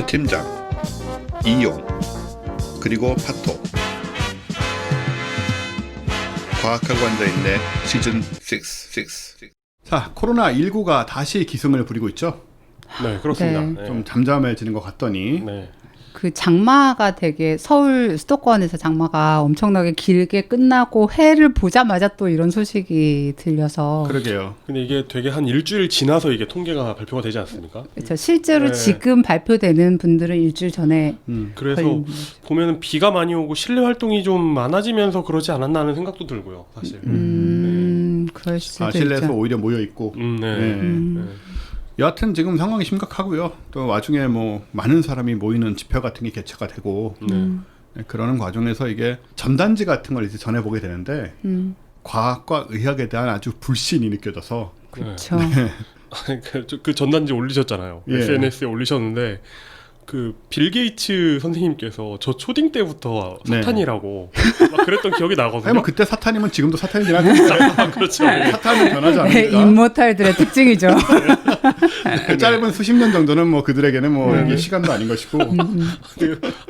팀장, 이용, 그리고 파토. 과학하고 앉아있네 시즌 6. 자, 코로나19가 다시 기승을 부리고 있죠? 네, 그렇습니다. 네. 네. 좀 잠잠해지는 것 같더니 네. 그 장마가 되게 서울 수도권에서 장마가 엄청나게 길게 끝나고 해를 보자마자 또 이런 소식이 들려서 그러게요. 근데 이게 되게 한 일주일 지나서 이게 통계가 발표가 되지 않습니까? 그렇죠. 실제로 네. 지금 발표되는 분들은 일주일 전에 그래서 걸린 보면은 비가 많이 오고 실내 활동이 좀 많아지면서 그러지 않았나 하는 생각도 들고요, 사실. 그럴 수도 실내에서 있죠. 오히려 모여 있고. 네. 여하튼 지금 상황이 심각하고요. 또 와중에 뭐 많은 사람이 모이는 집회 같은 게 개최가 되고 그러는 과정에서 이게 전단지 같은 걸 이제 전해보게 되는데 과학과 의학에 대한 아주 불신이 느껴져서 그렇죠. 그 전단지 올리셨잖아요. 예. SNS에 올리셨는데 그 빌 게이츠 선생님께서 저 초딩 때부터 네. 사탄이라고 막 그랬던 기억이 나거든요. 아니 뭐 그때 사탄이면 지금도 사탄이긴 하겠는데 아, 그렇죠. 사탄은 변하지 네, 않습니다. 임모탈들의 특징이죠. 그 짧은 수십 년 정도는 뭐 그들에게는 뭐 이게 시간도 아닌 것이고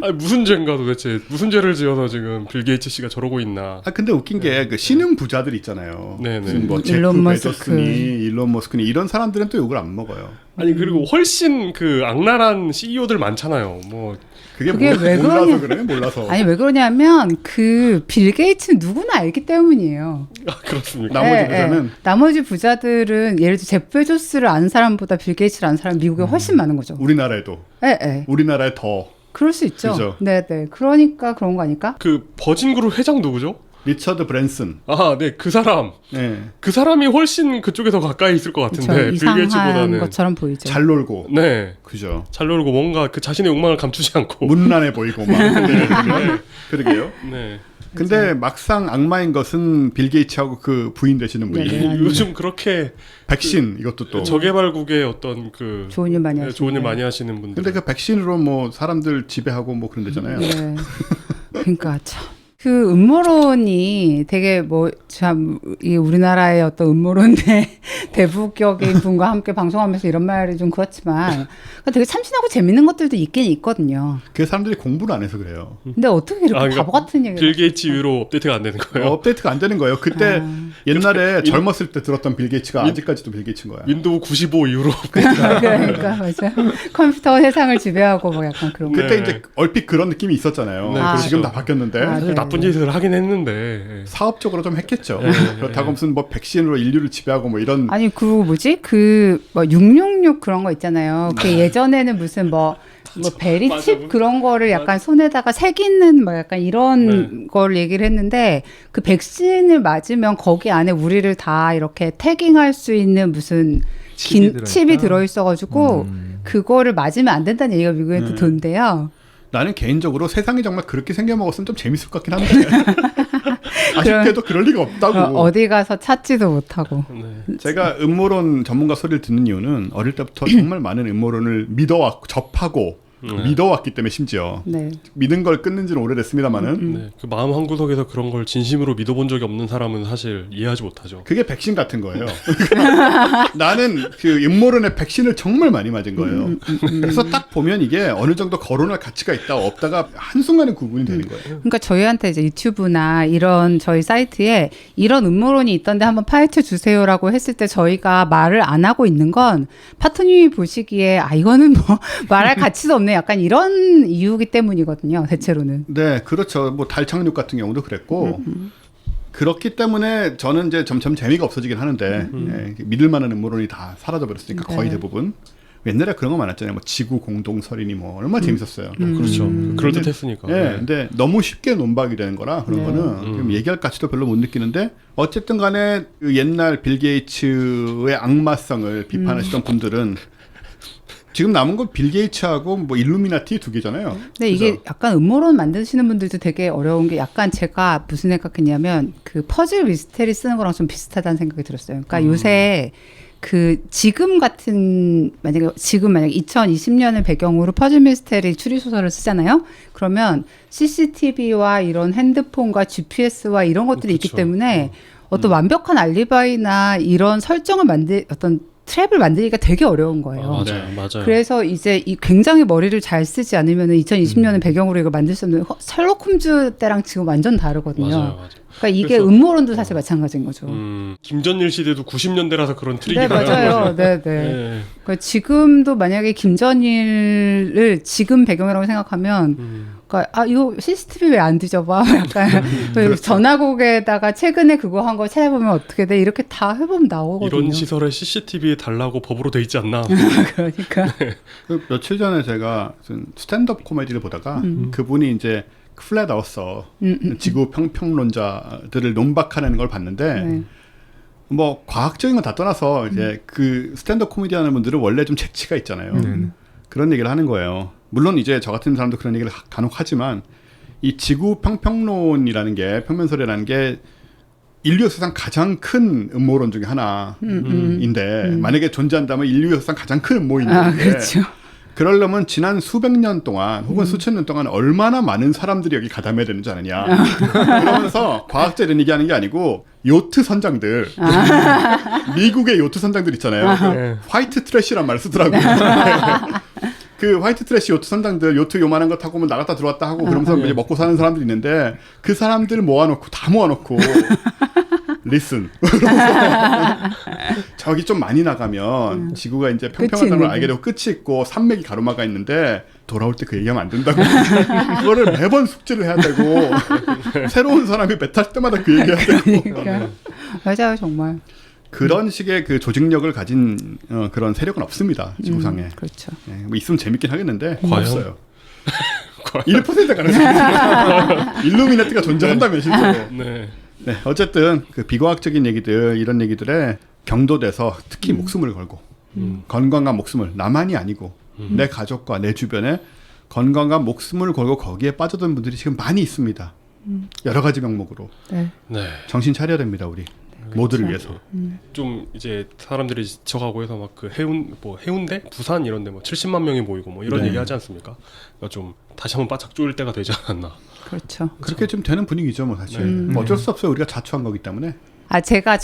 아니, 무슨 죄인가 도대체 무슨 죄를 지어서 지금 빌 게이츠 씨가 저러고 있나. 근데 웃긴 게 그 신흥 부자들 있잖아요. 네네. 무슨 뭐 일론 제프 머스크. 베조스니 일론 머스크니 이런 사람들은 또 욕을 안 먹어요. 아니 그리고 훨씬 그 악랄한 CEO들 많잖아요. 뭐 그게 그게 왜 몰라서 그러냐- 그래? 몰라서. 아니 왜 그러냐면 그 빌 게이츠는 누구나 알기 때문이에요. 그렇습니까? 나머지 부자는? 나머지 부자들은 예를 들어 제프 베조스를 아는 사람보다 빌 게이츠를 아는 사람 미국에 훨씬 많은 거죠. 우리나라에도 예. 우리나라에 더 그럴 수 있죠. 그죠. 네네. 그러니까 그런 거 아닐까? 그 버진그룹 회장 누구죠? 리처드 브랜슨. 아, 네, 그 사람. 네. 그 사람이 훨씬 그쪽에 더 가까이 있을 것 그쵸? 같은데 빌 이상한 게이츠보다는. 것처럼 보이죠. 잘 놀고. 네, 그죠. 잘 놀고 뭔가 그 자신의 욕망을 감추지 않고. 문란해 보이고 막. 네. 그러게요. 네. 근데 막상 악마인 것은 빌 게이츠하고 그 부인 되시는 분이 네, 네. 요즘 그렇게 백신 이것도 또. 저개발국의 어떤 그 좋은 일 많이 네, 하시는 좋은 일 많이 하시는 분들. 근데 그 백신으로 뭐 사람들 지배하고 뭐 그런 데잖아요. 네. 그러니까 참. 그 음모론이 되게 뭐 참 이 우리나라의 어떤 음모론의 대부격인 분과 함께 방송하면서 이런 말이 좀 그렇지만 되게 참신하고 재밌는 것들도 있긴 있거든요. 그 사람들이 공부를 안 해서 그래요. 근데 어떻게 이렇게 그러니까 바보 같은 얘기를 빌 게이츠 이후로 업데이트가 안 되는 거예요. 업데이트가 안 되는 거예요. 그때 옛날에 젊었을 때 들었던 빌 게이츠가 아직까지도 빌 게이츠인 거야. 윈도우 95 이후로 그러니까 맞아. 컴퓨터 세상을 지배하고 뭐 약간 그런 거. 그때 네. 이제 얼핏 그런 느낌이 있었잖아요. 네, 그렇죠. 지금 다 바뀌었는데 아, 사실 네. 나쁜 짓을 하긴 했는데. 사업적으로 좀 했겠죠. 네, 그렇다고 무슨 뭐 백신으로 인류를 지배하고 뭐 이런 아니 그리고 뭐지 그 뭐 666 그런 거 있잖아요. 그 예전에는 무슨 뭐 베리칩 맞아. 그런 거를 약간 손에다가 새기는 뭐 약간 이런 걸 얘기를 했는데 그 백신을 맞으면 거기 안에 우리를 다 이렇게 태깅할 수 있는 무슨 칩이 들어있어가지고 그거를 맞으면 안 된다는 얘기가 미국에 또 돈대요. 나는 개인적으로 세상이 정말 그렇게 생겨먹었으면 좀 재밌을 것 같긴 한데 아쉽게도 그럴 리가 없다고. 어디 가서 찾지도 못하고. 네. 제가 음모론 전문가 소리를 듣는 이유는 어릴 때부터 정말 많은 음모론을 믿어왔고 접하고 믿어왔기 때문에 심지어 네. 믿은 걸 끊는지는 오래됐습니다만은 네, 그 마음 한구석에서 그런 걸 진심으로 믿어본 적이 없는 사람은 사실 이해하지 못하죠. 그게 백신 같은 거예요. 나는 그 음모론의 백신을 정말 많이 맞은 거예요. 그래서 딱 보면 이게 어느 정도 거론할 가치가 있다 없다가 한순간에 구분이 되는 거예요. 그러니까 저희한테 이제 유튜브나 이런 저희 사이트에 이런 음모론이 있던데 한번 파헤쳐 주세요라고 했을 때 저희가 말을 안 하고 있는 건 파토님이 보시기에 아 이거는 뭐 말할 가치도 없네 약간 이런 이유기 때문이거든요. 대체로는. 네, 그렇죠. 뭐 달 착륙 같은 경우도 그랬고 그렇기 때문에 저는 이제 점점 재미가 없어지긴 하는데 예, 믿을 만한 음모론이 다 사라져 버렸으니까 거의 네. 대부분. 옛날에 그런 거 많았잖아요. 뭐 지구 공동설이니 뭐 얼마나 재밌었어요. 그렇죠. 그럴듯했으니까. 예, 근데 너무 쉽게 논박이 되는 거라 그런 거는 좀 얘기할 가치도 별로 못 느끼는데 어쨌든 간에 그 옛날 빌 게이츠의 악마성을 비판하시던 분들은 지금 남은 건 빌 게이츠하고 뭐 일루미나티 두 개잖아요. 근데 이게 약간 음모론 만드시는 분들도 되게 어려운 게 약간 제가 무슨 생각했냐면 그 퍼즐 미스테리 쓰는 거랑 좀 비슷하다는 생각이 들었어요. 그러니까 요새 그 지금 같은 만약에 2020년을 배경으로 퍼즐 미스테리 추리 소설을 쓰잖아요. 그러면 CCTV와 이런 핸드폰과 GPS와 이런 것들이 있기 그쵸. 때문에 어떤 완벽한 알리바이나 이런 설정을 어떤 트랩을 만들기가 되게 어려운 거예요. 맞아요, 네. 맞아요. 그래서 이제 이 굉장히 머리를 잘 쓰지 않으면 2020년을 배경으로 이거 만들 수 없는 셜록 홈즈 때랑 지금 완전 다르거든요. 맞아요. 그러니까 이게 그래서- 음모론도 사실 마찬가지인 거죠. 김전일 시대도 90년대라서 그런 트릭이 네, 맞아요. 네, 네. 네. 그러니까 지금도 만약에 김전일을 지금 배경이라고 생각하면 그러니까 이거 CCTV 왜 안 뒤져봐? 약간 전화국에다가 최근에 그거 한 거 찾아보면 어떻게 돼? 이렇게 다 해보면 나오거든요. 이런 시설에 CCTV 달라고 법으로 돼 있지 않나? 그러니까 그 며칠 전에 제가 무슨 스탠드업 코미디를 보다가 그분이 이제 플랫 아웃서 지구 평론자들을 논박하는 걸 봤는데 네. 뭐 과학적인 건 다 떠나서 이제 그 스탠드업 코미디 하는 분들은 원래 좀 재치가 있잖아요. 그런 얘기를 하는 거예요. 물론 이제 저 같은 사람도 그런 얘기를 간혹 하지만 이 지구 평평론이라는 게 평면설이라는 게 인류 역사상 가장 큰 음모론 중에 하나인데 만약에 존재한다면 인류 역사상 가장 큰 음모인데 그렇죠. 그러려면 지난 수백 년 동안 혹은 수천 년 동안 얼마나 많은 사람들이 여기 가담해야 되는지 아느냐. 그러면서 과학자 이런 얘기하는 게 아니고 요트 선장들 미국의 요트 선장들 있잖아요. 네. 화이트 트래시란 말을 쓰더라고요. 그 화이트 트래시 요트 선장들 요트 요만한 거 타고 오면 나갔다 들어왔다 하고 그러면서 이제 먹고 사는 사람들이 있는데 그 사람들 다 모아놓고 listen. 저기 좀 많이 나가면 지구가 이제 평평하다는 걸 알게 되고 끝이 있고 산맥이 가로막아 있는데 돌아올 때 그 얘기하면 안 된다고. 그거를 매번 숙지를 해야 되고 새로운 사람이 배 탈 때마다 그 얘기해야 되고. 그러니까 맞아요, 정말. 그런 식의 그 조직력을 가진 그런 세력은 없습니다. 지구상에. 그렇죠. 네, 뭐 있으면 재밌긴 하겠는데 과연? 없어요. 1% 가능성이 일루미나티가 존재한다면 실제로. 네. 네, 어쨌든 그 비과학적인 얘기들 이런 얘기들에 경도돼서 특히 목숨을 걸고 건강한 목숨을 나만이 아니고 내 가족과 내 주변에 건강한 목숨을 걸고 거기에 빠져든 분들이 지금 많이 있습니다. 여러 가지 명목으로 네. 네. 정신 차려야 됩니다, 우리 모두를 위해서. 좀 이제 사람들이 지쳐가고 해서 막 그 해운대, 부산 이런데 뭐 70만 명이 모이고 뭐 이런 네. 얘기하지 않습니까? 그러니까 좀 다시 한번 바짝 조일 때가 되지 않았나. 그렇죠. 그렇게 좀 되는 분위기죠, 뭐 사실. 뭐 어쩔 수 없어요. 우리가 자초한 거기 때문에. 제가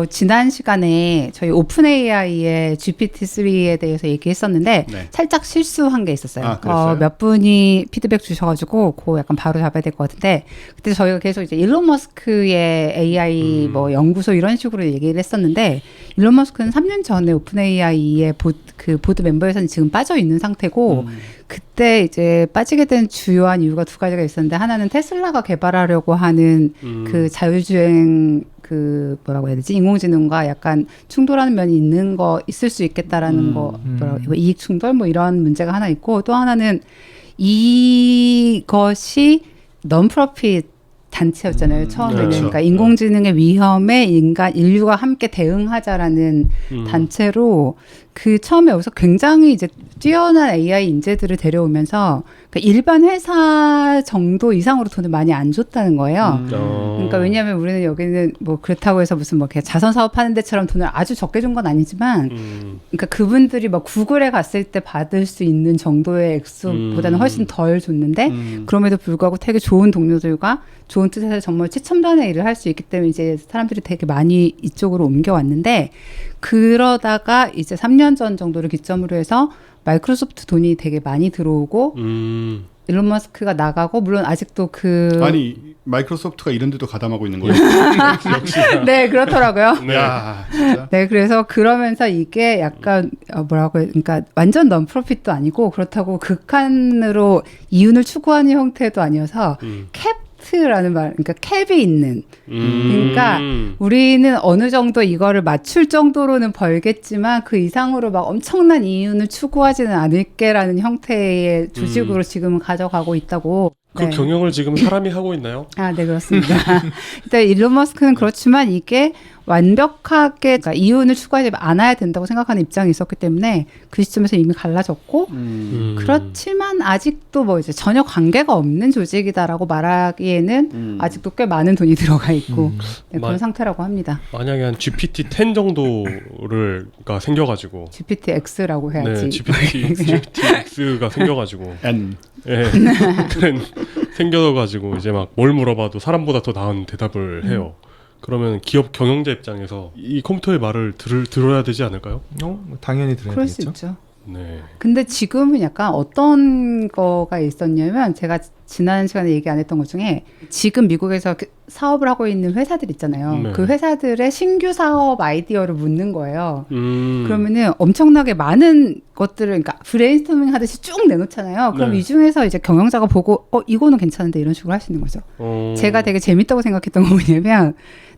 지난 시간에 저희 오픈 AI의 GPT-3에 대해서 얘기했었는데 네. 살짝 실수한 게 있었어요. 그랬어요? 몇 분이 피드백 주셔가지고 그거 약간 바로 잡아야 될 것 같은데 그때 저희가 계속 이제 일론 머스크의 AI 뭐 연구소 이런 식으로 얘기를 했었는데 일론 머스크는 3년 전에 오픈 AI의 보드 멤버에서는 지금 빠져 있는 상태고 그때 이제 빠지게 된 주요한 이유가 두 가지가 있었는데 하나는 테슬라가 개발하려고 하는 그 자율주행 그 뭐라고 해야 되지 인공지능과 약간 충돌하는 면이 있을 수 있겠다라는 거 이익 충돌 뭐 이런 문제가 하나 있고 또 하나는 이것이 non-profit 단체였잖아요 처음에는 그렇죠. 그러니까 인공지능의 위험에 인류가 함께 대응하자라는 단체로 그 처음에 여기서 굉장히 이제 뛰어난 AI 인재들을 데려오면서 그러니까 일반 회사 정도 이상으로 돈을 많이 안 줬다는 거예요. 그러니까 왜냐하면 우리는 여기는 뭐 그렇다고 해서 무슨 뭐 자선 사업하는 데처럼 돈을 아주 적게 준 건 아니지만, 그러니까 그분들이 막 구글에 갔을 때 받을 수 있는 정도의 액수보다는 훨씬 덜 줬는데 그럼에도 불구하고 되게 좋은 동료들과 좋은 뜻에서 정말 최첨단의 일을 할 수 있기 때문에 이제 사람들이 되게 많이 이쪽으로 옮겨왔는데 그러다가 이제 3년 전 정도를 기점으로 해서 마이크로소프트 돈이 되게 많이 들어오고 일론 머스크가 나가고 물론 아직도 아니 마이크로소프트가 이런 데도 가담하고 있는 거예요? 네 그렇더라고요. 네. 야, 진짜. 네 그래서 그러면서 이게 약간 뭐라고 해야 그러니까 완전 넌프로핏도 아니고 그렇다고 극한으로 이윤을 추구하는 형태도 아니어서 캡트라는 말 그러니까 캡이 있는 그러니까 우리는 어느 정도 이거를 맞출 정도로는 벌겠지만 그 이상으로 막 엄청난 이윤을 추구하지는 않을게라는 형태의 조직으로 지금은 가져가고 있다고. 그 네. 경영을 지금 사람이 하고 있나요? 네, 그렇습니다. 일단 일론 머스크는 그렇지만 이게 완벽하게 그러니까 이윤을 추구하지 않아야 된다고 생각하는 입장이 있었기 때문에 그 시점에서 이미 갈라졌고 그렇지만 아직도 뭐 이제 전혀 관계가 없는 조직이다라고 말하기에는 아직도 꽤 많은 돈이 들어가 있고 네, 그런 상태라고 합니다. 만약에 한 GPT-10 정도가 생겨가지고 GPT-X라고 해야지. 네, GPT-X가 생겨가지고 N. 예, 생겨가지고 이제 막 뭘 물어봐도 사람보다 더 나은 대답을 해요. 그러면 기업 경영자 입장에서 이 컴퓨터의 말을 들어야 되지 않을까요? 당연히 들어야 그럴 수 되겠죠. 있죠. 네. 근데 지금은 약간 어떤 거가 있었냐면 제가 지난 시간에 얘기 안 했던 것 중에 지금 미국에서 사업을 하고 있는 회사들 있잖아요. 네. 그 회사들의 신규 사업 아이디어를 묻는 거예요. 음. 그러면은 엄청나게 많은 것들을 그러니까 브레인스토밍 하듯이 쭉 내놓잖아요. 그럼 네. 이 중에서 이제 경영자가 보고 이거는 괜찮은데 이런 식으로 할 수 있는 거죠. 제가 되게 재밌다고 생각했던 거 뭐냐면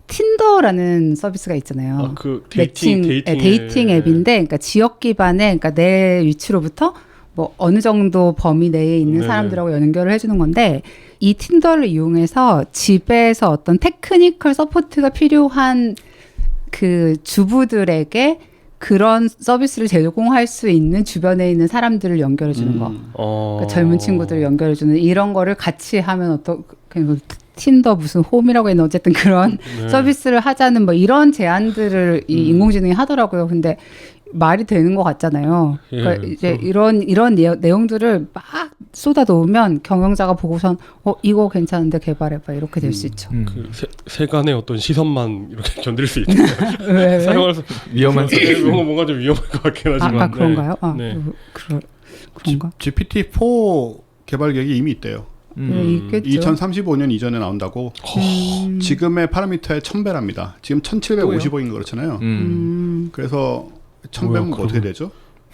틴더라는 서비스가 있잖아요. 그 데이팅 앱인데, 그러니까 지역 기반의, 그러니까 내 위치로부터 뭐 어느 정도 범위 내에 있는 네네. 사람들하고 연결을 해주는 건데, 이 틴더를 이용해서 집에서 어떤 테크니컬 서포트가 필요한 그 주부들에게 그런 서비스를 제공할 수 있는 주변에 있는 사람들을 연결해 주는 거. 그러니까 젊은 친구들을 연결해 주는 이런 거를 같이 하면 그냥 틴더 무슨 홈이라고 했나 어쨌든 그런 네. 서비스를 하자는 뭐 이런 제안들을 이 인공지능이 하더라고요. 근데 말이 되는 것 같잖아요. 그러니까 예, 이제 이런 내용들을 막 쏟아 놓으면 경영자가 보고선 이거 괜찮은데 개발해봐 이렇게 될 수 있죠. 그 세간의 어떤 시선만 이렇게 견딜 수 있는 왜? 사용할 수 위험한 뭔가 좀 위험할 것 같긴 하지만 그런가요? 네. 그런가? GPT-4 개발 계획이 이미 있대요. 있겠죠. 2035년 이전에 나온다고. 지금의 파라미터의 1000배랍니다. 지금 1750억인 그렇잖아요. 그래서 1000배면 뭐야, 어떻게 되죠?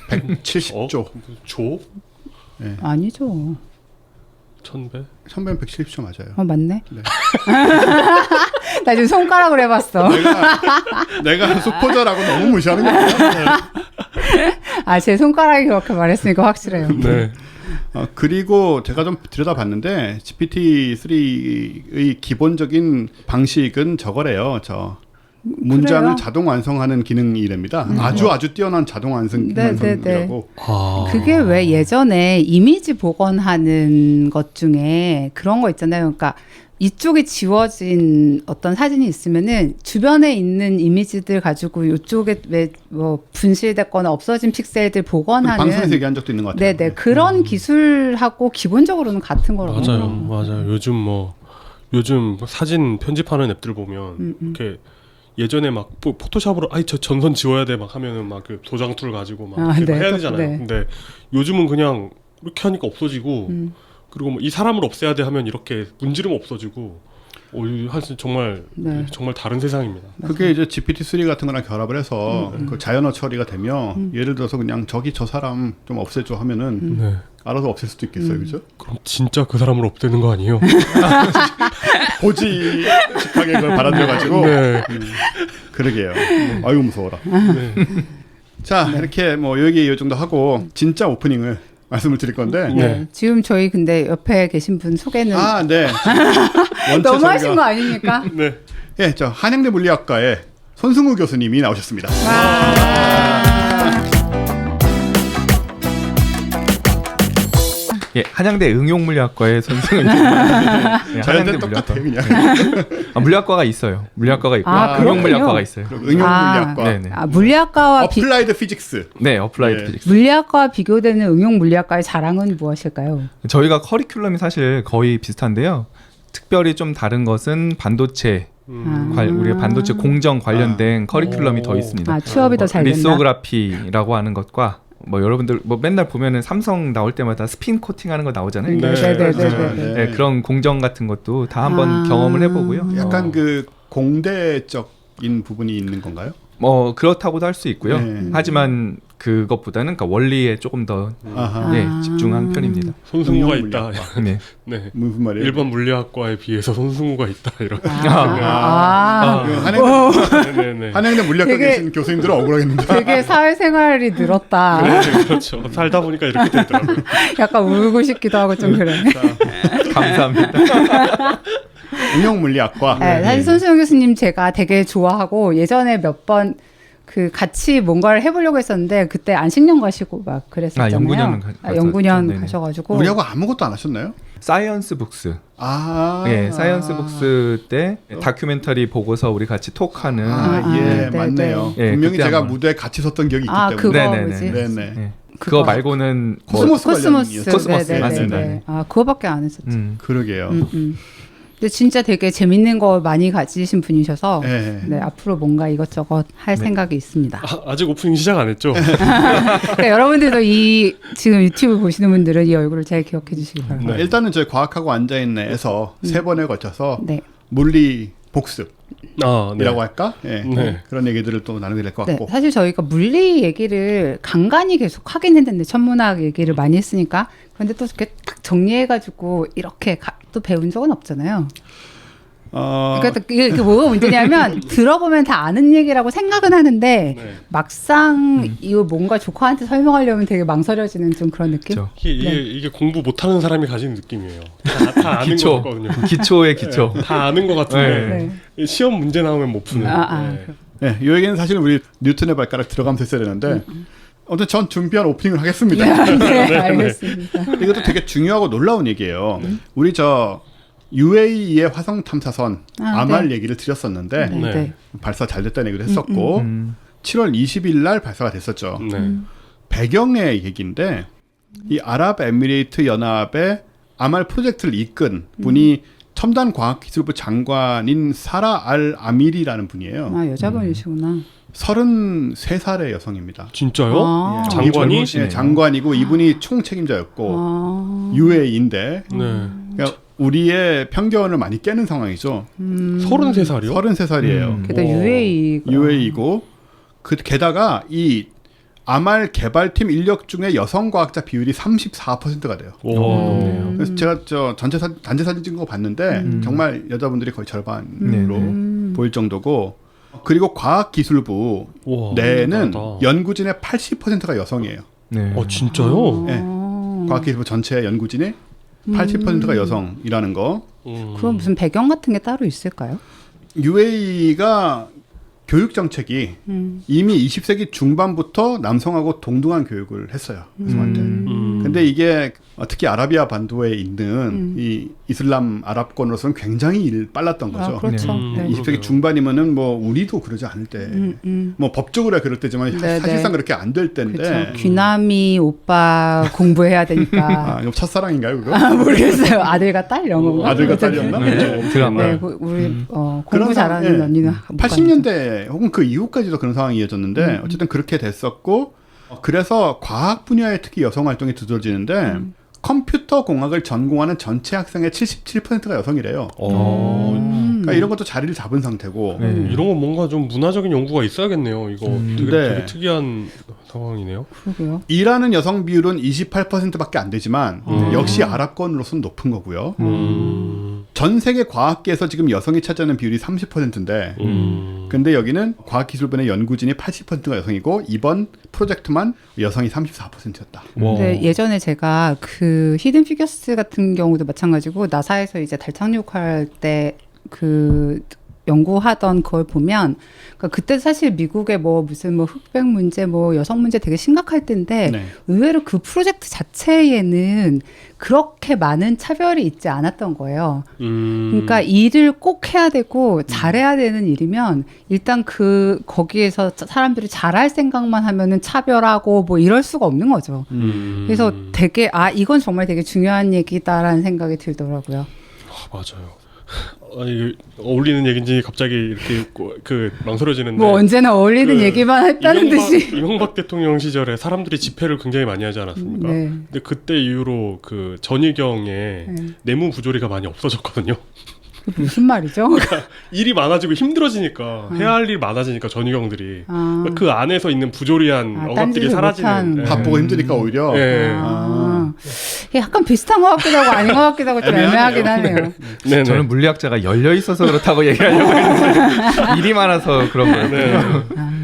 170조. 조? 네. 아니죠. 1000배? 1000배면 170조 맞아요. 맞네. 네. 나 지금 손가락으로 해봤어. 내가 수포자라고 너무 무시하는 거야. 제 손가락이 그렇게 말했으니까 확실해요. 네. 그리고 제가 좀 들여다봤는데 GPT-3의 기본적인 방식은 저거래요. 문장을 그래요? 자동 완성하는 기능이랍니다. 아주 뛰어난 자동 완성 완성이라고. 그게 왜 예전에 이미지 복원하는 것 중에 그런 거 있잖아요. 그러니까 이쪽에 지워진 어떤 사진이 있으면은 주변에 있는 이미지들 가지고 이쪽에 왜 뭐 분실됐거나 없어진 픽셀들 복원하는 방송에서 얘기한 적도 있는 것 같아요. 네네 그런 기술하고 기본적으로는 같은 거라고. 맞아요. 요즘 사진 편집하는 앱들 보면 이렇게 예전에 막 포토샵으로 저 전선 지워야 돼 막 하면은 막 그 도장 툴 가지고 막 네, 해야 되잖아요. 네. 근데 요즘은 그냥 이렇게 하니까 없어지고 그리고 뭐 이 사람을 없애야 돼 하면 이렇게 문지르면 없어지고 사실 정말 정말 다른 세상입니다. 그게 이제 GPT-3 같은 거랑 결합을 해서 그 자연어 처리가 되면 예를 들어서 그냥 저 사람 좀 없애줘 하면은 네. 알아서 없앨 수도 있겠어요, 그죠? 그럼 진짜 그 사람을 없애는 거 아니에요? 고지식하게 그걸 받아들여가지고. 네. 그러게요. 아유 무서워라. 네. 자 이렇게 뭐 여기 이 정도 하고 진짜 오프닝을 말씀을 드릴 건데. 네. 지금 저희 근데 옆에 계신 분 소개는 네. 원체 너무 저희가- 하신 거 아닙니까? 네. 예, 저 한양대 물리학과의 손승우 교수님이 나오셨습니다. 예, 한양대 응용물리학과의 손승우입니다. 예, 자연대 한양대 똑같아 물리학과. 그냥. 물리학과가 있어요. 물리학과가 있고 그렇군요. 응용물리학과가 있어요. 응용물리학과. 네네. 물리학과와 어플라이드 피직스. 네, 어플라이드 예. 피직스. 물리학과와 비교되는 응용 물리학과의 자랑은 무엇일까요? 저희가 커리큘럼이 사실 거의 비슷한데요. 특별히 좀 다른 것은 반도체 우리가 반도체 공정 관련된 커리큘럼이 더 있습니다. 취업이 더 잘 된다. 리소그라피라고 하는 것과 뭐 여러분들 뭐 맨날 보면은 삼성 나올 때마다 스핀 코팅하는 거 나오잖아요. 네. 그런 공정 같은 것도 다 한번 경험을 해보고요. 약간 그 공대적인 부분이 있는 건가요? 뭐 그렇다고도 할 수 있고요. 네. 하지만 그것보다는 그러니까 원리에 조금 더 집중한 편입니다. 손승우가 있다. 네. 네. 무슨 말이에요? 일반 물리학과에 비해서 손승우가 있다 이런. 네네. 한양대 물리학과 되게- 계신 교수님들은 억울하겠는데. 되게 사회생활이 늘었다. 네, 그렇죠. 살다 보니까 이렇게 되더라고요. 약간 울고 싶기도 하고 좀 그래. 감사합니다. 응용물리학과. 네, 사실 손수영 교수님 제가 되게 좋아하고 예전에 몇 번 그 같이 뭔가를 해보려고 했었는데 그때 안식년 가시고 막 그랬었잖아요. 연구년 연구년 네네. 가셔가지고. 우리하고 아무것도 안 하셨나요? 사이언스 북스. 예, 사이언스 북스 때 다큐멘터리 보고서 우리 같이 톡하는 예, 맞네요. 네, 분명히 그때 제가 한번. 무대에 같이 섰던 기억이 있기 때문에. 그거 네네네. 뭐지? 네네. 네. 그거 말고는 뭐 코스모스 코스모스. 관련이었어요. 코스모스, 네네네. 맞습니다. 그거밖에 안 했었죠. 그러게요. 근데 진짜 되게 재밌는 거 많이 가지신 분이셔서 네. 네, 앞으로 뭔가 이것저것 할 생각이 있습니다. 아직 오프닝 시작 안 했죠? 그러니까 여러분들도 이 지금 유튜브 보시는 분들은 이 얼굴을 잘 기억해 주시기 바랍니다. 네. 일단은 저희 과학하고 앉아있네에서 3번에 걸쳐서 네. 물리 복습이라고 네. 할까? 예. 네. 그런 얘기들을 또 나누게 될 것 네, 같고. 사실 저희가 물리 얘기를 간간히 계속 하긴 했는데 천문학 얘기를 많이 했으니까 그런데 또 이렇게 딱 정리해가지고 이렇게 또 배운 적은 없잖아요. 그러니까 이게 뭐가 문제냐면 들어보면 다 아는 얘기라고 생각은 하는데 네. 막상 이거 뭔가 조카한테 설명하려면 되게 망설여지는 좀 그런 느낌? 그렇죠. 이게 공부 못하는 사람이 가지는 느낌이에요. 다 아는 기초. 거 같거든요. 기초의 기초. 다 아는 거 같은데 시험 문제 나오면 못 푸는. 네. 네, 이 얘기는 사실 우리 뉴턴의 발가락 들어가면서 했어야 되는데 아무튼 전 준비한 오프닝을 하겠습니다. 네, 알겠습니다. 이것도 되게 중요하고 놀라운 얘기예요. 우리 저 UAE의 화성 탐사선 아말 네. 얘기를 드렸었는데 네, 네. 네. 발사 잘 됐다는 얘기를 했었고 7월 20일 날 발사가 됐었죠. 네. 배경의 얘기인데 이 아랍에미레이트 연합의 아말 프로젝트를 이끈 분이 첨단 과학기술부 장관인 사라 알 아미리라는 분이에요. 아 여자분이시구나. 33살의 여성입니다. 진짜요? 아. 장관이? 젊으시네요. 예, 장관이고 이분이 총책임자였고 아. UAE인데 네. 그러니까 우리의 편견을 많이 깨는 상황이죠. 33살이요? 33살이에요. 게다가 와. UAE가 UAE고 게다가 이 아말 개발팀 인력 중에 여성 과학자 비율이 34%가 돼요. 와. 그래서 제가 저 단체 사진 찍은 거 봤는데 정말 여자분들이 거의 절반으로 보일 정도고 그리고 과학기술부 와, 내에는 대단하다. 연구진의 80%가 여성이에요. 네. 진짜요? 네. 과학기술부 전체 연구진의 80%가 여성이라는 거. 그럼 무슨 배경 같은 게 따로 있을까요? UAE가 교육 정책이 이미 20세기 중반부터 남성하고 동등한 교육을 했어요. 여성한테. 근데 이게 특히 아라비아 반도에 있는 이 이슬람 아랍권으로서는 굉장히 빨랐던 거죠. 아, 그렇죠. 네. 네. 20세기 중반이면은 뭐 우리도 그러지 않을 때, 뭐 법적으로 그럴 때지만 네, 사실상 네. 그렇게 안 될 때인데. 그렇죠. 귀남이 오빠 공부해야 되니까. 아, 이거 첫사랑인가요, 그거? 아, 모르겠어요. 아들과 딸 이런 건가? 아들과 딸이었나? 네. 드라마. 네, 우리 공부 그런 잘하는 상황, 예. 언니는 못 80년대 혹은 그 이후까지도 그런 상황이 이어졌는데 어쨌든 그렇게 됐었고 그래서 과학 분야에 특히 여성 활동이 두드러지는데 컴퓨터 공학을 전공하는 전체 학생의 77%가 여성이래요. 그러니까 이런 것도 자리를 잡은 상태고 네. 이런 건 뭔가 좀 문화적인 연구가 있어야겠네요. 이거 되게, 네. 되게 특이한 상황이네요. 그러게요. 일하는 여성 비율은 28%밖에 안 되지만 역시 아랍권으로서는 높은 거고요. 전 세계 과학계에서 지금 여성이 차지하는 비율이 30%인데 근데 여기는 과학기술부의 연구진이 80%가 여성이고 이번 프로젝트만 여성이 34%였다. 근데 예전에 제가 그 히든 피겨스 같은 경우도 마찬가지고 나사에서 이제 달 착륙할 때 그 연구하던 그걸 보면 그러니까 그때 사실 미국의 뭐 무슨 뭐 흑백 문제 뭐 여성 문제 되게 심각할 때인데 네. 의외로 그 프로젝트 자체에는 그렇게 많은 차별이 있지 않았던 거예요. 그러니까 일을 꼭 해야 되고 잘해야 되는 일이면 일단 거기에서 사람들이 잘할 생각만 하면은 차별하고 뭐 이럴 수가 없는 거죠. 그래서 되게 이건 정말 되게 중요한 얘기다라는 생각이 들더라고요. 맞아요. 이게 어울리는 얘기인지 갑자기 이렇게 망설여지는데. 뭐 언제나 어울리는 얘기만 했다는 듯이. 이명박 대통령 시절에 사람들이 집회를 굉장히 많이 하지 않았습니까? 네. 근데 그때 이후로 그 전희경의 내무 부조리가 많이 없어졌거든요. 그게 무슨 말이죠? 일이 많아지고 힘들어지니까 해야 할 일이 많아지니까 전희경들이 그 안에서 있는 부조리한 억압들이 사라지는. 못한. 바쁘고 힘드니까 오히려. 네. 이게 약간 비슷한 것 같기도 하고 아닌 것 같기도 하고 좀 애매하긴 하네요. 네네. 저는 물리학자가 열려 있어서 그렇다고 얘기하려고 했는데 일이 많아서 그런 거예요. 네.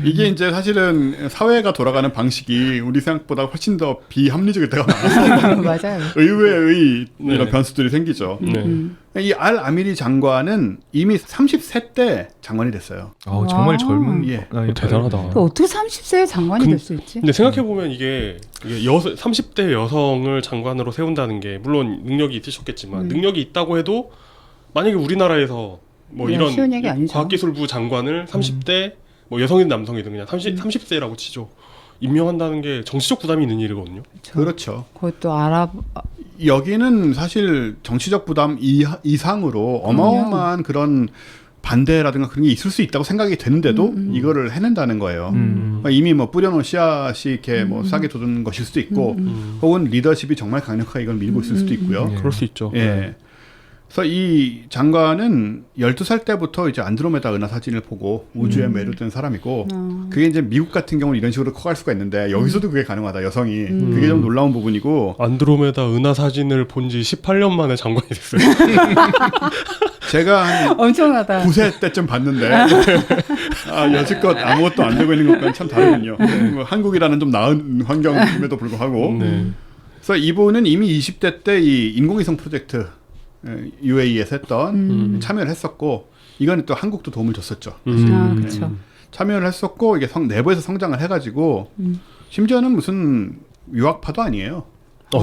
이게 이제 사실은 사회가 돌아가는 방식이 우리 생각보다 훨씬 더 비합리적일 때가 많아서 맞아요. 의외의 이런 네. 변수들이 생기죠. 네. 이 알 아미리 장관은 이미 30세 때 장관이 됐어요. 정말 젊은. 예. 대단하다. 그 어떻게 30세에 장관이 될 수 있지? 근데 생각해보면 이게 30대 여성을 장관으로 세운다는 게 물론 능력이 있으셨겠지만 능력이 있다고 해도 만약에 우리나라에서 뭐 네, 이런 쉬운 얘기 아니죠. 과학기술부 장관을 30대 뭐 여성이든 남성이든 그냥 30세라고 치죠. 임명한다는 게 정치적 부담이 있는 일이거든요. 그렇죠. 그것도 여기는 사실 정치적 부담 이상으로 어마어마한 그런 반대라든가 그런 게 있을 수 있다고 생각이 되는데도 이거를 해낸다는 거예요. 그러니까 이미 뭐 뿌려놓은 씨앗이 이렇게 뭐 싹이 돋은 것일 수도 있고, 혹은 리더십이 정말 강력하게 이걸 밀고 있을 수도 있고요. 그럴 수 있죠. 예. 그래서 이 장관은 12살 때부터 이제 안드로메다 은하 사진을 보고 우주에 매료된 사람이고, 그게 이제 미국 같은 경우는 이런 식으로 커갈 수가 있는데 여기서도 그게 가능하다, 여성이. 그게 좀 놀라운 부분이고. 안드로메다 은하 사진을 본 지 18년 만에 장관이 됐어요. 제가 한 엄청나다. 9세 때쯤 봤는데 여지껏 아무것도 안 되고 있는 것과는 참 다르군요. 뭐 한국이라는 좀 나은 환경임에도 불구하고. 그래서 이분은 이미 20대 때 이 인공위성 프로젝트 UAE에서 했던 참여를 했었고, 이건 또 한국도 도움을 줬었죠. 그렇죠. 참여를 했었고, 이게 내부에서 성장을 해가지고 심지어는 무슨 유학파도 아니에요.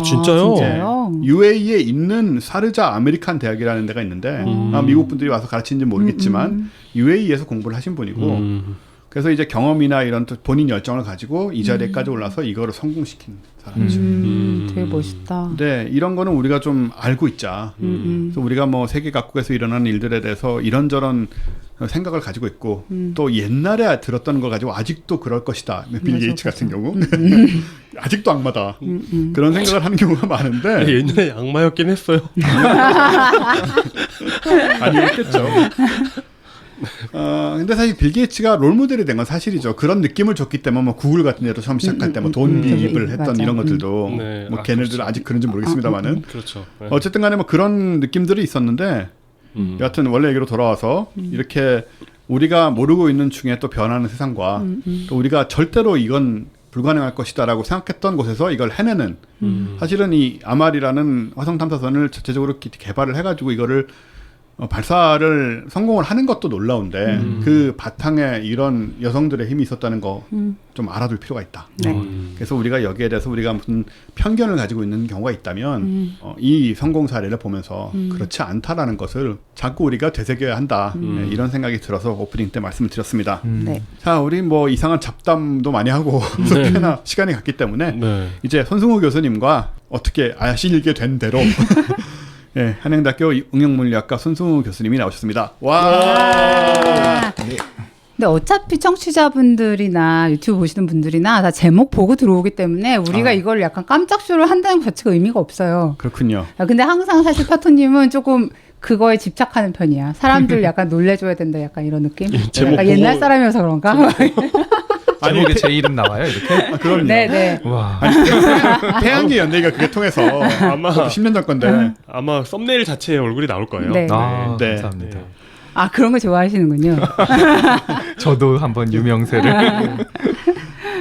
진짜요? 진짜요? UAE에 있는 사르자 아메리칸 대학이라는 데가 있는데 미국 분들이 와서 가르치는지 모르겠지만 UAE에서 공부를 하신 분이고, 그래서 이제 경험이나 이런 또 본인 열정을 가지고 이 자리에까지 올라서 이거를 성공시킨 사람이죠. 되게 멋있다. 네, 이런 거는 우리가 좀 알고 있자. 그래서 우리가 뭐 세계 각국에서 일어나는 일들에 대해서 이런저런 생각을 가지고 있고, 또 옛날에 들었던 걸 가지고 아직도 그럴 것이다. 빌 게이츠 같은 경우 아직도 악마다. 그런 생각을 하는 경우가 많은데 옛날에 악마였긴 했어요. 아니었겠죠. 근데 사실 빌 게이츠가 롤모델이 된 건 사실이죠. 그런 느낌을 줬기 때문에 뭐 구글 같은 데도 처음 시작할 때 뭐 돈 비입을 했던 맞아. 이런 것들도 네. 뭐 걔네들 그렇죠. 아직 그런지 모르겠습니다만은 그렇죠. 네. 어쨌든 간에 뭐 그런 느낌들이 있었는데, 여하튼 원래 얘기로 돌아와서 이렇게 우리가 모르고 있는 중에 또 변하는 세상과 또 우리가 절대로 이건 불가능할 것이다라고 생각했던 곳에서 이걸 해내는, 사실은 이 아말이라는 화성 탐사선을 자체적으로 개발을 해가지고 이거를 발사를 성공을 하는 것도 놀라운데 그 바탕에 이런 여성들의 힘이 있었다는 거 좀 알아둘 필요가 있다. 네. 그래서 우리가 여기에 대해서 우리가 무슨 편견을 가지고 있는 경우가 있다면 이 성공 사례를 보면서 그렇지 않다라는 것을 자꾸 우리가 되새겨야 한다. 네, 이런 생각이 들어서 오프닝 때 말씀을 드렸습니다. 네. 자, 우리 뭐 이상한 잡담도 많이 하고 꽤나 시간이 갔기 때문에 네. 이제 손승우 교수님과 어떻게 아시게 된 대로 예, 한양대학교 응용물리학과 손승우 교수님이 나오셨습니다. 와. 근데 어차피 청취자분들이나 유튜브 보시는 분들이나 다 제목 보고 들어오기 때문에 우리가 이걸 약간 깜짝 쇼를 한다는 것 자체가 의미가 없어요. 그렇군요. 근데 항상 사실 파토님은 조금 그거에 집착하는 편이야. 사람들 약간 놀래줘야 된다, 약간 이런 느낌? 제목 약간 보고- 옛날 사람이어서 그런가? 제목에 제 이름 나와요 이렇게? 그럼요. 네네. 와. 태양계 연대기가 그게 통해서 아마 10년 전 건데 아마 썸네일 자체에 얼굴이 나올 거예요. 네. 아, 네. 감사합니다. 네. 아, 그런 거 좋아하시는군요. 저도 한번 유명세를.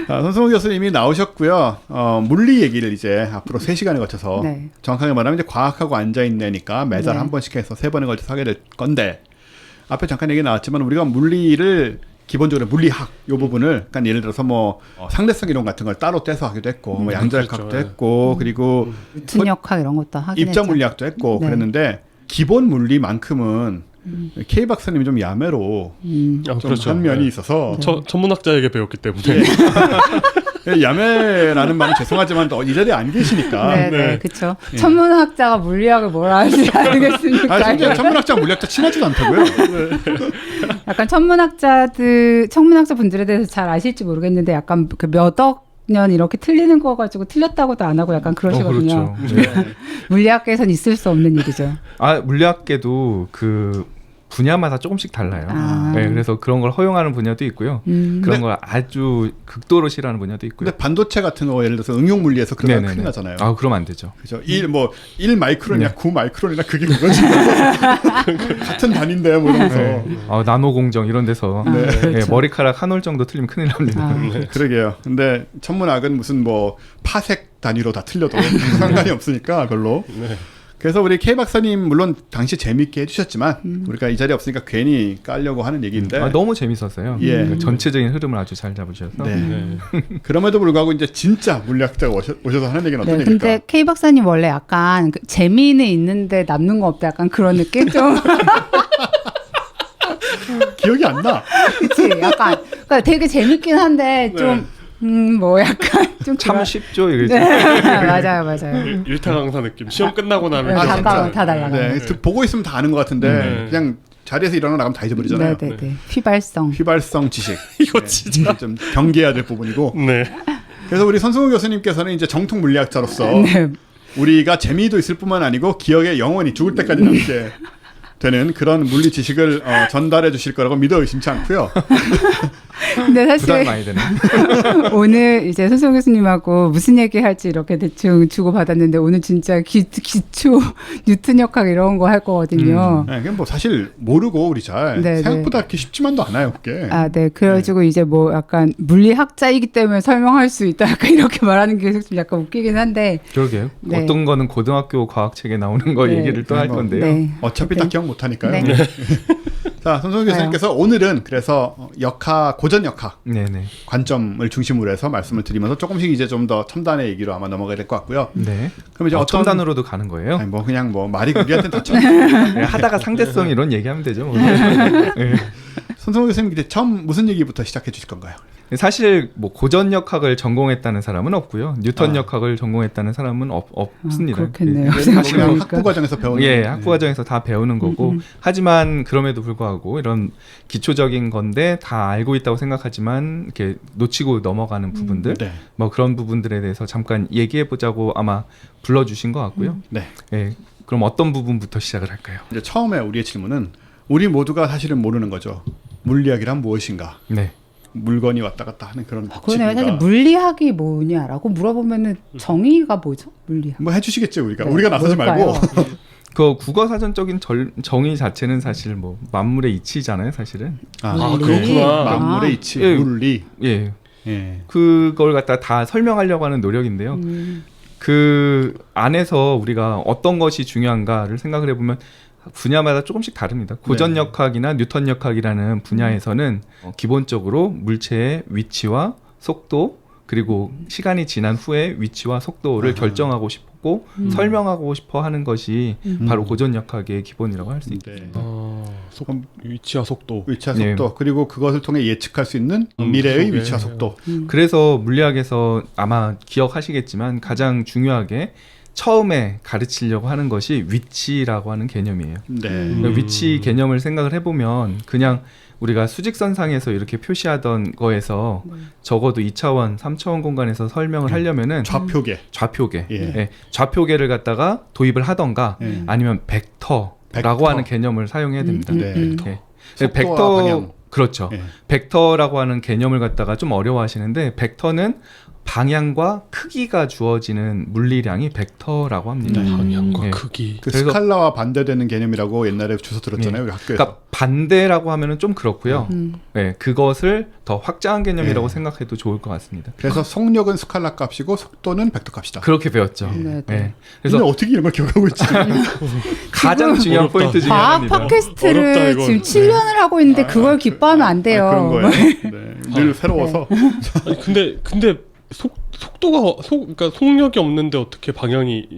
손승우 교수님이 나오셨고요. 물리 얘기를 이제 앞으로 3시간에 거쳐서 네. 정확하게 말하면 이제 과학하고 앉아있네니까 매달 네. 한 번씩 해서 3번에 걸쳐서 하게 될 건데, 앞에 잠깐 얘기 나왔지만 우리가 물리를 기본적으로 물리학 요 부분을, 그러니까 예를 들어서 뭐 상대성 이론 같은 걸 따로 떼서 하기도 했고, 뭐 양자역학도 그렇죠. 했고, 그리고 유튼역학 이런 것도 하긴 입자 했죠. 물리학도 했고 네. 그랬는데, 기본 물리만큼은 K 박사님이 좀 야매로 좀 그렇죠. 한 면이 네. 있어서 천문학자에게 배웠기 때문에. 야매라는 말은 죄송하지만 또 이 자리에 안 계시니까. 네, 네. 네, 그렇죠. 천문학자가 물리학을 뭐라 하는지 알겠습니까? 심지어 천문학자 물리학자 친하지도 않다고요. 약간 천문학자 분들에 대해서 잘 아실지 모르겠는데 약간 그 몇 억 년 이렇게 틀리는 거 가지고 틀렸다고도 안 하고 약간 그러시거든요. 그렇죠. 네. 물리학계에선 있을 수 없는 일이죠. 아 물리학계도 그 분야마다 조금씩 달라요. 아. 네, 그래서 그런 걸 허용하는 분야도 있고요. 그런 걸 아주 극도로 싫어하는 분야도 있고요. 근데 반도체 같은 거 예를 들어서 응용 물리에서 그런 거 네네네. 큰일 나잖아요. 아 그러면 안 되죠. 그죠? 1 마이크론이나 9 마이크론이나 그게 그거지. 같은 단인데 뭐 이러면서. 네. 나노 공정 이런 데서 네. 네, 그렇죠. 머리카락 한 올 정도 틀리면 큰일 납니다. 아. 그러게요. 근데 천문학은 무슨 뭐 파색 단위로 다 틀려도 상관이 없으니까 별로. 네. 그래서 우리 K 박사님 물론 당시 재밌게 해주셨지만 우리가 이 자리에 없으니까 괜히 깔려고 하는 얘기인데. 너무 재밌었어요. 예. 그 전체적인 흐름을 아주 잘 잡으셔서. 네. 네. 그럼에도 불구하고 이제 진짜 물리학자가 오셔서 하는 얘기는 어떤 네, 얘기일까? 근데 K 박사님 원래 약간 그 재미는 있는데 남는 거 없다 약간 그런 느낌 좀 기억이 안 나. 그치 약간 그러니까 되게 재밌긴 한데 좀 뭐 약간 좀 참 그런- 쉽죠 이게. 네. 맞아요. 일타 강사 느낌. 시험 끝나고 나면 네, 그냥 가까워 다 날라가. 네, 보고 있으면 다 아는 것 같은데 네. 그냥 자리에서 일어나 나가면 다 잊어버리잖아요. 네네네. 휘발성. 휘발성 지식. 이거 네, 진짜. 좀 경계해야 될 부분이고. 네. 그래서 우리 손승우 교수님께서는 이제 정통 물리학자로서 네. 우리가 재미도 있을 뿐만 아니고 기억에 영원히 죽을 때까지 남게 되는 그런 물리 지식을 전달해 주실 거라고 믿어 의심치 않고요. 근데 부담 사실 많이 되네. 오늘 이제 손승우 교수님하고 무슨 얘기 할지 이렇게 대충 주고 받았는데 오늘 진짜 기초 뉴턴역학 이런 거 할 거거든요. 네, 그냥 뭐 사실 모르고 우리 잘 네, 생각보다 그렇게 쉽지만도 않아요, 그게. 아, 네. 그래가지고 이제 뭐 약간 물리학자이기 때문에 설명할 수 있다. 약간 이렇게 말하는 게 좀 약간 웃기긴 한데. 그러게요. 네. 어떤 거는 고등학교 과학책에 나오는 거 네. 얘기를 또 할 뭐, 건데요. 네. 어차피 다 기억 못하니까요. 네. 자, 손승우 교수님께서 오늘은 그래서 고전 역학 네네. 관점을 중심으로 해서 말씀을 드리면서 조금씩 이제 좀 더 첨단의 얘기로 아마 넘어가야 될 것 같고요. 네. 그럼 이제 어떤 첨단으로도 가는 거예요? 아니, 뭐 그냥 뭐 말이 우리한테는 다 첨. 네, 하다가 상대성 이런 얘기하면 되죠. 뭐. 네. 손승우 교수님 이제 처음 무슨 얘기부터 시작해 주실 건가요? 사실 뭐 고전역학을 전공했다는 사람은 없고요. 뉴턴역학을 전공했다는 사람은 없습니다. 그렇겠네요. 그냥 생각해보니까. 학부 과정에서 배우는. 예, 학부 과정에서 다 배우는 거고 하지만 그럼에도 불구하고 이런 기초적인 건데 다 알고 있다고 생각하지만 이렇게 놓치고 넘어가는 부분들 네. 뭐 그런 부분들에 대해서 잠깐 얘기해 보자고 아마 불러주신 것 같고요. 네. 예, 그럼 어떤 부분부터 시작을 할까요? 이제 처음에 우리의 질문은 우리 모두가 사실은 모르는 거죠. 물리학이란 무엇인가? 네, 물건이 왔다 갔다 하는 그런 그거 내가 사실 법칙인가? 물리학이 뭐냐라고 물어보면은 정의가 뭐죠? 물리학. 뭐 해주시겠죠 우리가. 네, 우리가 나서지 뭘까요? 말고. 그 국어사전적인 정의 자체는 사실 뭐 만물의 이치잖아요, 사실은. 아, 그렇구나. 만물의 이치, 예. 물리. 예, 예. 그걸 갖다 다 설명하려고 하는 노력인데요. 그 안에서 우리가 어떤 것이 중요한가를 생각을 해보면 분야마다 조금씩 다릅니다. 고전역학이나 뉴턴역학이라는 분야에서는 기본적으로 물체의 위치와 속도 그리고 시간이 지난 후에 위치와 속도를 결정하고 싶고 설명하고 싶어 하는 것이 바로 고전역학의 기본이라고 할 수 있죠. 네. 위치와 속도. 위치와 네. 속도 그리고 그것을 통해 예측할 수 있는 미래의 속에. 위치와 속도. 그래서 물리학에서 아마 기억하시겠지만 가장 중요하게 처음에 가르치려고 하는 것이 위치라고 하는 개념이에요. 네. 그러니까 위치 개념을 생각을 해보면 그냥 우리가 수직선상에서 이렇게 표시하던 거에서 적어도 2차원, 3차원 공간에서 설명을 하려면은 좌표계. 좌표계, 예. 예, 좌표계를 갖다가 도입을 하던가 예. 아니면 벡터라고 벡터. 하는 개념을 사용해야 됩니다. 네. 예. 속도와 방향. 그렇죠. 예. 벡터라고 하는 개념을 갖다가 좀 어려워하시는데 벡터는 방향과 크기가 주어지는 물리량이 벡터라고 합니다. 방향과 예. 크기. 그 그래서- 스칼라와 반대되는 개념이라고 옛날에 주소 들었잖아요. 우리 학교에서. 그러니까 반대라고 하면은 좀 그렇고요. 네, 그것을 더 확장한 개념이라고 네. 생각해도 좋을 것 같습니다. 그래서 속력은 스칼라 값이고 속도는 벡터 값이다. 그렇게 배웠죠. 네, 네. 네. 그래서 그래서 어떻게 이런 걸 기억하고 있지? 가장 중요한 어렵다. 포인트 중에 과학 하나입니다. 팟캐스트를 어렵다, 이건. 지금 7년을 하고 있는데 그걸 기뻐하면 안 돼요. 그런 거예요. 네. 늘 새로워서. 아니, 근데 속도가 그러니까 속력이 없는데 어떻게 방향이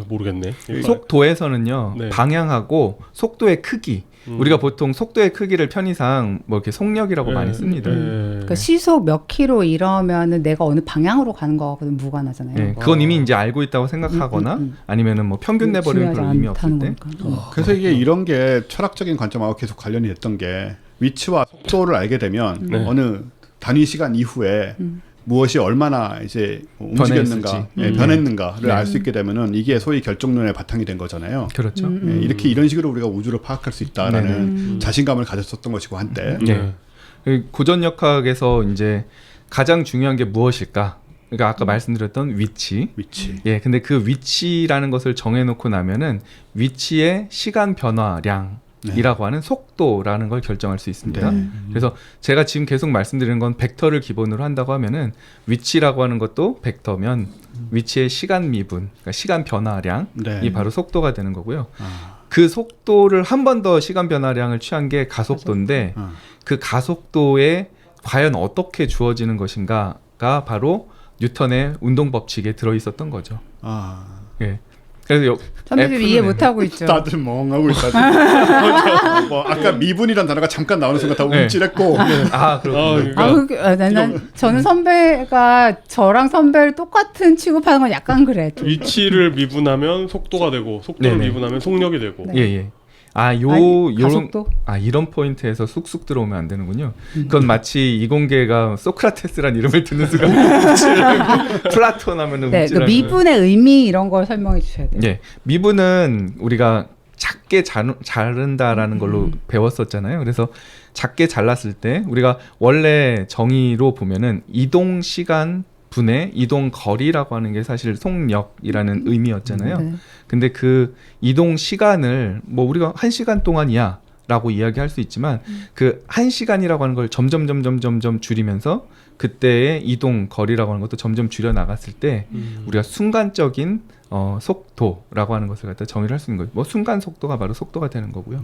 모르겠네. 속도에서는요, 네. 방향하고 속도의 크기. 우리가 보통 속도의 크기를 편의상 뭐 이렇게 속력이라고 많이 씁니다. 그러니까 시속 몇 킬로 이러면은 내가 어느 방향으로 가는 거거든 무관하잖아요. 네, 그건 이미 이제 알고 있다고 생각하거나 아니면은 뭐 평균 내버리면 별 의미 없을 때. 그래서 이게 이런 게 철학적인 관점하고 계속 관련이 됐던 게 위치와 속도를 알게 되면 네. 어느 단위 시간 이후에 무엇이 얼마나 이제 움직였는가, 변했을지. 변했는가를 네. 알 수 있게 되면은 이게 소위 결정론의 바탕이 된 거잖아요. 그렇죠. 예, 이런 식으로 우리가 우주를 파악할 수 있다라는 자신감을 가졌었던 것이고 한때. 네. 그 고전역학에서 이제 가장 중요한 게 무엇일까? 그러니까 아까 말씀드렸던 위치. 위치. 예, 근데 그 위치라는 것을 정해놓고 나면은 위치의 시간 변화량이라고 하는 속도라는 걸 결정할 수 있습니다. 네. 그래서 제가 지금 계속 말씀드리는 건 벡터를 기본으로 한다고 하면은 위치라고 하는 것도 벡터면 위치의 시간 미분, 그러니까 시간 변화량이 네. 바로 속도가 되는 거고요. 아, 그 속도를 한 번 더 시간 변화량을 취한 게 가속도인데 아. 그 가속도에 과연 어떻게 주어지는 것인가가 바로 뉴턴의 운동 법칙에 들어 있었던 거죠. 아. 예. 그래서 선배님 이해 못하고 있죠. 다들 멍하고 있다. 뭐 아까 미분이란 단어가 잠깐 나오는 순간 다 움찔했고. 아 그렇군요. 저는 선배가 저랑 선배를 똑같은 취급하는 건 약간 그래. 좀. 위치를 미분하면 속도가 되고 속도를 네네. 미분하면 속력이 되고. 네. 예. 가속도? 이런 포인트에서 쑥쑥 들어오면 안 되는군요. 그건 마치 이공계가 소크라테스란 이름을 듣는 순간 플라톤 하면은 네, 그 미분의 의미 이런 걸 설명해 주셔야 돼요. 예. 미분은 우리가 작게 자른다라는 걸로 배웠었잖아요. 그래서 작게 잘랐을 때 우리가 원래 정의로 보면은 이동 시간 분의 이동 거리라고 하는 게 사실 속력이라는 의미였잖아요. 네. 근데 그 이동 시간을 뭐 우리가 1시간 동안이야 라고 이야기할 수 있지만 그 1시간이라고 하는 걸 점점 줄이면서 그때의 이동 거리라고 하는 것도 점점 줄여 나갔을 때 우리가 순간적인 속도라고 하는 것을 갖다 정의를 할 수 있는 거예요. 뭐 순간 속도가 바로 속도가 되는 거고요.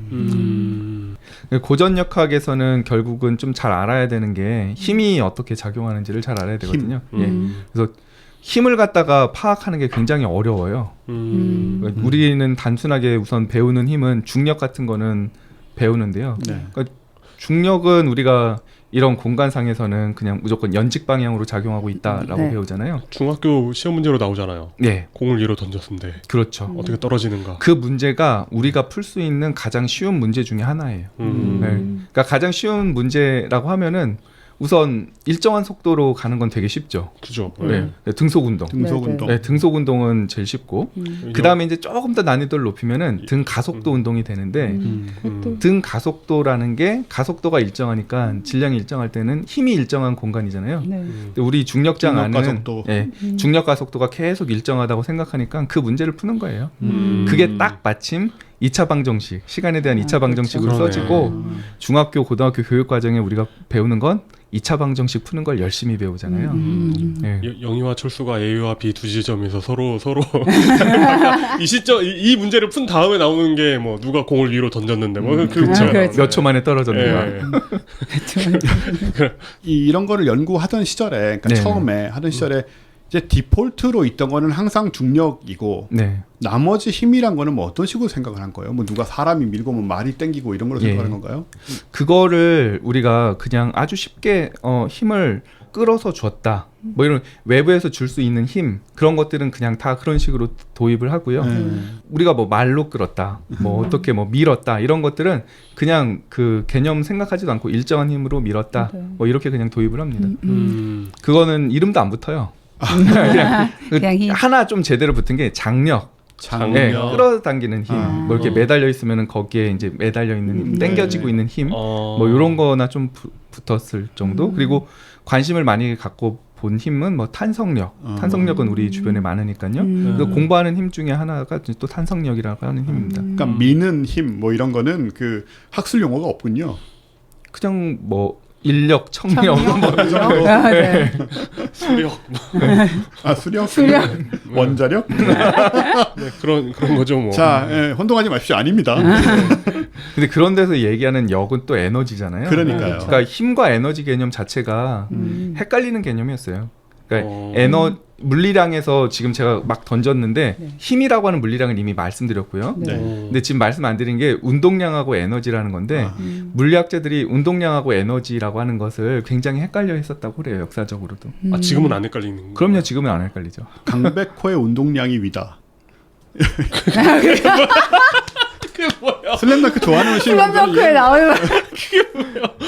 고전역학에서는 결국은 좀 잘 알아야 되는 게 힘이 어떻게 작용하는지를 잘 알아야 되거든요. 예. 그래서 힘을 갖다가 파악하는 게 굉장히 어려워요. 그러니까 우리는 단순하게 우선 배우는 힘은 중력 같은 거는 배우는데요. 네. 그러니까 중력은 우리가 이런 공간상에서는 그냥 무조건 연직 방향으로 작용하고 있다라고 네. 배우잖아요. 중학교 시험 문제로 나오잖아요. 네, 공을 위로 던졌는데 그렇죠. 어떻게 떨어지는가. 그 문제가 우리가 풀 수 있는 가장 쉬운 문제 중에 하나예요. 네. 그러니까 가장 쉬운 문제라고 하면은 우선 일정한 속도로 가는 건 되게 쉽죠. 그죠. 네. 등속 운동. 등속 네, 운동. 네, 등속 운동은 제일 쉽고 그 다음에 이제 조금 더 난이도를 높이면은 등 가속도 운동이 되는데 그것도 등 가속도라는 게 가속도가 일정하니까 질량이 일정할 때는 힘이 일정한 공간이잖아요. 네. 근데 우리 중력장 중력 안은 가속도. 예, 중력 가속도가 계속 일정하다고 생각하니까 그 문제를 푸는 거예요. 그게 딱 마침 2차 방정식, 시간에 대한 2차 방정식으로 그러네. 써지고 중학교, 고등학교 교육 과정에 우리가 배우는 건 2차 방정식 푸는 걸 열심히 배우잖아요. 예. 영희와 철수가 A와 B 두 지점에서 서로 이 시점 이 문제를 푼 다음에 나오는 게 뭐 누가 공을 위로 던졌는데 뭐 그렇죠. 몇 초 만에 떨어졌는가. 예. 이런 거를 연구하던 시절에, 그러니까 네. 처음에 하던 시절에 이제 디폴트로 있던 거는 항상 중력이고 네. 나머지 힘이란 거는 뭐 어떤 식으로 생각을 한 거예요? 뭐 누가 사람이 밀고 뭐 말이 땡기고 이런 걸로 예. 생각하는 건가요? 그거를 우리가 그냥 아주 쉽게 힘을 끌어서 줬다. 뭐 이런 외부에서 줄 수 있는 힘 그런 것들은 그냥 다 그런 식으로 도입을 하고요. 우리가 뭐 말로 끌었다, 뭐 어떻게 뭐 밀었다 이런 것들은 그냥 그 개념 생각하지도 않고 일정한 힘으로 밀었다. 네. 뭐 이렇게 그냥 도입을 합니다. 그거는 이름도 안 붙어요. 그냥 힘. 하나 좀 제대로 붙은 게 장력. 장력. 네, 끌어당기는 힘, 아. 뭐 이렇게 매달려 있으면은 거기에 이제 매달려 있는 힘, 당겨지고 있는 힘, 어. 뭐 이런 거나 좀 붙었을 정도. 그리고 관심을 많이 갖고 본 힘은 뭐 탄성력. 탄성력은 우리 주변에 많으니까요. 그래서 공부하는 힘 중에 하나가 또 탄성력이라고 하는 힘입니다. 그러니까 미는 힘 뭐 이런 거는 그 학술 용어가 없군요. 그냥 뭐 인력, 청력, 뭐 아, 네. 수력 아 수력? 수력. 원자력? 네, 그런 거죠 뭐. 자, 예, 혼동하지 마십시오. 아닙니다. 근데 그런 데서 얘기하는 역은 또 에너지잖아요. 그러니까요. 그러니까 힘과 에너지 개념 자체가 헷갈리는 개념이었어요. 그러니까 물리량에서 지금 제가 막 던졌는데 네. 힘이라고 하는 물리량을 이미 말씀드렸고요. 네. 근데 지금 말씀 안 드린 게 운동량하고 에너지라는 건데 아. 물리학자들이 운동량하고 에너지라고 하는 것을 굉장히 헷갈려 했었다고 그래요. 역사적으로도. 아, 지금은 안 헷갈리는. 그럼요. 지금은 안 헷갈리죠. 강백호의 운동량이 위다. 그게 뭐야? 슬램덩크 좋아하는 슬램덩크에 나오는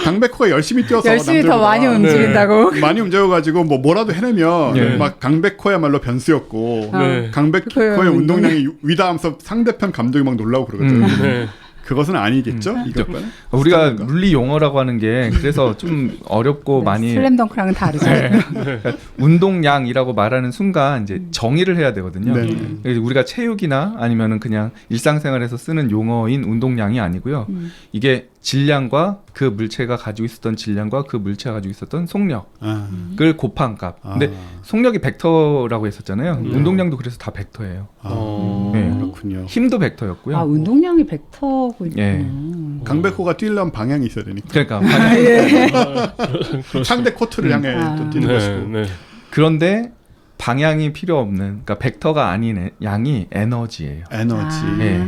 강백호가 열심히 뛰어서 열심히 더 남들보다 많이 움직인다고. 많이 움직여가지고 뭐라도 해내면 네. 막 강백호야말로 변수였고 네. 강백호의 그래요, 운동량이 위다하면서 상대편 감독이 막 놀라고 그러거든. 네. 그것은 아니겠죠? 이것과는? 우리가 비슷한가? 물리 용어라고 하는 게 그래서 좀 어렵고 많이 슬램덩크랑은 다르죠. 그러니까 운동량이라고 말하는 순간 이제 정의를 해야 되거든요. 네. 그래서 우리가 체육이나 아니면은 그냥 일상생활에서 쓰는 용어인 운동량이 아니고요. 이게 질량과 그 물체가 가지고 있었던 질량과 그 물체가 가지고 있었던 속력을 아, 곱한 값. 근데 속력이 벡터라고 했었잖아요. 운동량도 그래서 다 벡터예요. 네. 그렇군요. 힘도 벡터였고요. 아, 운동량이 벡터군요. 예. 강백호가 뛰려면 방향이 있어야 되니까. 그러니까 상대 코트를 향해 아. 또 뛰는 네, 것이고. 네. 그런데 방향이 필요 없는, 그러니까 벡터가 아닌 양이 에너지예요. 에너지. 네.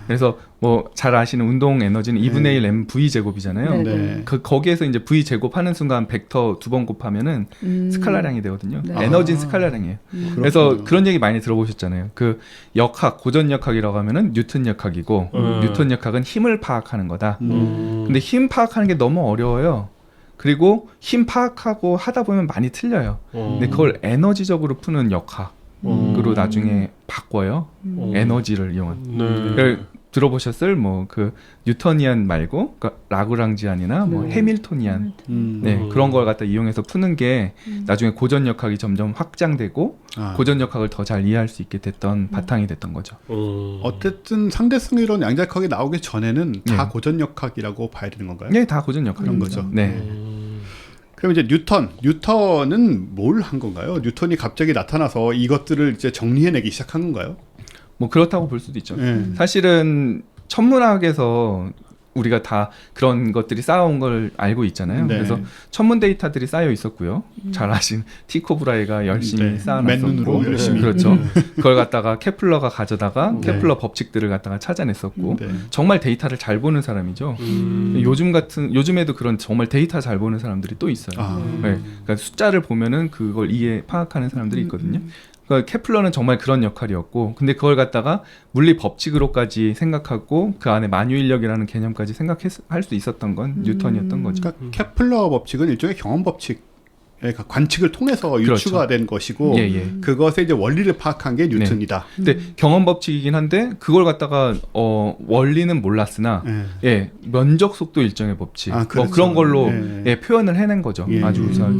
그래서 뭐 잘 아시는 운동 에너지는 2분의 1 mv 제곱이잖아요. 네. 거기에서 이제 v 제곱 하는 순간 벡터 2번 곱하면은 스칼라량이 되거든요. 네. 에너지는 스칼라량이에요. 그래서 그런 얘기 많이 들어보셨잖아요. 그 역학, 고전 역학이라고 하면은 뉴턴 역학이고 뉴턴 역학은 힘을 파악하는 거다. 근데 힘 파악하는 게 너무 어려워요. 그리고 힘 파악하고 하다 보면 많이 틀려요. 근데 그걸 에너지적으로 푸는 역학으로 나중에 바꿔요. 에너지를 이용한. 네. 들어보셨을 뭐 그 뉴터니안 말고 그러니까 라그랑지안이나 뭐 해밀토니안 네, 그런 걸 갖다 이용해서 푸는 게 나중에 고전 역학이 점점 확장되고 고전 역학을 더 잘 이해할 수 있게 됐던 바탕이 됐던 거죠. 어쨌든 상대성 이론 양자역학이 나오기 전에는 다 고전 역학이라고 봐야 되는 건가요? 네, 다 고전 역학 그런 거죠. 네. 그럼 이제 뉴턴은 뭘 한 건가요? 뉴턴이 갑자기 나타나서 이것들을 이제 정리해내기 시작한 건가요? 뭐 그렇다고 볼 수도 있죠. 네. 사실은 천문학에서 우리가 다 그런 것들이 쌓아온 걸 알고 있잖아요. 네. 그래서 천문 데이터들이 쌓여 있었고요. 잘 아신 티코 브라이가 열심히 네. 쌓아놨었고, 맨눈으로 열심히. 그렇죠. 그걸 갖다가 케플러가 가져다가 케플러 법칙들을 갖다가 찾아냈었고, 네. 정말 데이터를 잘 보는 사람이죠. 요즘에도 그런 정말 데이터 잘 보는 사람들이 또 있어요. 네. 그러니까 숫자를 보면은 그걸 파악하는 사람들이 있거든요. 그러니까 케플러는 정말 그런 역할이었고, 근데 그걸 갖다가 물리 법칙으로까지 생각하고 그 안에 만유인력이라는 개념까지 생각할 수 있었던 건 뉴턴이었던 거죠. 그러니까 케플러 법칙은 일종의 경험 법칙. 그러니까 관측을 통해서 유추가 된 것이고 그것의 이제 원리를 파악한 게 뉴턴이다. 근데 경험 법칙이긴 한데 그걸 갖다가 원리는 몰랐으나 면적 속도 일정의 법칙 그렇죠. 뭐 그런 걸로 표현을 해낸 거죠. 아주 우수하게.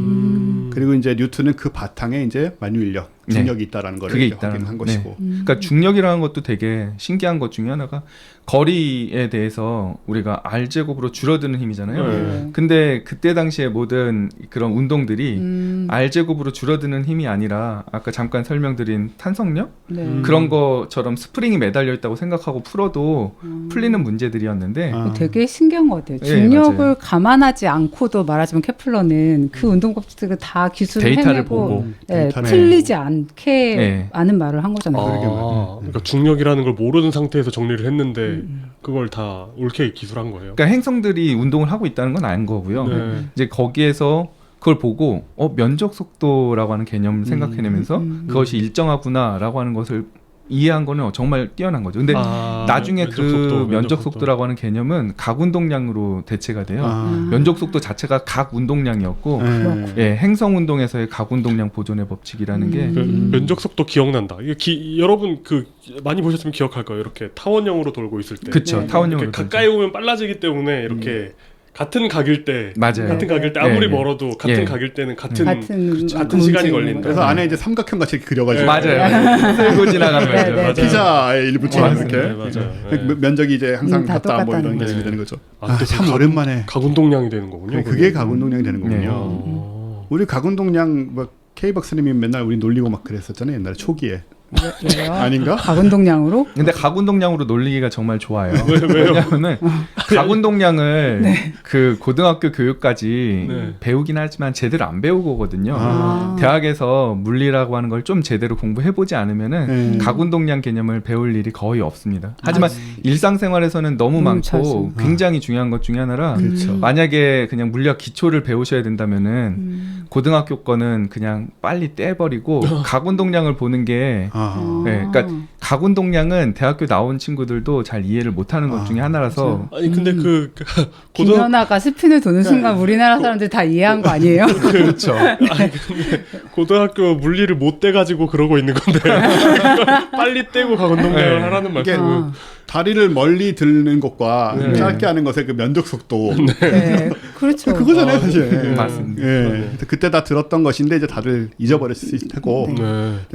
그리고 이제 뉴턴은 그 바탕에 이제 만유인력, 중력이 있다라는 걸 확인한 것이고. 그러니까 중력이라는 것도 되게 신기한 것 중에 하나가 거리에 대해서 우리가 R 제곱으로 줄어드는 힘이잖아요. 근데 그때 당시에 모든 그런 운동들이 R 제곱으로 줄어드는 힘이 아니라 아까 잠깐 설명드린 탄성력 그런 것처럼 스프링이 매달려 있다고 생각하고 풀어도 풀리는 문제들이었는데 되게 신기한 것 같아요. 중력을 감안하지 않고도 말하자면 케플러는 그 운동 법칙들을 다 기술을 데이터를 해내고 보고 틀리지 않게 아는 말을 한 거잖아요. 그러니까 중력이라는 걸 모르는 상태에서 정리를 했는데 그걸 다 옳게 기술한 거예요. 그러니까 행성들이 운동을 하고 있다는 건 아는 거고요. 이제 거기에서 그걸 보고 면적 속도라고 하는 개념을 생각해내면서 그것이 일정하구나라고 하는 것을 이해한 거는 정말 뛰어난 거죠. 근데 나중에 면적 속도라고 하는 개념은 각 운동량으로 대체가 돼요. 면적 속도 자체가 각 운동량이었고 행성 운동에서의 각 운동량 보존의 법칙이라는 게 면적 속도 기억난다. 이게 여러분 많이 보셨으면 기억할 거예요. 이렇게 타원형으로 돌고 있을 때. 그렇죠. 타원형으로 가까이 오면 빨라지기 때문에 이렇게 같은 각일 때 맞아요. 같은 각일 때 아무리 멀어도 같은 각일 때는 같은 시간이 걸린다. 그래서 안에 이제 삼각형 같이 그려가지고 맞아요. 쓸고 지나가면 피자의 일부처럼 이렇게 맞아요. 면적이 이제 항상 같다 뭐 이런 게 되는 거죠. 참 오랜만에 각운동량이 되는 거군요. 그게 각운동량이 되는 거군요. 우리 각운동량 뭐 K 박사님이 맨날 우리 놀리고 막 그랬었잖아요. 옛날에 초기에. 왜요? 아닌가? 각운동량으로? 근데 각운동량으로 놀리기가 정말 좋아요. 왜냐하면은 각운동량을 그 고등학교 교육까지 배우긴 하지만 제대로 안 배우거든요. 대학에서 물리라고 하는 걸 좀 제대로 공부해보지 않으면은 각운동량 개념을 배울 일이 거의 없습니다. 하지만 일상생활에서는 너무 많고 굉장히 중요한 것 중에 하나라 만약에 그냥 물리학 기초를 배우셔야 된다면은 고등학교 거는 그냥 빨리 떼버리고 각운동량을 보는 게 그러니까 각운동량은 대학교 나온 친구들도 잘 이해를 못하는 것 중에 하나라서. 아니 근데 김연아가 스핀을 도는 순간 우리나라 사람들 다 이해한 거 아니에요? 그렇죠. 아니 근데 고등학교 물리를 못 떼가지고 그러고 있는 건데 빨리 떼고 각운동량을 하라는 말씀. 다리를 멀리 드는 것과 짧게 하는 것의 그 면적 속도. 그렇죠. 그거잖아요, 사실. 맞습니다. 그때 다 들었던 것인데 이제 다들 잊어버렸을 테고.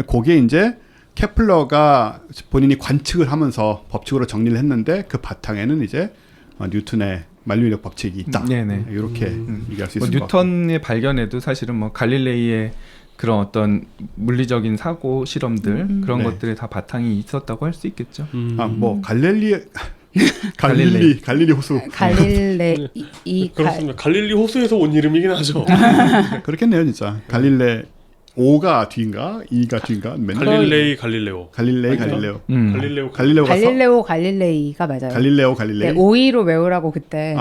그게 이제 케플러가 본인이 관측을 하면서 법칙으로 정리를 했는데 그 바탕에는 이제 뉴턴의 만유인력 법칙이 있다. 이렇게 얘기할 수 있을 것 같아요. 뉴턴의 발견에도 사실은 뭐 갈릴레이의 그런 어떤 물리적인 사고 실험들 그런 것들에 다 바탕이 있었다고 할 수 있겠죠. 뭐 갈릴리 호수. 그렇습니다. 갈릴리 호수에서 온 이름이긴 하죠. 그렇겠네요, 진짜. 갈릴레 O가 뒤인가? E가 뒤인가? 맨날 갈릴레오. 갈릴레이 맞죠? 갈릴레오. 갈릴레오가 갈릴레이가 맞아요. 갈릴레오 네, 오이로 외우라고 그때.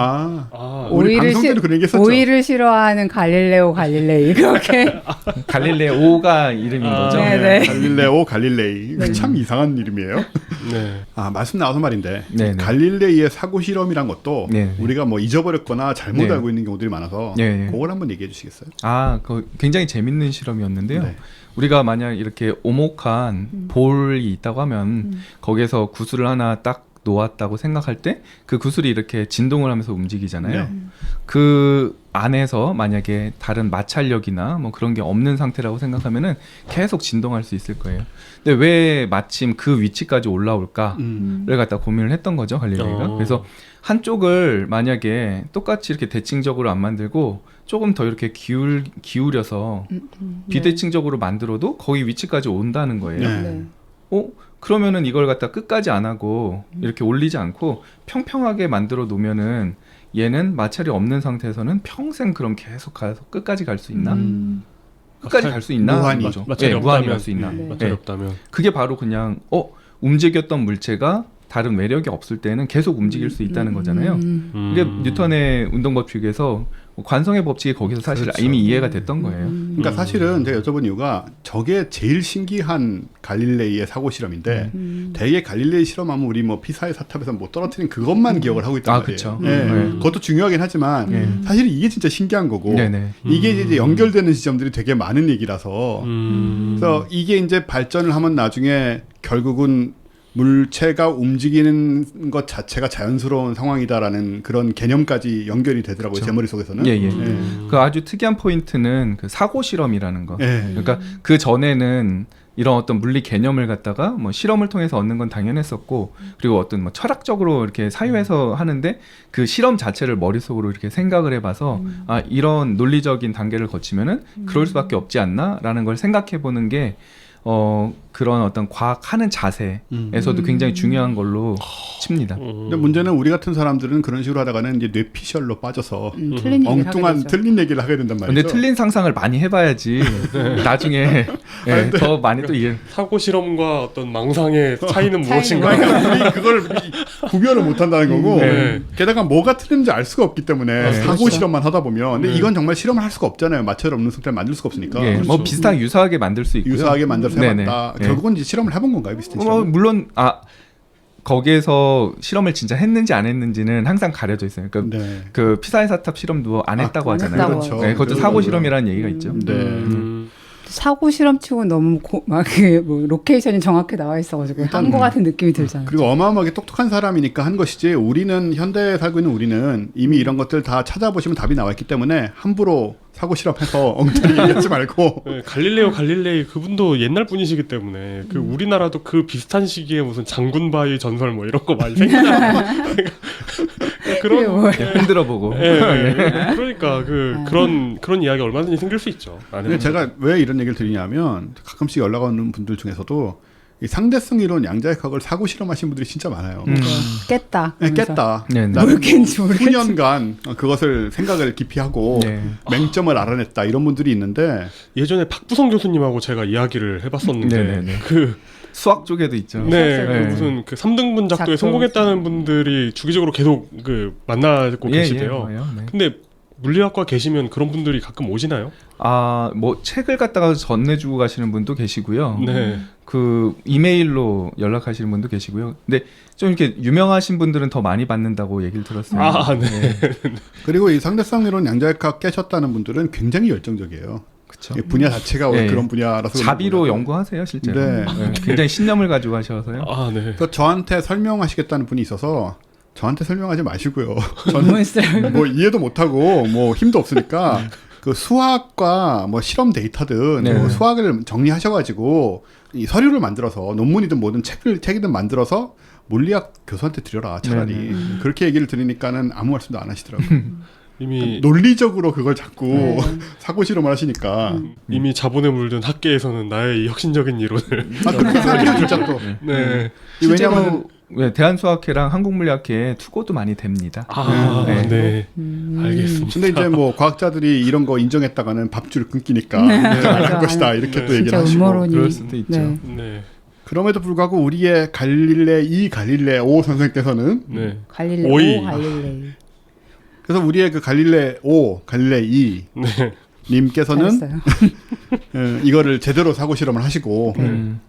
우리 방송 때도 그런 얘기 했었죠. 오이를 싫어하는 갈릴레이 그렇게. 갈릴레오가 이름인 거죠. 네네. 갈릴레오 갈릴레이. 참 이상한 이름이에요. 네. 말씀 나와서 말인데 네네. 갈릴레이의 사고 실험이란 것도 네네. 우리가 뭐 잊어버렸거나 잘못 네. 알고 있는 경우들이 많아서 네네. 그걸 한번 얘기해 주시겠어요? 그 굉장히 재밌는 실험이었는데요. 네. 우리가 만약 이렇게 오목한 볼이 있다고 하면 거기에서 구슬을 하나 딱 놓았다고 생각할 때 그 구슬이 이렇게 진동을 하면서 움직이잖아요. 네. 그 안에서 만약에 다른 마찰력이나 뭐 그런 게 없는 상태라고 생각하면은 계속 진동할 수 있을 거예요. 근데 왜 마침 그 위치까지 올라올까를 갖다 고민을 했던 거죠, 갈릴레이가. 그래서 한쪽을 만약에 똑같이 이렇게 대칭적으로 안 만들고 조금 더 이렇게 기울여서 비대칭적으로 만들어도 거기 위치까지 온다는 거예요. 네. 그러면은 이걸 갖다 끝까지 안 하고 이렇게 올리지 않고 평평하게 만들어 놓으면은 얘는 마찰이 없는 상태에서는 평생 그럼 계속 가서 끝까지 갈 수 있나? 끝까지 갈 수 있나? 무한히. 거죠. 마찰이 네, 무한히 없다면. 갈 수 있나? 네. 마찰이 네. 없다면. 그게 바로 그냥 움직였던 물체가 다른 외력이 없을 때는 계속 움직일 수 있다는 거잖아요. 이게 뉴턴의 운동 법칙에서 관성의 법칙이 거기서 사실 그렇죠. 이미 이해가 됐던 거예요. 그러니까 사실은 제가 여쭤본 이유가 저게 제일 신기한 갈릴레이의 사고 실험인데 대개 갈릴레이 실험하면 우리 뭐 피사의 사탑에서 못 떨어뜨린 그것만 기억을 하고 있단 말이에요. 그쵸. 네. 네. 그것도 중요하긴 하지만 사실 이게 진짜 신기한 거고 네네. 이게 이제 연결되는 지점들이 되게 많은 얘기라서 그래서 이게 이제 발전을 하면 나중에 결국은 물체가 움직이는 것 자체가 자연스러운 상황이다라는 그런 개념까지 연결이 되더라고요. 제 머릿속에서는. 예. 그 아주 특이한 포인트는 그 사고 실험이라는 거. 예. 그러니까 그 전에는 이런 어떤 물리 개념을 갖다가 뭐 실험을 통해서 얻는 건 당연했었고, 그리고 어떤 뭐 철학적으로 이렇게 사유해서 하는데 그 실험 자체를 머릿속으로 이렇게 생각을 해봐서 이런 논리적인 단계를 거치면은 그럴 수밖에 없지 않나라는 걸 생각해 보는 게 그런 어떤 과학하는 자세에서도 굉장히 중요한 걸로 칩니다. 근데 문제는 우리 같은 사람들은 그런 식으로 하다가는 이제 뇌피셜로 빠져서 틀린 얘기를 하게 엉뚱한 되죠. 틀린 얘기를 하게 된단 말이죠. 근데 틀린 상상을 많이 해봐야지 나중에 더 많이 또 이해. 사고 실험과 어떤 망상의 차이는 무엇인가? 그러니까 우리 그걸 구별을 못 한다는 거고 네. 게다가 뭐가 틀린지 알 수가 없기 때문에 사고 그렇죠. 실험만 하다 보면 근데 이건 정말 실험을 할 수가 없잖아요. 마찰 없는 상태를 만들 수가 없으니까. 뭐 그렇죠. 비슷하게 유사하게 만들 수 있고요. 유사하게 만들어서 네네. 해봤다. 네. 결국은 이제 실험을 해본 건가요? 비슷한 실험? 물론 거기에서 실험을 진짜 했는지 안 했는지는 항상 가려져 있어요. 그러니까 네. 그 피사의 사탑 실험도 안 했다고 안 하잖아요. 했다고 그렇죠. 네, 그것도 그렇죠. 사고 실험이라는 얘기가 있죠. 네. 사고 실험치고 너무 뭐 로케이션이 정확히 나와 있어가지고 한 거 같은 느낌이 들잖아요. 그리고 어마어마하게 똑똑한 사람이니까 한 것이지 우리는 현대에 살고 있는 우리는 이미 이런 것들 다 찾아보시면 답이 나와 있기 때문에 함부로 사고 실험해서 엉터리 얘기하지 말고 네, 갈릴레이 그분도 옛날 분이시기 때문에 그 우리나라도 그 비슷한 시기에 무슨 장군바위 전설 뭐 이런 거 많이 생기잖아요. 그게 뭐예요? 흔들어 보고. 그러니까 그런 이야기 얼마든지 생길 수 있죠. 근데 제가 왜 이런 얘기를 드리냐면 가끔씩 연락 오는 분들 중에서도 이 상대성 이론 양자역학을 사고 실험하신 분들이 진짜 많아요. 깼다. 네, 그러면서. 깼다. 네, 네. 나는 뭘 깼는지 모르겠지. 수년간 그것을 생각을 깊이 하고 네. 맹점을 알아냈다 이런 분들이 있는데 예전에 박부성 교수님하고 제가 이야기를 해봤었는데 네네네. 그 수학 쪽에도 있죠. 네, 네. 그 무슨 그 3등분 작도에 작도. 성공했다는 분들이 주기적으로 계속 그 만나고 계시대요. 뭐예요? 네. 근데 물리학과 계시면 그런 분들이 가끔 오시나요? 뭐 책을 갖다가 전해주고 가시는 분도 계시고요. 네. 그 이메일로 연락하시는 분도 계시고요. 근데 좀 이렇게 유명하신 분들은 더 많이 받는다고 얘기를 들었어요. 네. 그리고 이 상대성 이론 양자역학 깨셨다는 분들은 굉장히 열정적이에요. 그렇죠. 이 분야 자체가 원래 네. 그런 분야라서 자비로 그런 연구하세요, 실제로. 네. 굉장히 신념을 가지고 하셔서요. 네. 그래서 저한테 설명하시겠다는 분이 있어서 저한테 설명하지 마시고요. 뭔 소리야. 뭐 이해도 못하고 뭐 힘도 없으니까 그 수학과 뭐 실험 데이터든 네. 뭐 수학을 정리하셔가지고 이 서류를 만들어서 논문이든 뭐든 책이든 만들어서 물리학 교수한테 드려라 차라리. 네. 그렇게 얘기를 드리니까는 아무 말씀도 안 하시더라고요. 이미 논리적으로 그걸 자꾸 네. 사고 실험을 하시니까 이미 자본에 물든 학계에서는 나의 이 혁신적인 이론을 그렇게 생각해요 진짜 또. 네. 왜냐하면 실제로 대한수학회랑 한국물리학회에 투고도 많이 됩니다. 네. 알겠습니다. 근데 이제 뭐 과학자들이 이런 거 인정했다가는 밥줄을 끊기니까 맞아. 할 것이다 이렇게 또 얘기를 진짜 하시고 음모론이. 그럴 수도 있죠. 네. 네. 그럼에도 불구하고 우리의 갈릴레오 선생께서는 네. 갈릴레오, 오이. 갈릴레이. 그래서 우리의 그 갈릴레이 네. 님께서는 잘했어요. 이거를 제대로 사고 실험을 하시고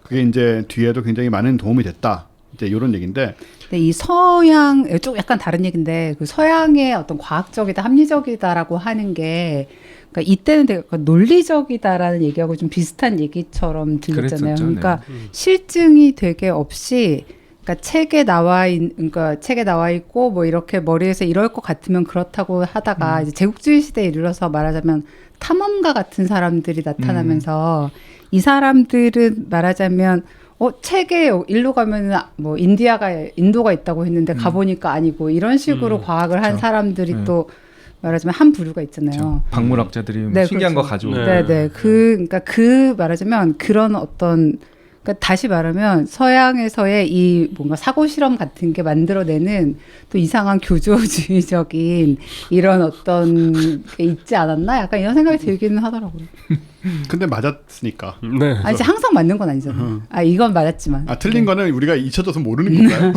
그게 이제 뒤에도 굉장히 많은 도움이 됐다. 이제 이런 얘기인데 근데 이 서양 좀 약간 다른 얘기인데 그 서양의 어떤 과학적이다 합리적이다라고 하는 게 그러니까 이때는 되게 약간 논리적이다라는 얘기하고 좀 비슷한 얘기처럼 들렸잖아요. 그랬었죠. 그러니까 실증이 되게 없이 그러니까 책에 나와 있고 뭐 이렇게 머리에서 이럴 것 같으면 그렇다고 하다가 이제 제국주의 시대에 이르러서 말하자면 탐험가 같은 사람들이 나타나면서 이 사람들은 말하자면 책에 일로 가면은 뭐 인도가 있다고 했는데 가보니까 아니고 이런 식으로 과학을 한 그렇죠. 사람들이 또 말하자면 한 부류가 있잖아요. 박물학자들이 네, 신기한 그렇죠. 거 가지고 네네. 그러니까 말하자면 그런 어떤 그러니까 다시 말하면 서양에서의 이 뭔가 사고 실험 같은 게 만들어내는 또 이상한 교조주의적인 이런 어떤 게 있지 않았나? 약간 이런 생각이 들기는 하더라고요. 근데 맞았으니까. 네. 아니 이제 항상 맞는 건 아니잖아요. 이건 맞았지만. 틀린 거는 우리가 잊혀져서 모르는 건가요?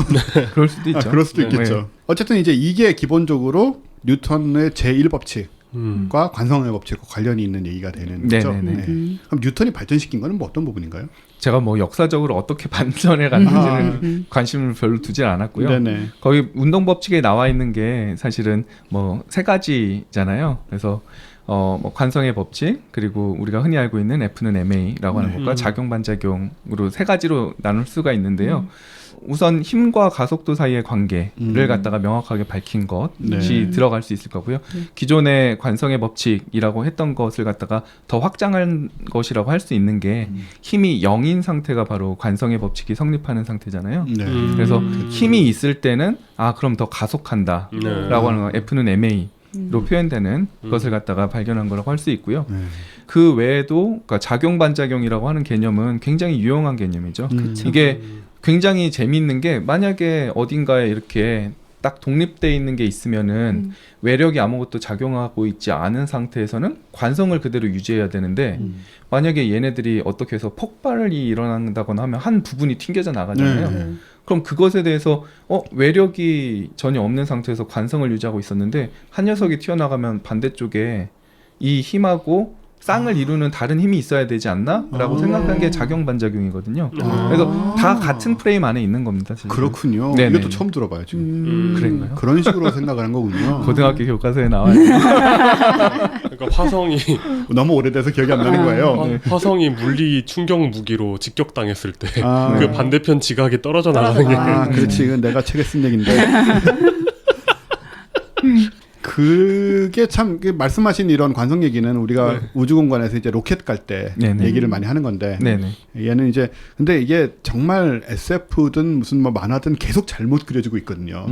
그럴 수도 있죠. 그럴 수도 네. 있겠죠. 어쨌든 이제 이게 기본적으로 뉴턴의 제1법칙과 관성의 법칙과 관련이 있는 얘기가 되는 거죠. 네네네. 네. 그럼 뉴턴이 발전시킨 거는 뭐 어떤 부분인가요? 제가 뭐 역사적으로 어떻게 반전해 갔는지는 관심을 별로 두질 않았고요. 네네. 거기 운동 법칙에 나와 있는 게 사실은 뭐 세 가지잖아요. 그래서 뭐 관성의 법칙 그리고 우리가 흔히 알고 있는 F는 ma라고 하는 것과 작용 반작용으로 세 가지로 나눌 수가 있는데요. 우선 힘과 가속도 사이의 관계를 갖다가 명확하게 밝힌 것이 네. 들어갈 수 있을 거고요. 기존의 관성의 법칙이라고 했던 것을 갖다가 더 확장한 것이라고 할 수 있는 게 힘이 0인 상태가 바로 관성의 법칙이 성립하는 상태잖아요. 네. 그래서 힘이 있을 때는 그럼 더 가속한다 네. 라고 하는 거 F는 ma로 표현되는 것을 갖다가 발견한 거라고 할 수 있고요. 네. 그 외에도 그러니까 작용 반작용이라고 하는 개념은 굉장히 유용한 개념이죠. 이게 굉장히 재미있는 게 만약에 어딘가에 이렇게 딱 독립돼 있는 게 있으면은 외력이 아무것도 작용하고 있지 않은 상태에서는 관성을 그대로 유지해야 되는데 만약에 얘네들이 어떻게 해서 폭발이 일어난다거나 하면 한 부분이 튕겨져 나가잖아요. 네. 그럼 그것에 대해서 외력이 전혀 없는 상태에서 관성을 유지하고 있었는데 한 녀석이 튀어나가면 반대쪽에 이 힘하고 쌍을 이루는 다른 힘이 있어야 되지 않나? 라고 생각한 게 작용 반작용이거든요. 그래서 다 같은 프레임 안에 있는 겁니다. 사실은. 그렇군요. 네네. 이것도 처음 들어봐요 지금. 그런가요? 그런 식으로 생각을 한 거군요. 고등학교 교과서에 나와요. 그러니까 화성이 너무 오래돼서 기억이 안 나는 거예요. 화성이 물리 충격 무기로 직격당했을 때 그 아. 반대편 지각이 떨어져 나가는 게 그렇지. 이건 내가 책에 쓴 얘기인데. 그게 참 말씀하신 이런 관성 얘기는 우리가 우주 공간에서 이제 로켓 갈 때 네네. 얘기를 많이 하는 건데 네네. 얘는 이제 근데 이게 정말 SF든 무슨 뭐 만화든 계속 잘못 그려지고 있거든요.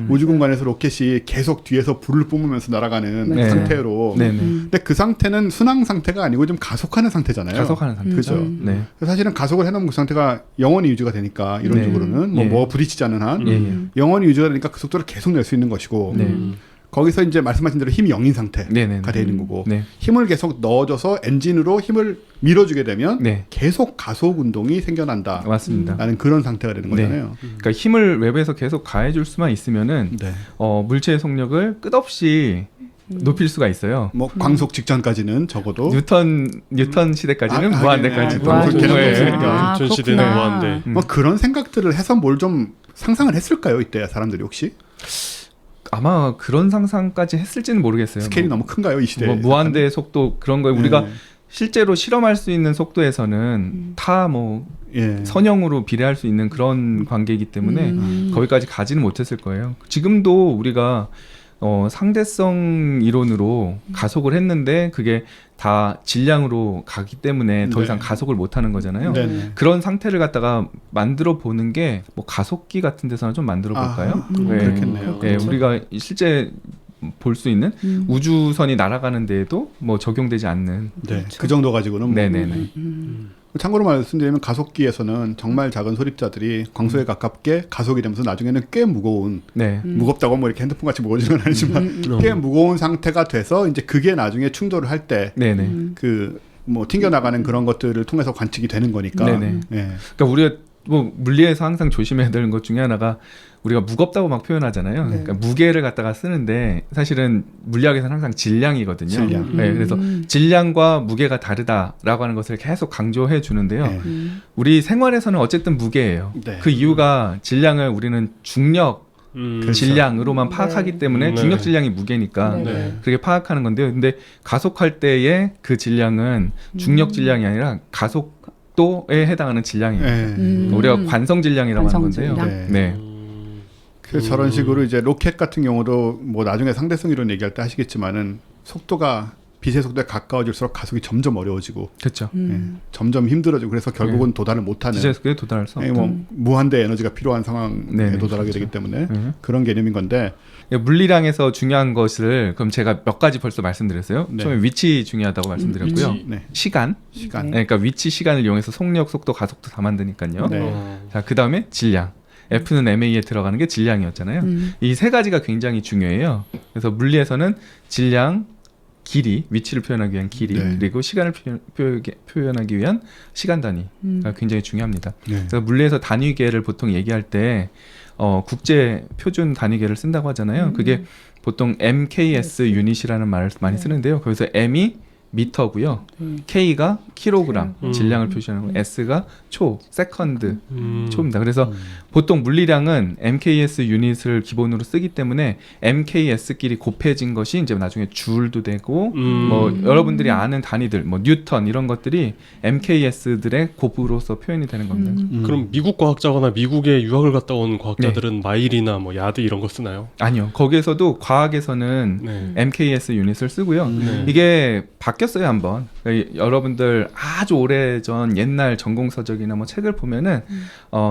우주 공간에서 로켓이 계속 뒤에서 불을 뿜으면서 날아가는 네. 상태로. 네네. 근데 그 상태는 순항 상태가 아니고 좀 가속하는 상태잖아요. 가속하는 상태죠. 그죠. 네. 사실은 가속을 해놓으면 그 상태가 영원히 유지가 되니까 이론적으로는 네. 뭐 부딪히지 않은 한 예. 영원히 유지가 되니까 그 속도를 계속 낼 수 있는 것이고 네. 거기서 이제 말씀하신 대로 힘이 0인 상태가 네네네. 되는 거고 네. 힘을 계속 넣어줘서 엔진으로 힘을 밀어주게 되면 네. 계속 가속 운동이 생겨난다. 맞습니다. 라는 그런 상태가 되는 네. 거잖아요. 그러니까 힘을 외부에서 계속 가해줄 수만 있으면은 네. 물체의 속력을 끝없이 높일 수가 있어요. 뭐 광속 직전까지는 적어도 뉴턴 시대까지는 무한대까지. 광속 개념이 네. 없으니까. 전 시대는 그렇구나. 무한대. 뭐 그런 생각들을 해서 뭘 좀 상상을 했을까요 이때 사람들이 혹시 아마 그런 상상까지 했을지는 모르겠어요. 스케일이 너무 큰가요 이 시대에? 뭐 무한대 속도 그런 거 우리가 네. 실제로 실험할 수 있는 속도에서는 다 뭐 예. 선형으로 비례할 수 있는 그런 관계이기 때문에 거기까지 가지는 못했을 거예요. 지금도 우리가 상대성 이론으로 가속을 했는데 그게 다 질량으로 가기 때문에 더 네. 이상 가속을 못하는 거잖아요. 네네. 그런 상태를 갖다가 만들어 보는 게 뭐 가속기 같은 데서는 좀 만들어 볼까요? 그렇겠네요. 네, 우리가 실제 볼 수 있는 우주선이 날아가는 데에도 뭐 적용되지 않는. 네. 그 정도 가지고는 뭐 네네네. 참고로 말씀드리면 가속기에서는 정말 작은 소립자들이 광소에 가깝게 가속이 되면서 나중에는 꽤 무거운 네. 무겁다고 뭐 이렇게 핸드폰 같이 무거워지는 건 아니지만 꽤 무거운 상태가 돼서 이제 그게 나중에 충돌을 할 때 네네. 그 뭐 튕겨 나가는 그런 것들을 통해서 관측이 되는 거니까. 네네. 예. 그러니까 우리가 뭐 물리에서 항상 조심해야 되는 것 중에 하나가 우리가 무겁다고 막 표현하잖아요. 네. 그러니까 무게를 갖다가 쓰는데 사실은 물리학에서는 항상 질량이거든요. 질량. 네, 그래서 질량과 무게가 다르다라고 하는 것을 계속 강조해 주는데요. 예. 우리 생활에서는 어쨌든 무게예요. 네. 그 이유가 질량을 우리는 중력 그렇죠. 질량으로만 파악하기 때문에 네. 중력 질량이 무게니까 네. 그렇게 파악하는 건데요. 근데 가속할 때의 그 질량은 중력 질량이 아니라 가속도에 해당하는 질량이에요. 예. 우리가 관성 질량이라고 하는 관성 건데요. 질량? 네. 그래서 저런 식으로 이제 로켓 같은 경우도 뭐 나중에 상대성 이론 얘기할 때 하시겠지만은 속도가 빛의 속도에 가까워질수록 가속이 점점 어려워지고 그렇죠. 예, 점점 힘들어지고 그래서 결국은 네. 도달을 못하는 지제 속도에 도달할 수 예, 없다. 뭐 무한대 에너지가 필요한 상황에 네네, 도달하게 그렇죠. 되기 때문에 네. 그런 개념인 건데 물리량에서 중요한 것을 그럼 제가 몇 가지 벌써 말씀드렸어요. 네. 처음에 위치 중요하다고 말씀드렸고요. 위치. 네, 시간, 시간. 네. 그러니까 위치 시간을 이용해서 속력, 속도, 가속도 다 만드니까요. 네. 자, 그 다음에 질량. F는 MA에 들어가는 게 질량이었잖아요. 이 세 가지가 굉장히 중요해요. 그래서 물리에서는 질량, 길이, 위치를 표현하기 위한 길이, 네. 그리고 시간을 표현하기 위한 시간 단위가 굉장히 중요합니다. 네. 그래서 물리에서 단위계를 보통 얘기할 때 국제 표준 단위계를 쓴다고 하잖아요. 그게 보통 MKS 유닛이라는 말을 많이 쓰는데요. 거기서 M이 미터고요. K가 킬로그램 질량을 표시하는 거, S가 초, 세컨드, 초입니다. 그래서 보통 물리량은 MKS 유닛을 기본으로 쓰기 때문에 MKS끼리 곱해진 것이 이제 나중에 줄도 되고 뭐 여러분들이 아는 단위들, 뭐 뉴턴 이런 것들이 MKS들의 곱으로서 표현이 되는 겁니다. 그럼 미국 과학자거나 미국에 유학을 갔다 온 과학자들은 마일이나 뭐 야드 이런 거 쓰나요? 아니요. 거기에서도 과학에서는 네. MKS 유닛을 쓰고요. 네. 이게 바뀌었어요 한번. 그러니까 여러분들 아주 오래전 옛날 전공서적이나 뭐 책을 보면은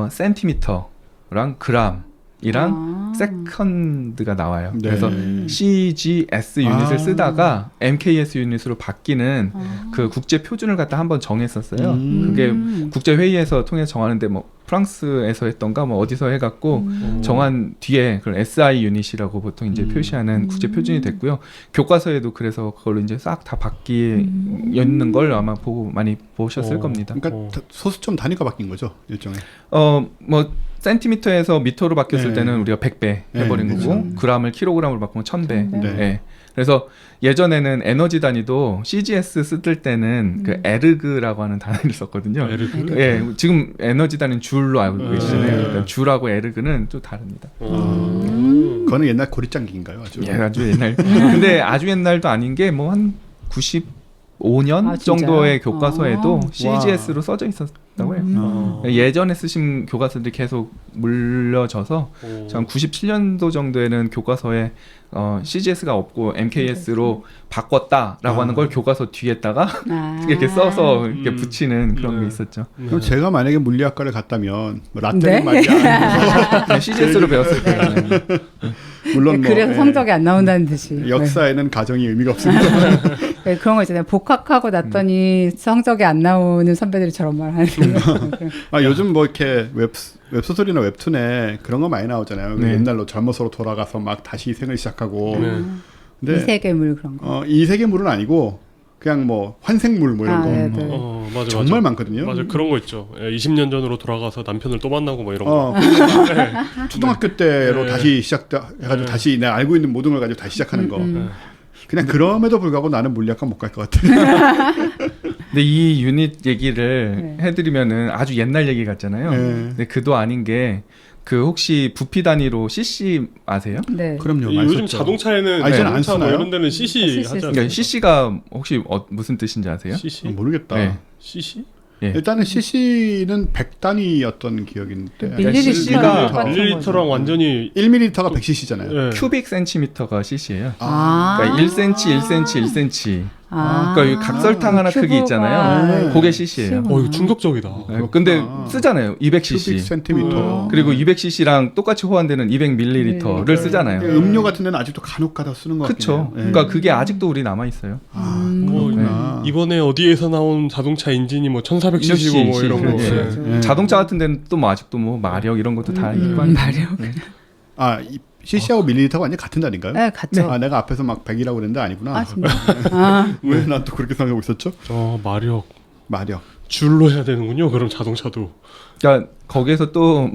센티미터랑 그램이랑 세컨드가 나와요. 네. 그래서 CGS 유닛을 쓰다가 MKS 유닛으로 바뀌는 그 국제 표준을 갖다 한번 정했었어요. 그게 국제 회의에서 통해서 정하는데 뭐 프랑스에서 했던가 뭐 어디서 해갖고 정한 뒤에 그걸 SI 유닛이라고 보통 이제 표시하는 국제 표준이 됐고요. 교과서에도 그래서 그걸로 이제 싹 다 바뀌어 있는 걸 아마 보고 많이 보셨을 겁니다. 그러니까 소수점 단위가 바뀐 거죠 일종의. 뭐 센티미터에서 미터로 바뀌었을 네. 때는 우리가 100배 해버린 네, 거고 그렇죠. 그램을 킬로그램으로 바꾸면 1000배. 네. 예. 그래서 예전에는 에너지 단위도 CGS 쓸 때는 그 에르그라고 하는 단위를 썼거든요. 에르그? 예, 지금 에너지 단위는 줄로 알고 계시잖아요. 그러니까 줄하고 에르그는 또 다릅니다. 그거는 옛날 고리장기인가요 아주? 예, 아주 옛날. 근데 아주 옛날도 아닌 게 뭐 한 95년 아, 진짜요? 정도의 교과서에도 아. CGS로 써져 있었다고 해요. 예전에 쓰신 교과서들이 계속 물려져서 한 97년도 정도에는 교과서에 CGS가 없고 MKS로 바꿨다라고 하는 걸 교과서 뒤에다가 이렇게 써서 이렇게 붙이는 그런 게 있었죠. 그럼 제가 만약에 물리학과를 갔다면 뭐 라떼는 네? 말이야. CGS로 배웠을 때 물론 뭐 그래서 예, 성적이 안 나온다는 듯이. 역사에는 가정이 의미가 없습니다. 네, 그런 거 있잖아요. 복학하고 났더니 성적이 안 나오는 선배들이 저런 말 하는 거. 아, 요즘 뭐 이렇게 웹소설이나 웹툰에 그런 거 많이 나오잖아요. 네. 옛날로 젊어서로 돌아가서 막 다시 생을 시작하고. 근데 이세계물 그런 거. 이세계물은 아니고 그냥 뭐 환생물 뭐 이런 거 네. 맞아, 정말 맞아. 많거든요. 맞아, 그런 거 있죠. 20년 전으로 돌아가서 남편을 또 만나고 뭐 이런 거. 네. 초등학교 때로 네. 다시 시작해가지고 네. 다시 내가 알고 있는 모든 걸 가지고 다시 시작하는 거. 그냥 그럼에도 불구하고 나는 물리학과 못 갈 것 같아. 근데 이 유닛 얘기를 해드리면은 아주 옛날 얘기 같잖아요. 네. 근데 그도 아닌 게 그 혹시 부피 단위로 CC 아세요? 네. 그럼요. 이 많이 요즘 썼죠. 자동차에는 아, 이제는 자동차 안 뭐 쓰나요? 이런 데는 CC CC 하지 않나요? 그러니까 CC가 혹시 무슨 뜻인지 아세요? CC? 모르겠다. 네. CC? 예. 일단은 CC는 100단위였던 기억인데 밀리리터랑 밀리리터랑 완전히 1ml가 100cc잖아요. 예. 큐빅 센티미터가 CC예요. 아. 그러니까 1cm, 1cm, 1cm 그러니까 이 각설탕 하나 크기 있잖아요. 그게 cc예요. 이거 충격적이다. 네, 근데 쓰잖아요. 200cc. 큐빅 센티미터. 그리고 200cc랑 똑같이 호환되는 200ml를 쓰잖아요. 음료 같은 데는 아직도 간혹가다 쓰는 것 그렇죠. 같아요. 그러니까 그게 아직도 우리 남아 있어요. 그렇구나. 이번에 어디에서 나온 자동차 엔진이 뭐 1400cc고 뭐 이런 거. 예. 자동차 같은 데는 또 뭐 아직도 뭐 마력 이런 것도 다 일반 마력. 이 cc하고 밀리리터가 완전 같은 단인가요? 네, 같죠. 내가 앞에서 막 100이라고 그랬는데 아니구나. 아, 진짜. 왜 난 또 그렇게 생각하고 있었죠? 마력. 마력. 줄로 해야 되는군요. 그럼 자동차도. 그러니까 거기에서 또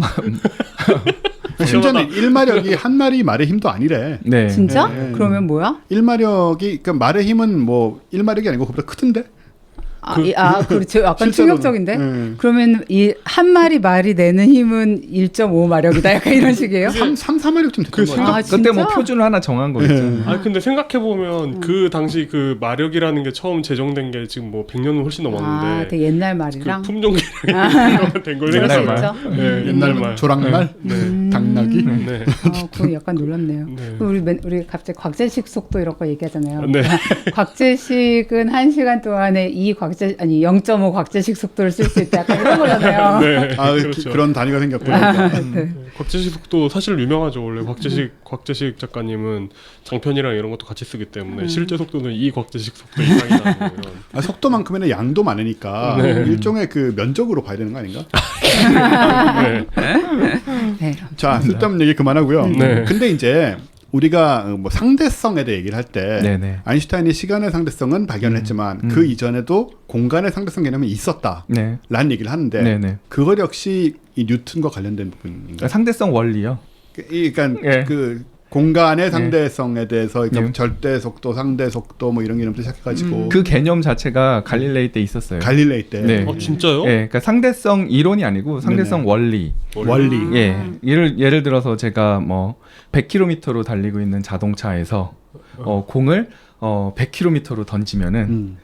심지어는 1마력이 한 마리 말의 힘도 아니래. 네. 진짜? 네. 그러면 뭐야? 1마력이 그러니까 말의 힘은 뭐 1마력이 아니고 그보다 크던데? 그렇죠. 약간 실제로는. 충격적인데? 네. 그러면 이 한 마리 말이 내는 힘은 1.5마력이다. 약간 이런 식이에요? 3-4마력쯤 됐던 거 같아요. 진짜? 그때 뭐 표준을 하나 정한 거겠죠. 근데 생각해보면 그 당시 그 마력이라는 게 처음 제정된 게 지금 뭐 100년은 훨씬 넘었는데 되게 옛날 그 말이랑. 품종기랑 된 걸 그럴 수 생각해봐요. 있죠. 네, 옛날 말, 조랑말, 당나귀. 네. 그거 약간 놀랍네요. 네. 우리 갑자기 곽재식 속도 이런 거 얘기하잖아요. 네. 곽재식은 1시간 동안에 0.5 곽재식 속도를 쓸 수 있다. 약간 이런 거잖아요. 네. 그렇죠. 그런 단위가 생겼구나. 네. 곽재식 속도 사실 유명하죠. 원래 곽재식 작가님은 장편이랑 이런 것도 같이 쓰기 때문에 실제 속도는 이 곽재식 속도 이상이다. 속도만큼에는 양도 많으니까 일종의 그 면적으로 봐야 되는 거 아닌가? 네. 자, 쓸데없는 얘기 그만하고요. 네. 근데 이제 우리가 뭐 상대성에 대해 얘기를 할 때 네네. 아인슈타인이 시간의 상대성은 발견했지만 그 이전에도 공간의 상대성 개념이 있었다. 네. 라는 얘기를 하는데 네네. 그것 역시 이 뉴턴과 관련된 부분인가요? 상대성 원리요. 그러니까 예. 그 공간의 상대성에 대해서 그러니까 예. 절대 속도, 상대 속도 뭐 이런 개념부터 시작해가지고 그 개념 자체가 갈릴레이 때 있었어요. 갈릴레이 때 네. 진짜요? 예, 그러니까 상대성 이론이 아니고 상대성 원리. 원리. 예, 예를 들어서 제가 뭐 100km로 달리고 있는 자동차에서 공을 100km로 던지면은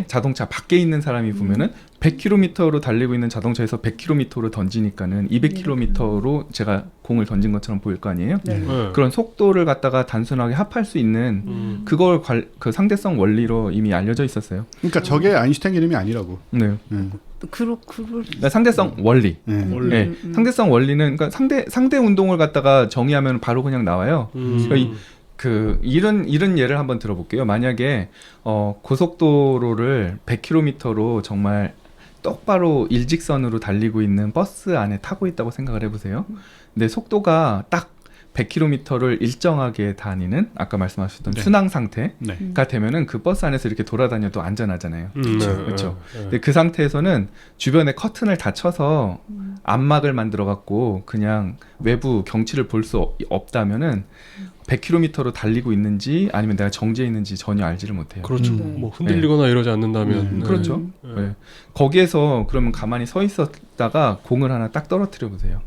자동차 밖에 있는 사람이 보면은 100km로 달리고 있는 자동차에서 100km로 던지니까는 200km로 제가 공을 던진 것처럼 보일 거 아니에요? 네. 그런 속도를 갖다가 단순하게 합할 수 있는 그걸 그 상대성 원리로 이미 알려져 있었어요. 그러니까 저게 아인슈타인 개념이 아니라고. 네. 그러니까 상대성 원리. 원리. 네. 상대성 원리는 그러니까 상대 운동을 갖다가 정의하면 바로 그냥 나와요. 그러니까 이런 예를 한번 들어볼게요. 만약에 고속도로를 100km로 정말 똑바로 일직선으로 달리고 있는 버스 안에 타고 있다고 생각을 해보세요. 근데 속도가 딱 100km를 일정하게 다니는 아까 말씀하셨던 순항 상태가 되면은 그 버스 안에서 이렇게 돌아다녀도 안전하잖아요. 그렇죠. 근데 그 상태에서는 주변에 커튼을 다 쳐서 암막을 만들어 갖고 그냥 외부 경치를 볼 수 없다면은 100km로 달리고 있는지 아니면 내가 정지해 있는지 전혀 알지를 못해요. 그렇죠. 뭐 흔들리거나 이러지 않는다면. 그렇죠. 네. 거기에서 그러면 가만히 서 있었다가 공을 하나 딱 떨어뜨려 보세요.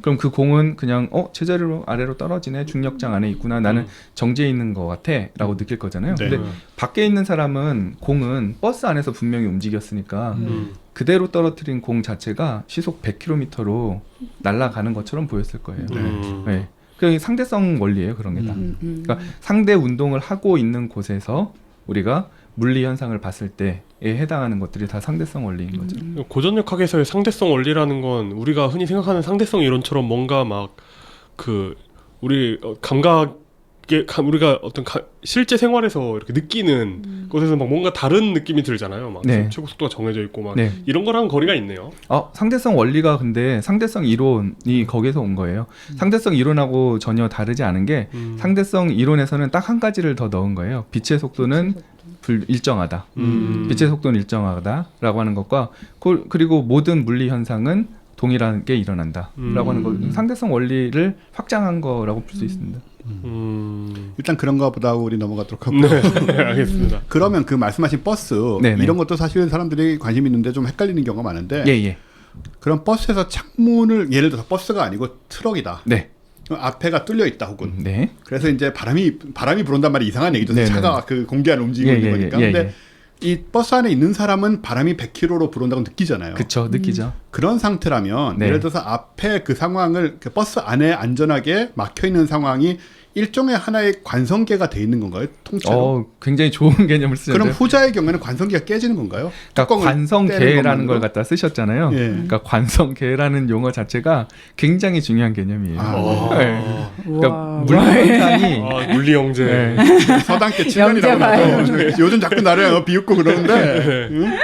그럼 그 공은 그냥 제자리로 아래로 떨어지네, 중력장 안에 있구나, 나는 정지해 있는 것 같아 라고 느낄 거잖아요. 네. 근데 밖에 있는 사람은 공은 버스 안에서 분명히 움직였으니까 그대로 떨어뜨린 공 자체가 시속 100km로 날아가는 것처럼 보였을 거예요. 네. 그 상대성 원리예요, 그런 게 다. 그러니까 상대 운동을 하고 있는 곳에서 우리가 물리 현상을 봤을 때에 해당하는 것들이 다 상대성 원리인 거죠. 고전역학에서의 상대성 원리라는 건 우리가 흔히 생각하는 상대성 이론처럼 뭔가 막 그 우리 우리가 어떤 실제 생활에서 이렇게 느끼는 것에서 막 뭔가 다른 느낌이 들잖아요. 막 최고 속도가 정해져 있고 막 이런 거랑 거리가 있네요. 상대성 원리가 근데 상대성 이론이 거기서 온 거예요. 상대성 이론하고 전혀 다르지 않은 게 상대성 이론에서는 딱 한 가지를 더 넣은 거예요. 빛의 속도는 일정하다. 빛의 속도는 일정하다라고 하는 것과 그리고 모든 물리 현상은 동일하게 일어난다라고 하는 거. 상대성 원리를 확장한 거라고 볼 수 있습니다. 일단 그런 거보다 우리 넘어가도록 하고. 네, 알겠습니다. 그러면 그 말씀하신 버스 이런 것도 사실 사람들이 관심 있는데 좀 헷갈리는 경우가 많은데. 예. 그럼 버스에서 창문을 예를 들어서 버스가 아니고 트럭이다. 네. 앞에가 뚫려 있다 혹은. 네. 그래서 이제 바람이 불어온단 말이 이상한 얘기죠. 차가 그 공기 안에 움직이고 있는 거니까. 근데 이 버스 안에 있는 사람은 바람이 100km로 불어온다고 느끼잖아요. 그렇죠, 느끼죠. 그런 상태라면 예를 들어서 앞에 그 상황을 그 버스 안에 안전하게 막혀 있는 상황이 일종의 하나의 관성계가 돼 있는 건가요? 통째로? 굉장히 좋은 개념을 쓰셨는데. 그럼 후자의 경우에는 관성계가 깨지는 건가요? 그러니까 뚜껑을 떼는 관성계라는 걸 것만으로? 갖다 쓰셨잖아요. 예. 그러니까 관성계라는 용어 자체가 굉장히 중요한 개념이에요. 아. 네. 그러니까 우와. 물리현상이 아, 물리 형제. 네. 서당계 영재 7년이라고 봐요. 하죠. 요즘 자꾸 나를 비웃고 그러는데 응?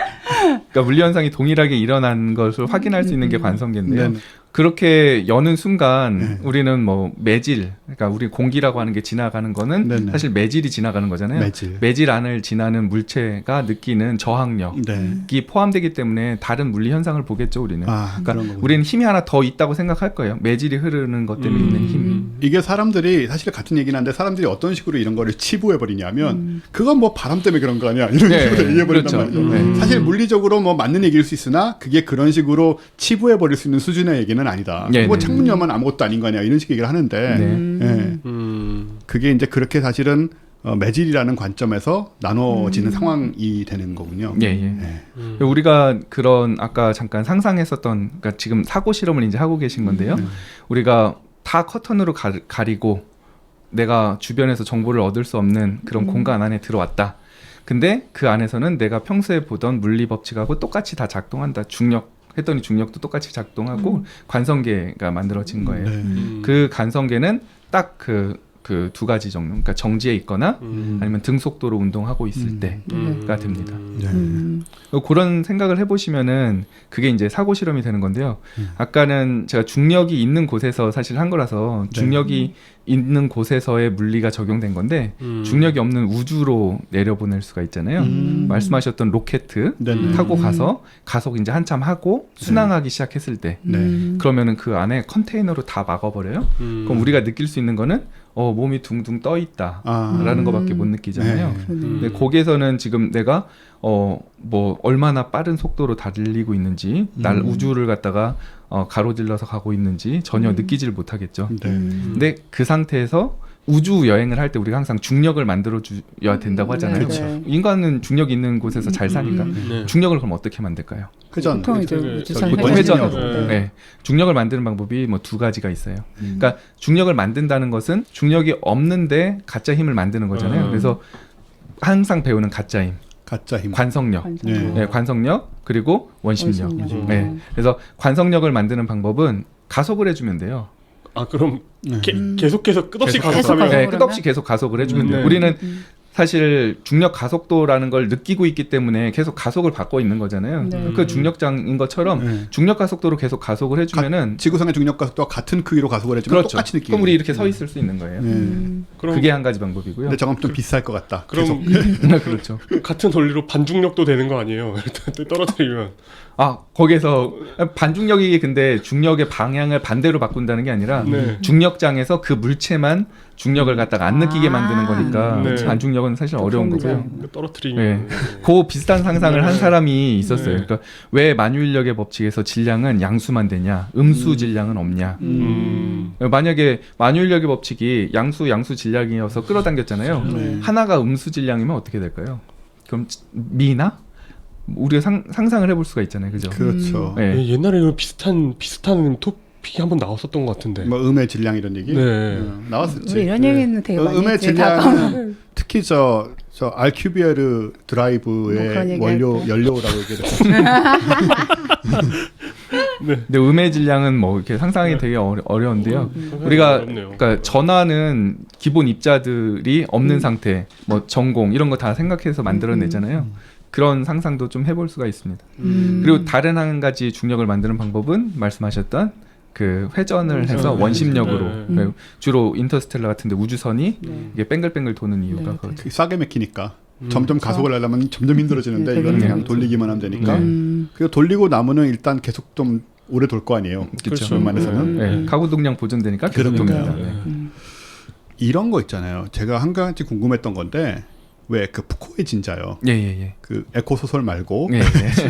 그러니까 물리현상이 동일하게 일어난 것을 확인할 수 있는 게 관성계인데요. 네네. 그렇게 여는 순간 네. 우리는 뭐 매질, 그러니까 우리 공기라고 하는 게 지나가는 거는 네네. 사실 매질이 지나가는 거잖아요. 매질. 안을 지나는 물체가 느끼는 저항력이 네. 포함되기 때문에 다른 물리 현상을 보겠죠, 우리는. 아, 그러니까 그런 거군요. 우리는 힘이 하나 더 있다고 생각할 거예요. 매질이 흐르는 것 때문에 있는 힘. 이게 사람들이 사실 같은 얘기는 한데 사람들이 어떤 식으로 이런 거를 치부해 버리냐면 그건 뭐 바람 때문에 그런 거 아니야 이런 네, 식으로 얘기해 버린단 그렇죠. 말이죠. 네. 사실 물리적으로 뭐 맞는 얘기일 수 있으나 그게 그런 식으로 치부해 버릴 수 있는 수준의 얘기는 아니다. 네, 뭐 네. 창문 열면 아무것도 아닌 거 아니야 이런 식 얘기를 하는데 네. 예. 그게 이제 그렇게 사실은 매질이라는 관점에서 나눠지는 상황이 되는 거군요. 예, 예. 우리가 그런 아까 잠깐 상상했었던, 그러니까 지금 사고 실험을 이제 하고 계신 건데요. 우리가 다 커튼으로 가리고 내가 주변에서 정보를 얻을 수 없는 그런 공간 안에 들어왔다. 근데 그 안에서는 내가 평소에 보던 물리 법칙하고 똑같이 다 작동한다. 했더니 중력도 똑같이 작동하고 관성계가 만들어진 거예요. 네. 그 관성계는 딱 그 두 가지 정도, 그러니까 정지에 있거나 아니면 등속도로 운동하고 있을 때가 됩니다. 네. 그런 생각을 해보시면은 그게 이제 사고 실험이 되는 건데요. 아까는 제가 중력이 있는 곳에서 사실 한 거라서 중력이 있는 곳에서의 물리가 적용된 건데 중력이 없는 우주로 내려보낼 수가 있잖아요. 말씀하셨던 로켓 네네. 타고 가서 가속 이제 한참 하고 순항하기 시작했을 때 네. 그러면은 그 안에 컨테이너로 다 막아버려요. 그럼 우리가 느낄 수 있는 거는 몸이 둥둥 떠 있다라는 거밖에 못 느끼잖아요. 네. 근데 거기에서는 지금 내가 뭐 얼마나 빠른 속도로 달리고 있는지 우주를 갖다가 가로질러서 가고 있는지 전혀 느끼지를 못하겠죠. 네. 근데 그 상태에서 우주 여행을 할 때 우리가 항상 중력을 만들어줘야 된다고 하잖아요. 그렇죠. 인간은 중력 있는 곳에서 잘 사니까. 네. 중력을 그럼 어떻게 만들까요? 회전. 보통 이제 저기 우주선 보통 회전으로. 회전으로. 네. 중력을 만드는 방법이 뭐 두 가지가 있어요. 그러니까 중력을 만든다는 것은 중력이 없는데 가짜 힘을 만드는 거잖아요. 그래서 항상 배우는 가짜 힘, 가짜 힘. 관성력. 네. 네, 관성력 그리고 원심력. 원심력. 네. 그래서 관성력을 만드는 방법은 가속을 해주면 돼요. 아, 그럼 네. 계속해서 끝없이 계속 가속하면 가속. 네, 끝없이 계속 가속을 해주면 돼요. 네. 우리는 사실 중력 가속도라는 걸 느끼고 있기 때문에 계속 가속을 받고 있는 거잖아요. 네. 그 중력장인 것처럼 네. 중력 가속도로 계속 가속을 해주면은 지구상의 중력 가속도와 같은 크기로 가속을 해주면 그렇죠. 똑같이 느끼게 그럼 우리 돼요. 이렇게 서 있을 수 있는 거예요. 그럼 그게 한 가지 방법이고요. 근데 저건 좀 비쌀 것 같다. 그럼 그렇죠. 같은 원리로 반중력도 되는 거 아니에요? 떨어뜨리면. 아, 거기에서 반중력이 근데 중력의 방향을 반대로 바꾼다는 게 아니라 네. 중력장에서 그 물체만 중력을 갖다가 안 느끼게 만드는 거니까 네. 반중력은 사실 어려운 거고요. 떨어뜨리면. 네. 그 비슷한 상상을 한 사람이 있었어요. 네. 그러니까 왜 만유인력의 법칙에서 질량은 양수만 되냐, 음수 질량은 없냐. 만약에 만유인력의 법칙이 양수 질량이어서 끌어당겼잖아요. 하나가 음수 질량이면 어떻게 될까요? 그럼 미나? 우리가 상상을 해볼 수가 있잖아요, 그죠? 그렇죠. 네. 옛날에 이런 비슷한 토픽이 한번 나왔었던 것 같은데. 뭐 음의 질량 이런 얘기 네. 나왔었지. 우리 이런 얘기는 되게 많이 음의 했지. 질량은 특히 저 알큐비에르 드라이브의 뭐 그런 얘기 원료 할 때. 연료라고 얘기했죠. 근데 음의 질량은 뭐 이렇게 상상이 되게 어려운데요. 우리가 그러니까 전화는 기본 입자들이 없는 상태, 뭐 전공 이런 거 다 생각해서 만들어내잖아요. 그런 상상도 좀 해볼 수가 있습니다. 그리고 다른 한 가지 중력을 만드는 방법은 말씀하셨던 그 회전을 해서 원심력으로 네. 주로 인터스텔라 같은데 우주선이 네. 이게 뱅글뱅글 도는 이유가 네, 그거죠. 싸게 맥히니까 점점 가속을 하려면 점점 힘들어지는데 네, 이거는 되게 그냥 돌리기만 하면 되니까. 음. 그리고 돌리고 나면은 일단 계속 좀 오래 돌 거 아니에요. 그렇죠. 웬만해서는. 네. 가구 동량 보존되니까 계속 그러니까요. 돕니다. 네. 이런 거 있잖아요. 제가 한 가지 궁금했던 건데 왜 그 푸코의 진자요. 예. 그 에코 소설 말고 예.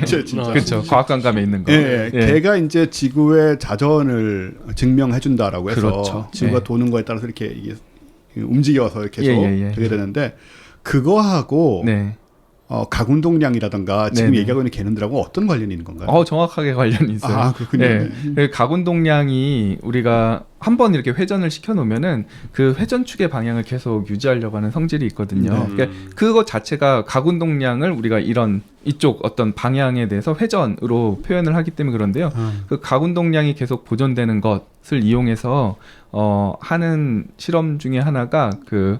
진짜. 그렇죠. 과학관감에 있는 거. 예, 걔가 이제 지구의 자전을 증명해 준다라고 해서 그렇죠. 지구가 예. 도는 거에 따라서 이렇게 이게 움직여서 계속 예. 되게 되는데 그거하고 네. 가군동량이라든가 지금 네네. 얘기하고 있는 개념들하고 어떤 관련이 있는 건가요? 정확하게 관련이 있어요. 아, 그렇군요. 네. 그 가군동량이 우리가 한번 이렇게 회전을 시켜놓으면은 그 회전축의 방향을 계속 유지하려고 하는 성질이 있거든요. 그러니까 그것 자체가 가군동량을 우리가 이쪽 어떤 방향에 대해서 회전으로 표현을 하기 때문에 그런데요. 그 가군동량이 계속 보존되는 것을 이용해서 하는 실험 중에 하나가 그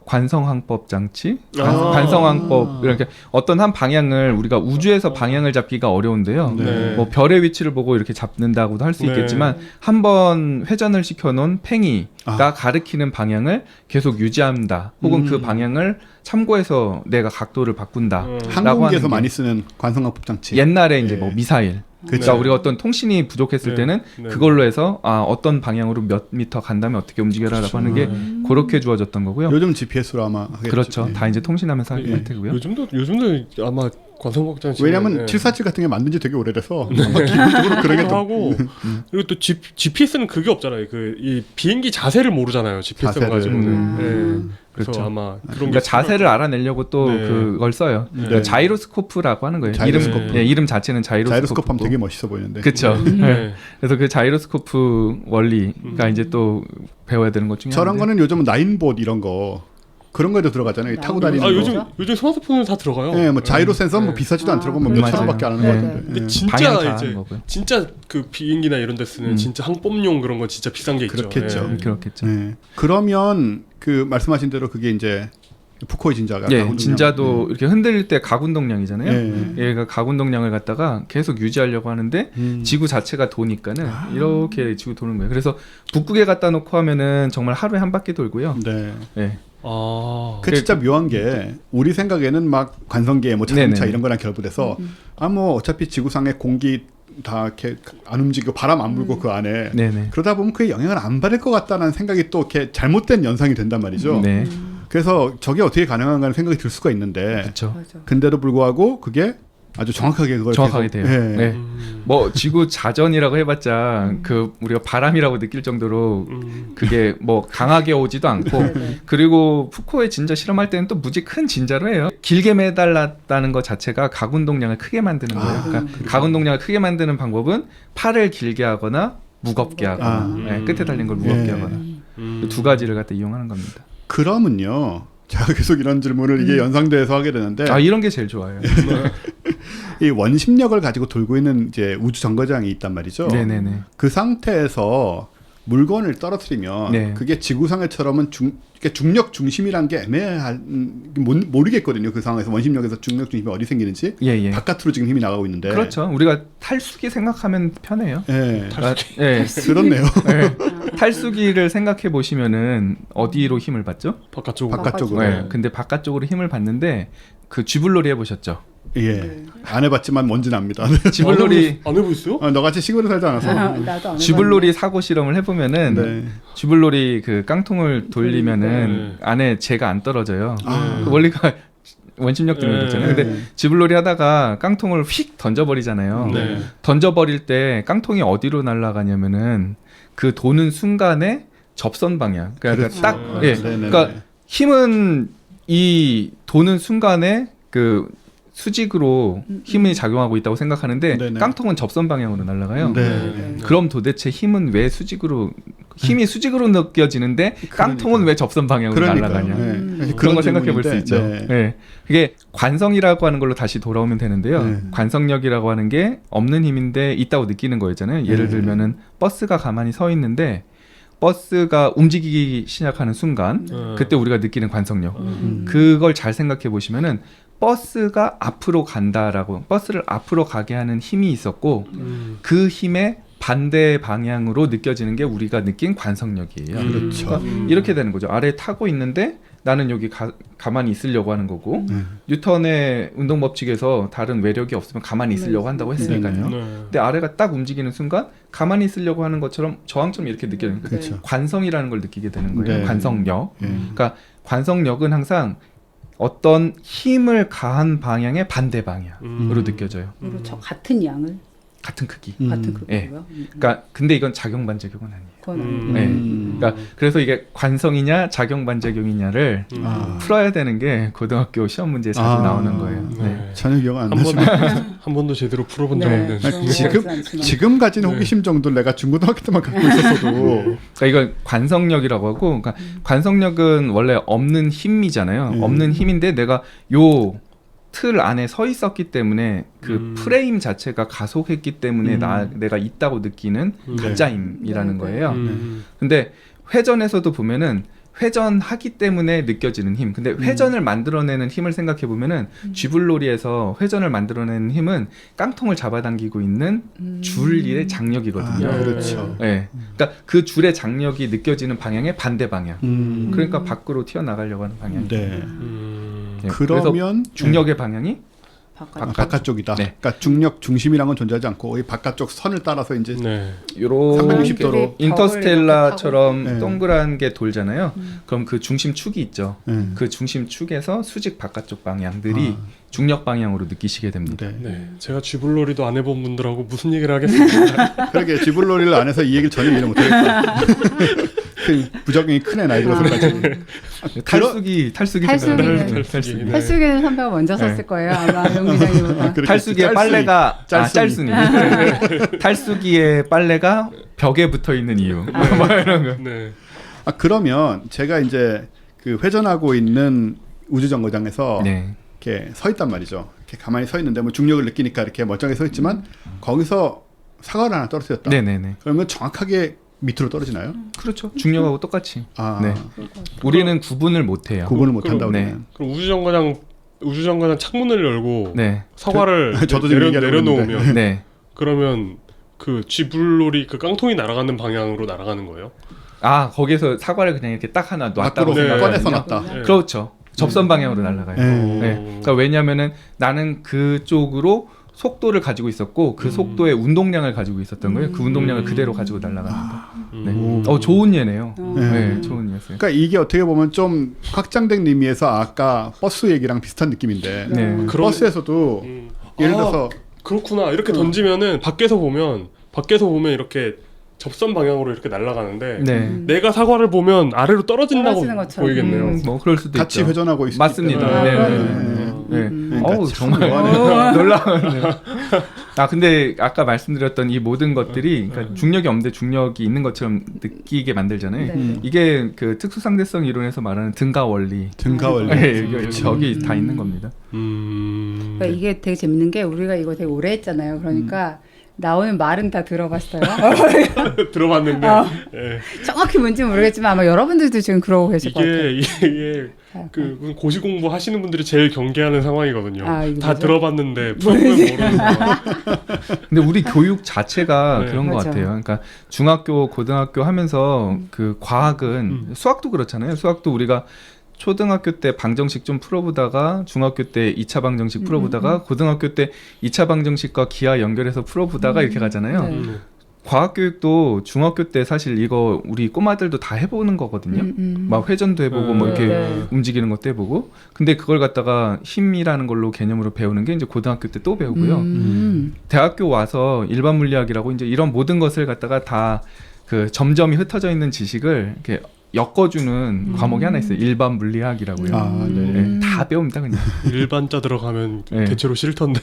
관성항법 장치, 관성항법 이렇게 어떤 한 방향을 우리가 우주에서 방향을 잡기가 어려운데요. 네. 뭐 별의 위치를 보고 이렇게 잡는다고도 할 수 네. 있겠지만 한번 회전을 시켜놓은 팽이가 가리키는 방향을 계속 유지한다. 혹은 그 방향을 참고해서 내가 각도를 바꾼다. 항공기에서 많이 쓰는 관성항법 장치. 옛날에 이제 예. 뭐 미사일. 그쵸. 그러니까 우리가 어떤 통신이 부족했을 네. 때는 네. 그걸로 해서 어떤 방향으로 몇 미터 간 다음에 어떻게 움직여라라고 하는 게 그렇게 주어졌던 거고요. 요즘 GPS로 아마 하겠죠. 그렇죠. 예. 다 이제 통신하면서 하기 예. 때고요. 요즘도 아마 관성광장치 왜냐하면 747 같은 게 만든 지 되게 오래돼서 아마 기본적으로 그런 게 또 하고 그리고 또 GPS는 그게 없잖아요. 이 비행기 자세를 모르잖아요. GPS 자세를. 가지고는. 그래서 그렇죠. 아마 그런 그러니까 자세를 알아내려고 또 네. 그걸 써요. 네. 자이로스코프라고 하는 거예요. 자이로스코프. 이름 자체는 자이로스코프. 자이로스코프 하면 되게 멋있어 보이는데. 그렇죠. 네. 그래서 그 자이로스코프 원리가 이제 또 배워야 되는 것 중에 저런 하나인데. 거는 요즘 나인봇 이런 거 그런 거에도 들어가잖아요. 타고 다니는 거. 요즘 스마트폰은 다 들어가요. 네, 뭐 자이로 센서 뭐 네. 비싸지도 않더라고. 뭐 맞아요. 몇천 원밖에 안 하는 거 네. 같은데. 근데 예. 진짜 방향 다 이제 하는 거고요. 진짜 그 비행기나 이런 데 쓰는 진짜 항법용 그런 거 진짜 비싼 게 있죠. 그렇겠죠. 예. 그렇겠죠. 네. 그러면 그 말씀하신 대로 그게 이제 푸코의 진자가 예, 가군동량. 진짜도 이렇게 흔들릴 때 가군동량이잖아요. 예. 얘가 가군동량을 갖다가 계속 유지하려고 하는데 지구 자체가 도니까는 이렇게 지구 도는 거예요. 그래서 북극에 갖다 놓고 하면은 정말 하루에 한 바퀴 돌고요. 네. 예. 그 진짜 묘한 게 우리 생각에는 막 관성계 뭐 자동차 네네. 이런 거랑 결부돼서 뭐 어차피 지구상의 공기 다 이렇게 안 움직이고 바람 안 불고 그 안에 네네. 그러다 보면 그게 영향을 안 받을 것 같다는 생각이 또 이렇게 잘못된 연상이 된단 말이죠. 네. 그래서 저게 어떻게 가능한가는 생각이 들 수가 있는데 그렇죠. 근데도 불구하고 그게 아주 정확하게 그걸 정확하게 계속, 돼요. 예. 네. 뭐 지구 자전이라고 해봤자 그 우리가 바람이라고 느낄 정도로 그게 뭐 강하게 오지도 않고 그리고 푸코의 진자 실험할 때는 또 무지 큰 진자로 해요. 길게 매달랐다는 것 자체가 가군동량을 크게 만드는 거예요. 그러니까 가군동량을 크게 만드는 방법은 팔을 길게 하거나 무겁게 하거나 네, 끝에 달린 걸 무겁게 예. 하거나 두 가지를 갖다 이용하는 겁니다. 그러면요. 제가 계속 이런 질문을 이게 연상돼서 하게 되는데 이런 게 제일 좋아요. 이 원심력을 가지고 돌고 있는 이제 우주 정거장이 있단 말이죠. 네네네. 그 상태에서 물건을 떨어뜨리면 네. 그게 지구상에처럼은 중력 중심이란 게 애매한 모르겠거든요. 그 상황에서 원심력에서 중력 중심이 어디 생기는지 예. 바깥으로 지금 힘이 나가고 있는데. 그렇죠. 우리가 탈수기 생각하면 편해요. 예. 예. 그렇네요. 네. 탈수기를 생각해 보시면은 어디로 힘을 받죠? 바깥쪽으로. 네. 근데 바깥쪽으로 힘을 받는데 그 쥐불놀이 해보셨죠? 예. 안 해봤지만 뭔지는 압니다. 쥐불놀이 안 해보셨어요? 너같이 시골에 살지 않아서. 나도 안 쥐불놀이 사고 실험을 해보면은 네. 쥐불놀이 그 깡통을 돌리면은 안에 재가 안 떨어져요. 그 원리가 원심력 때문에 그렇잖아요. 근데 쥐불놀이 하다가 깡통을 휙 던져버리잖아요. 네. 던져버릴 때 깡통이 어디로 날아가냐면은 그 도는 순간에 접선 방향. 그러니까 그렇죠. 딱 예. 네네네. 그러니까 힘은 이 도는 순간에 그 수직으로 힘이 작용하고 있다고 생각하는데 네네. 깡통은 접선 방향으로 날아가요. 네. 그럼 도대체 힘은 왜 힘이 수직으로 느껴지는데 깡통은 왜 접선 방향으로 날아가냐? 네. 그런 걸 생각해 볼 수 질문인데, 있죠. 네. 네. 그게 관성이라고 하는 걸로 다시 돌아오면 되는데요. 네. 관성력이라고 하는 게 없는 힘인데 있다고 느끼는 거였잖아요. 예를 네. 들면은 버스가 가만히 서 있는데 버스가 움직이기 시작하는 순간 그때 우리가 느끼는 관성력. 그걸 잘 생각해 보시면은 버스가 앞으로 간다라고 버스를 앞으로 가게 하는 힘이 있었고 그 힘의 반대 방향으로 느껴지는 게 우리가 느낀 관성력이에요. 그렇죠. 그러니까 이렇게 되는 거죠. 아래에 타고 있는데 나는 여기 가만히 있으려고 하는 거고 뉴턴의 운동 법칙에서 다른 외력이 없으면 가만히 있으려고 한다고 했으니까요. 근데 아래가 딱 움직이는 순간 가만히 있으려고 하는 것처럼 저항처럼 이렇게 느껴지는 거예요. 그렇죠. 관성이라는 걸 느끼게 되는 거예요. 네. 관성력. 네. 그러니까 관성력은 항상 어떤 힘을 가한 방향의 반대 방향으로 느껴져요. 저 같은 양을 같은 크기. 같은 예. 그거고요. 그러니까 근데 이건 작용 반작용은 아니에요. 그건 네. 음. 그러니까 그래서 이게 관성이냐 작용 반작용이냐를 아. 풀어야 되는 게 고등학교 시험 문제에 자주 나오는 거예요. 네. 네. 전혀 기억 안 한 나지만 한 번도 제대로 풀어본 적 없는. 지금 가진 호기심 정도를 내가 중고등학교 때만 갖고 있었어도 그러니까 이건 관성력이라고 하고, 그러니까 관성력은 원래 없는 힘이잖아요. 없는 힘인데 내가 요 틀 안에 서 있었기 때문에 그 프레임 자체가 가속했기 때문에 내가 있다고 느끼는 가짜 힘이라는 거예요. 근데 회전에서도 보면은 회전하기 때문에 느껴지는 힘. 근데 회전을 만들어내는 힘을 생각해 보면은 쥐불놀이에서 회전을 만들어내는 힘은 깡통을 잡아당기고 있는 줄의 장력이거든요. 아, 그렇죠. 네. 그러니까 그 줄의 장력이 느껴지는 방향의 반대 방향. 그러니까 밖으로 튀어나가려고 하는 방향. 네. 네. 그러면 그래서 중력의 방향이 바깥쪽이다. 네. 그러니까 중력 중심이란 건 존재하지 않고 이 바깥쪽 선을 따라서 이제 네. 요런 360도로 인터스텔라처럼 네. 동그란 게 돌잖아요. 그럼 그 중심 축이 있죠. 네. 그 중심 축에서 수직 바깥쪽 방향들이 중력 방향으로 느끼시게 됩니다. 네. 네. 제가 쥐불놀이도 안 해본 분들하고 무슨 얘기를 하겠습니까? 그러게 지불놀이를 안 해서 이 얘기를 전혀 이해 못하겠다. 그 부작용이 크네 나이 들어서까지. 탈수기 탈수기는 탈수기. 네. 탈수기는 선배가 먼저 썼을 거예요. 아마 용 기자님보다. 탈수기의 빨래가 짤순이. 탈수기의 빨래가 벽에 붙어 있는 이유. 뭐 이런 거. 네. 아 그러면 제가 이제 그 회전하고 있는 우주정거장에서 네. 이렇게 서 있단 말이죠. 이렇게 가만히 서 있는데 뭐 중력을 느끼니까 이렇게 멀쩡하게 서 있지만 거기서 사과를 하나 떨어뜨렸다. 네네네. 그러면 정확하게 밑으로 떨어지나요? 그렇죠. 중력하고 똑같이. 아, 네. 우리는 구분을 못 해요. 구분을 못 한다고 네. 그러면. 그럼 우주정거장 창문을 열고 네. 사과를 저도 지금 얘기하려고 내려놓으면 네. 그러면 그 쥐불놀이 그 깡통이 날아가는 방향으로 날아가는 거예요? 아, 거기서 사과를 그냥 이렇게 딱 하나 놨다고 밖으로 네. 꺼내서 생각하거든요. 놨다. 네. 그렇죠. 접선 방향으로 날아가요. 네. 네. 그러니까 왜냐면은 나는 그쪽으로 속도를 가지고 있었고 그 속도의 운동량을 가지고 있었던 거예요. 그 운동량을 그대로 가지고 날아간다. 네. 좋은 예네요. 네, 좋은 예였어요. 그러니까 이게 어떻게 보면 좀 확장된 의미에서 아까 버스 얘기랑 비슷한 느낌인데 네. 그 버스에서도 예를 들어서 그렇구나 이렇게 던지면은 밖에서 보면 이렇게 접선 방향으로 이렇게 날아가는데 네. 내가 사과를 보면 아래로 떨어진다고 떨어지는 것처럼. 보이겠네요. 뭐 그럴 수도 같이 있죠. 회전하고 있기 맞습니다. 때문에. 네, 네. 네. 그러니까 어우 참 정말 묘하네요. 놀라워요. 아 근데 아까 말씀드렸던 이 모든 것들이 그러니까 중력이 없는데 중력이 있는 것처럼 느끼게 만들잖아요. 네. 이게 그 특수상대성 이론에서 말하는 등가 원리. 등가 원리. 네, 여기 다 있는 겁니다. 그러니까 이게 되게 재밌는 게 우리가 이거 되게 오래 했잖아요. 그러니까 나오는 말은 다 들어봤어요. 들어봤는데 예. 정확히 뭔지 모르겠지만 아마 여러분들도 지금 그러고 계실 것 같아요. 이게 그 무슨 고시 공부 하시는 분들이 제일 경계하는 상황이거든요. 아, 이거 다 뭐죠? 들어봤는데 풀면 모르는 상황. 근데 우리 교육 자체가 네. 그런 것 맞아. 같아요. 그러니까 중학교, 고등학교 하면서 그 과학은 수학도 그렇잖아요. 수학도 우리가 초등학교 때 방정식 좀 풀어보다가 중학교 때 2차 방정식 풀어보다가 고등학교 때 2차 방정식과 기하 연결해서 풀어보다가 이렇게 가잖아요. 네. 과학교육도 중학교 때 사실 이거 우리 꼬마들도 다 해보는 거거든요. 막 회전도 해보고 뭐 이렇게 네. 움직이는 것도 해보고. 근데 그걸 갖다가 힘이라는 걸로 개념으로 배우는 게 이제 고등학교 때 또 배우고요. 대학교 와서 일반 물리학이라고 이제 이런 모든 것을 갖다가 다 그 점점이 흩어져 있는 지식을 이렇게 엮어주는 과목이 하나 있어요. 일반 물리학이라고요. 아, 네. 네, 다 배웁니다 그냥. 일반자 들어가면 네. 대체로 싫던데.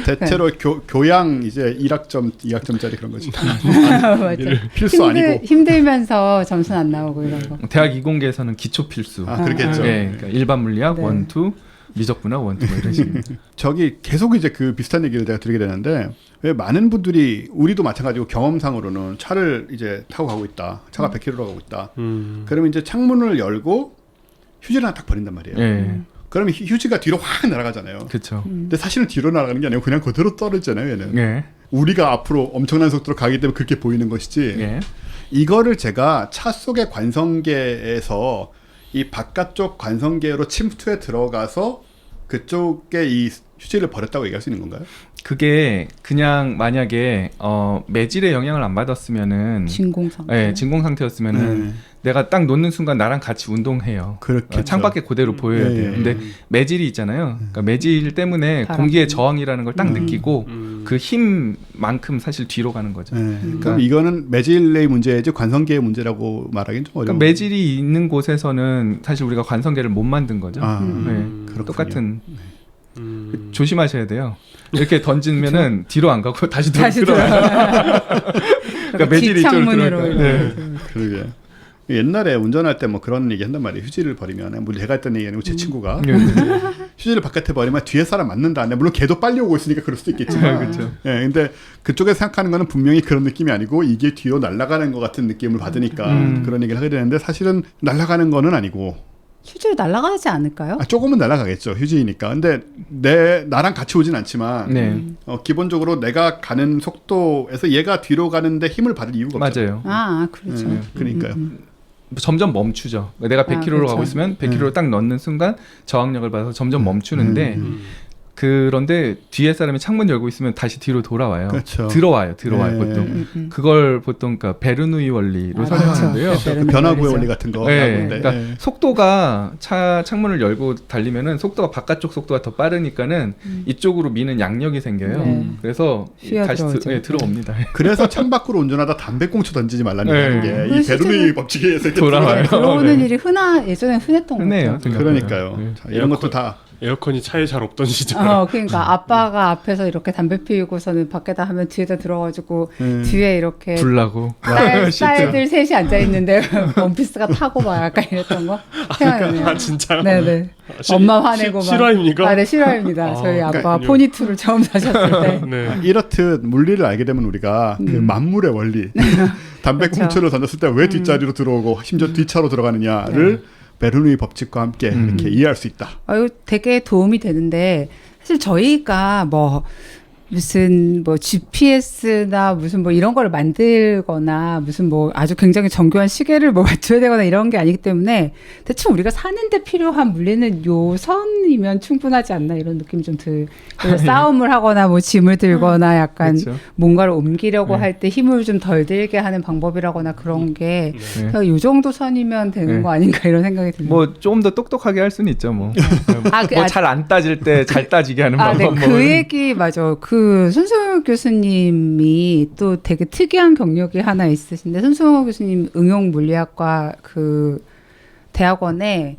대체로 교양 이제 1학점, 2학점짜리 그런 거지. 맞아. 필수 아니고. 힘들면서 점수는 안 나오고 이런 거. 대학 이공계에서는 기초 필수. 아, 그렇겠죠. 네, 그러니까 일반 물리학 네. 1, 2, 미적분학 1, 2 뭐 이런 식입니다. 저기 계속 이제 그 비슷한 얘기를 제가 드리게 되는데 왜 많은 분들이 우리도 마찬가지고 경험상으로는 차를 이제 타고 가고 있다. 차가 100km로 가고 있다. 그러면 이제 창문을 열고 휴지를 하나 딱 버린단 말이에요. 네, 그러면 휴지가 뒤로 확 날아가잖아요. 그렇죠. 근데 사실은 뒤로 날아가는 게 아니고 그냥 그대로 떨어지잖아요. 얘는. 네, 우리가 앞으로 엄청난 속도로 가기 때문에 그렇게 보이는 것이지. 네. 이거를 제가 차 속의 관성계에서 이 바깥쪽 관성계로 침투해 들어가서 그쪽에 이 휴지를 버렸다고 얘기할 수 있는 건가요? 그게 그냥 만약에 매질의 영향을 안 받았으면은 진공 상태. 네, 진공 상태였으면은 네. 내가 딱 놓는 순간 나랑 같이 운동해요. 그렇겠죠. 창밖에 그대로 보여야 예, 돼요. 예. 근데 매질이 있잖아요. 그러니까 매질 때문에 바람. 공기의 저항이라는 걸 딱 음. 느끼고 그 힘만큼 사실 뒤로 가는 거죠. 네. 그럼 이거는 매질의 문제이지 관성계의 문제라고 말하기는 좀 어려워. 그러니까 매질이 있는 곳에서는 사실 우리가 관성계를 못 만든 거죠. 아, 네. 그렇군요. 똑같은 조심하셔야 돼요. 이렇게 던지면은 뒤로 안 가고 다시 다시 들어와요. 그러니까 매질이 이쪽으로 뒷창문으로. 들어오니까. 네. 그러게. 옛날에 운전할 때 뭐 그런 얘기 한단 말이에요. 휴지를 버리면, 뭐 제가 했던 얘기 아니고 제 친구가 네. 휴지를 바깥에 버리면 뒤에 사람 맞는다. 물론 걔도 빨리 오고 있으니까 그럴 수도 있겠지만. 그렇죠. 예, 근데 그쪽에서 생각하는 거는 분명히 그런 느낌이 아니고 이게 뒤로 날아가는 것 같은 느낌을 받으니까 그런 얘기를 하게 되는데 사실은 날아가는 거는 아니고 휴지로 날아가지 않을까요? 조금은 날아가겠죠. 휴지이니까. 근데 나랑 같이 오진 않지만 네. 기본적으로 내가 가는 속도에서 얘가 뒤로 가는데 힘을 받을 이유가 없죠. 맞아요. 그렇죠. 그러니까요. 점점 멈추죠. 내가 100km로 그렇죠. 가고 있으면 100km로 딱 넣는 순간 저항력을 받아서 점점 멈추는데 그런데 뒤에 사람이 창문 열고 있으면 다시 뒤로 돌아와요. 그렇죠. 들어와요. 네. 보통. 그걸 보통 그러니까 베르누이 원리로 설명하는데요. 그렇죠. 그 변화구의 말이죠. 원리 같은 거. 네, 나오는데. 그러니까 속도가 창문을 열고 달리면은 속도가 바깥쪽 속도가 더 빠르니까는 이쪽으로 미는 양력이 생겨요. 네. 그래서 휘어 다시 들어오죠. 들어옵니다. 그래서 창밖으로 운전하다 담배꽁초 던지지 말라는 네. 게 이 베르누이 법칙에 의해서 돌아와요. 들어오는 네. 일이 예전에 흔했던 흔해요. 거죠. 그러니까요. 네. 자, 이런 것도 다 에어컨이 차에 잘 없던 시절. 그러니까 아빠가 앞에서 이렇게 담배 피우고서는 밖에다 하면 뒤에다 들어가지고 뒤에 이렇게 불나고 딸들 셋이 앉아 있는데 원피스가 타고 막 약간 이랬던 거 생각나네요. 아 진짜요? 네네. 엄마 화내고 막. 실화입니까? 네, 실화입니다. 저희 아빠 그러니까 포니투를 처음 사셨을 때. 네. 이렇듯 물리를 알게 되면 우리가 그 만물의 원리 담배꽁초를 던졌을 때 왜 뒷자리로 들어오고 심지어 뒷차로 들어가느냐를 베르누이 법칙과 함께 이렇게 이해할 수 있다. 이거 되게 도움이 되는데 사실 저희가 뭐 무슨 뭐 GPS나 무슨 뭐 이런 걸 만들거나 무슨 뭐 아주 굉장히 정교한 시계를 뭐 맞춰야 되거나 이런 게 아니기 때문에 대충 우리가 사는데 필요한 물리는 요 선이면 충분하지 않나 이런 느낌이 좀 싸움을 하거나 뭐 짐을 들거나 약간 그렇죠. 뭔가를 옮기려고 네. 할 때 힘을 좀 덜 들게 하는 방법이라거나 그런 게 네. 요 정도 선이면 되는 네. 거 아닌가 이런 생각이 듭니다. 뭐 조금 더 똑똑하게 할 수는 있죠. 뭐 아, 잘 안 따질 때 잘 따지게 하는 네, 방법. 그 얘기 맞아. 그 손승호 교수님이 또 되게 특이한 경력이 하나 있으신데 손승호 교수님 응용 물리학과 그 대학원에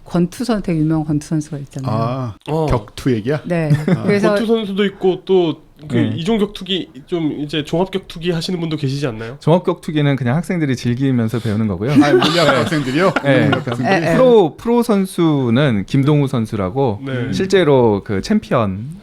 권투선 되게 유명한 권투 선수가 있잖아요. 아, 격투 얘기야? 네. 그래서 권투 선수도 있고 또 그 네. 이종 격투기 좀 이제 종합 격투기 하시는 분도 계시지 않나요? 종합격투기는 그냥 학생들이 즐기면서 배우는 거고요. 물리학 학생들이요? 네, 네. 프로 선수는 김동우 선수라고 네. 실제로 그 챔피언.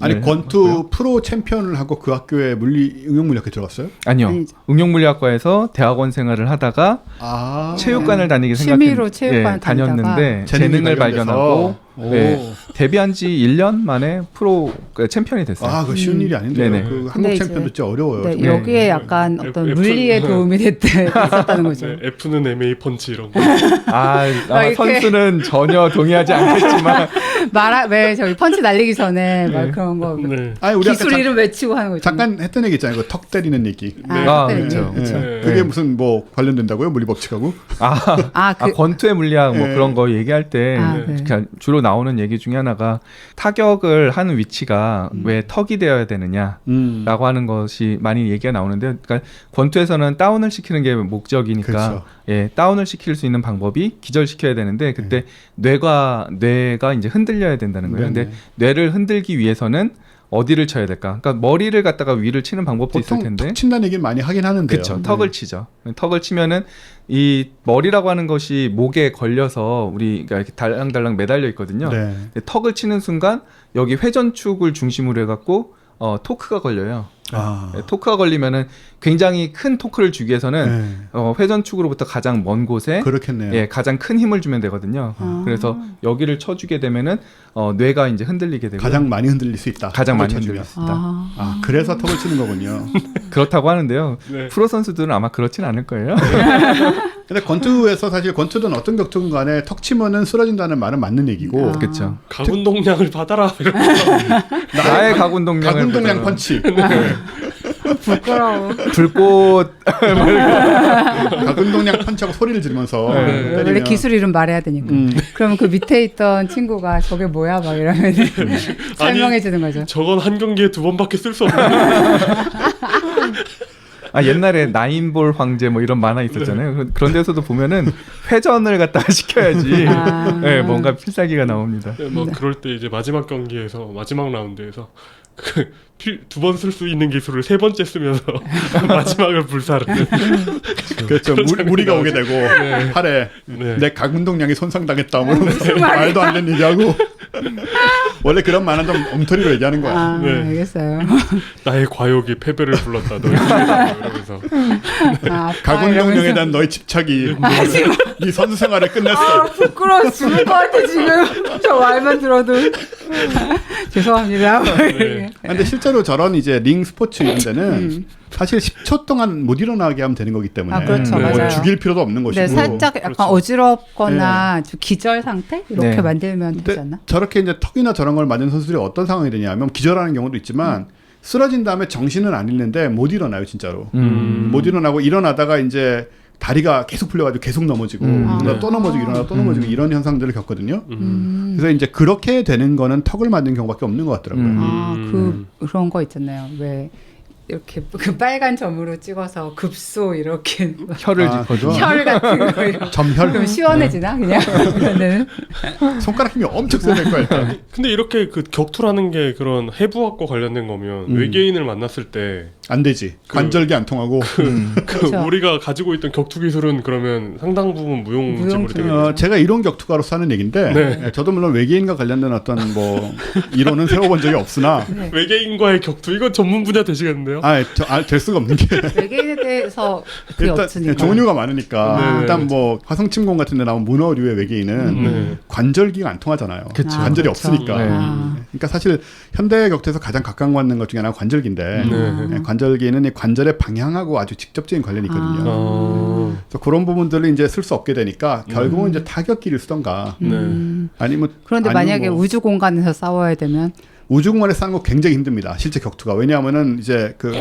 아니 권투 프로 챔피언을 하고 그 학교에 응용물리학에 들어갔어요? 아니요. 아니죠. 응용물리학과에서 대학원 생활을 하다가 체육관을 다니기 취미로 체육관 다녔는데 재능을 발견하고 네, 데뷔한 지 1년 만에 프로 챔피언이 됐어요. 아, 그 쉬운 일이 아닌데요. 네네. 그 근데 한국 이제- 챔피언도 진짜 어려워요. 네, 정말. 여기에 약간 어떤 F- 물리에 F- 도움이 있었다는 거죠. 네, F는 MA 펀치 이런 거. 아, 이렇게. 선수는 전혀 동의하지 않겠지만 왜 저기 펀치 날리기 전에 막 그런 거 네. 아니 우리 기술 아까 이름 외치고 하는 거죠. 잠깐 했던 얘기 있잖아요. 그 턱 때리는 얘기. 아, 네, 그렇죠. 그렇죠. 네. 그게 무슨 뭐 관련된다고요? 물리법칙하고? 권투의 물리학 뭐 네. 그런 거 얘기할 때 네. 그냥 주로 나오는 얘기 중에 하나가 타격을 하는 위치가 왜 턱이 되어야 되느냐라고 하는 것이 많이 얘기가 나오는데, 그러니까 권투에서는 다운을 시키는 게 목적이니까 그렇죠. 예, 다운을 시킬 수 있는 방법이 기절시켜야 되는데 그때 뇌가 이제 흔들려야 된다는 거예요. 네네. 근데 뇌를 흔들기 위해서는 어디를 쳐야 될까? 그러니까 머리를 갖다가 위를 치는 방법도 있을 보통 텐데. 턱 친다는 얘기를 많이 하긴 하는데요. 그렇죠. 턱을 치죠. 턱을 치면은 이 머리라고 하는 것이 목에 걸려서 우리가 이렇게 달랑달랑 매달려 있거든요. 네. 근데 턱을 치는 순간 여기 회전축을 중심으로 해갖고 토크가 걸려요. 아. 토크가 걸리면은 굉장히 큰 토크를 주기 위해서는 네. 회전축으로부터 가장 먼 곳에 그렇겠네요. 예, 가장 큰 힘을 주면 되거든요. 그래서 여기를 쳐주게 되면은 뇌가 이제 흔들리게 되고 가장 많이 흔들릴 수 있다. 가장 많이 턱을 흔들릴 쳐주면. 수 있다. 아, 그래서 턱을 치는 거군요. 그렇다고 하는데요. 네. 프로 선수들은 아마 그렇진 않을 거예요. 근데 권투에서 사실 권투든 어떤 격투든 간에 턱 치면은 쓰러진다는 말은 맞는 얘기고 그렇죠. 가군동량을 받아라 이러면서 나의 가군동량을 가군동량 펀치. 부끄러워. 불꽃 가군동량 펀치하고 소리를 지르면서 네. 원래 때리면 기술 이름 말해야 되니까. 그러면 그 밑에 있던 친구가 저게 뭐야 막 이러면 설명해 주는 거죠. 저건 한 경기에 2번밖에 쓸 수 없는 옛날에 나인볼 황제 뭐 이런 만화 있었잖아요. 그런 데서도 보면은 회전을 갖다가 시켜야지 네, 뭔가 필살기가 나옵니다. 뭐 그럴 때 이제 마지막 경기에서 마지막 라운드에서 그 2번 쓸 수 있는 기술을 3번째 쓰면서 마지막을 불사르는 그렇죠. 무리가 오게 되고 팔에 네. 내 가군동량이 손상당했다. 뭐 말도 안 되는 얘기하고 원래 그런 만화 좀 엉터리로 얘기하는 거야. 아, 네. 알겠어요. 나의 과욕이 패배를 불렀다. 너희 이러면서 아, 가군동량에 대한 너의 집착이 네 선수 생활을 끝냈어. 부끄러워 죽을 것 같아 지금. 저 말만 들어도. 죄송합니다. 네. 근데 실제로 저런 이제 링 스포츠 이런 데는 사실 10초 동안 못 일어나게 하면 되는 거기 때문에 아, 그렇죠. 네. 맞아요. 죽일 필요도 없는 것이고. 네, 살짝 약간 그렇죠. 어지럽거나 좀 기절 상태 이렇게 네. 만들면 되지 근데 않나? 저렇게 이제 턱이나 저런 걸 맞은 선수들이 어떤 상황이 되냐면 기절하는 경우도 있지만 쓰러진 다음에 정신은 안 잃는데 못 일어나요 진짜로. 못 일어나고 일어나다가 이제 다리가 계속 풀려가지고 계속 넘어지고 네. 또 넘어지고 일어나다 또 넘어지고 이런 현상들을 겪거든요. 그래서 이제 그렇게 되는 거는 턱을 맞는 경우밖에 없는 것 같더라고요. 아, 그런 거 있잖아요. 왜 이렇게 그 빨간 점으로 찍어서 급소 이렇게 혀를 아, 짚어줘. 그죠? 혈 같은 거 이렇게. 점혈 그럼 시원해지나 그냥? 그러면은 손가락 힘이 엄청 세질 거야 일단. 근데 이렇게 그 격투라는 게 그런 해부학과 관련된 거면 외계인을 만났을 때 안 되지. 관절기 안 통하고. 그렇죠. 우리가 가지고 있던 격투 기술은 그러면 상당 부분 무용지물이 되겠네요. 제가 이론 격투가로서 하는 얘기인데 네. 저도 물론 외계인과 관련된 어떤 뭐 이론은 세워본 적이 없으나 외계인과의 격투 이건 전문 분야 되시겠는데요? 될 수가 없는 게 외계인에 대해서 그게 일단 없으니까. 종류가 많으니까 네, 일단 뭐 화성침공 같은 데 나온 문어류의 외계인은 네. 관절기가 안 통하잖아요. 그쵸. 관절이 그렇죠. 없으니까. 네. 그러니까 사실 현대 격투에서 가장 각광받는 것 중에 하나가 관절기인데 네. 관절기는 이 관절의 방향하고 아주 직접적인 관련이 있거든요. 그래서 그런 부분들을 이제 쓸 수 없게 되니까 결국은 이제 타격기를 쓰던가 네. 아니면 그런데 아니면 만약에 뭐 우주 공간에서 싸워야 되면 우주공간에 싸는 거 굉장히 힘듭니다. 실제 격투가. 왜냐하면은 이제 그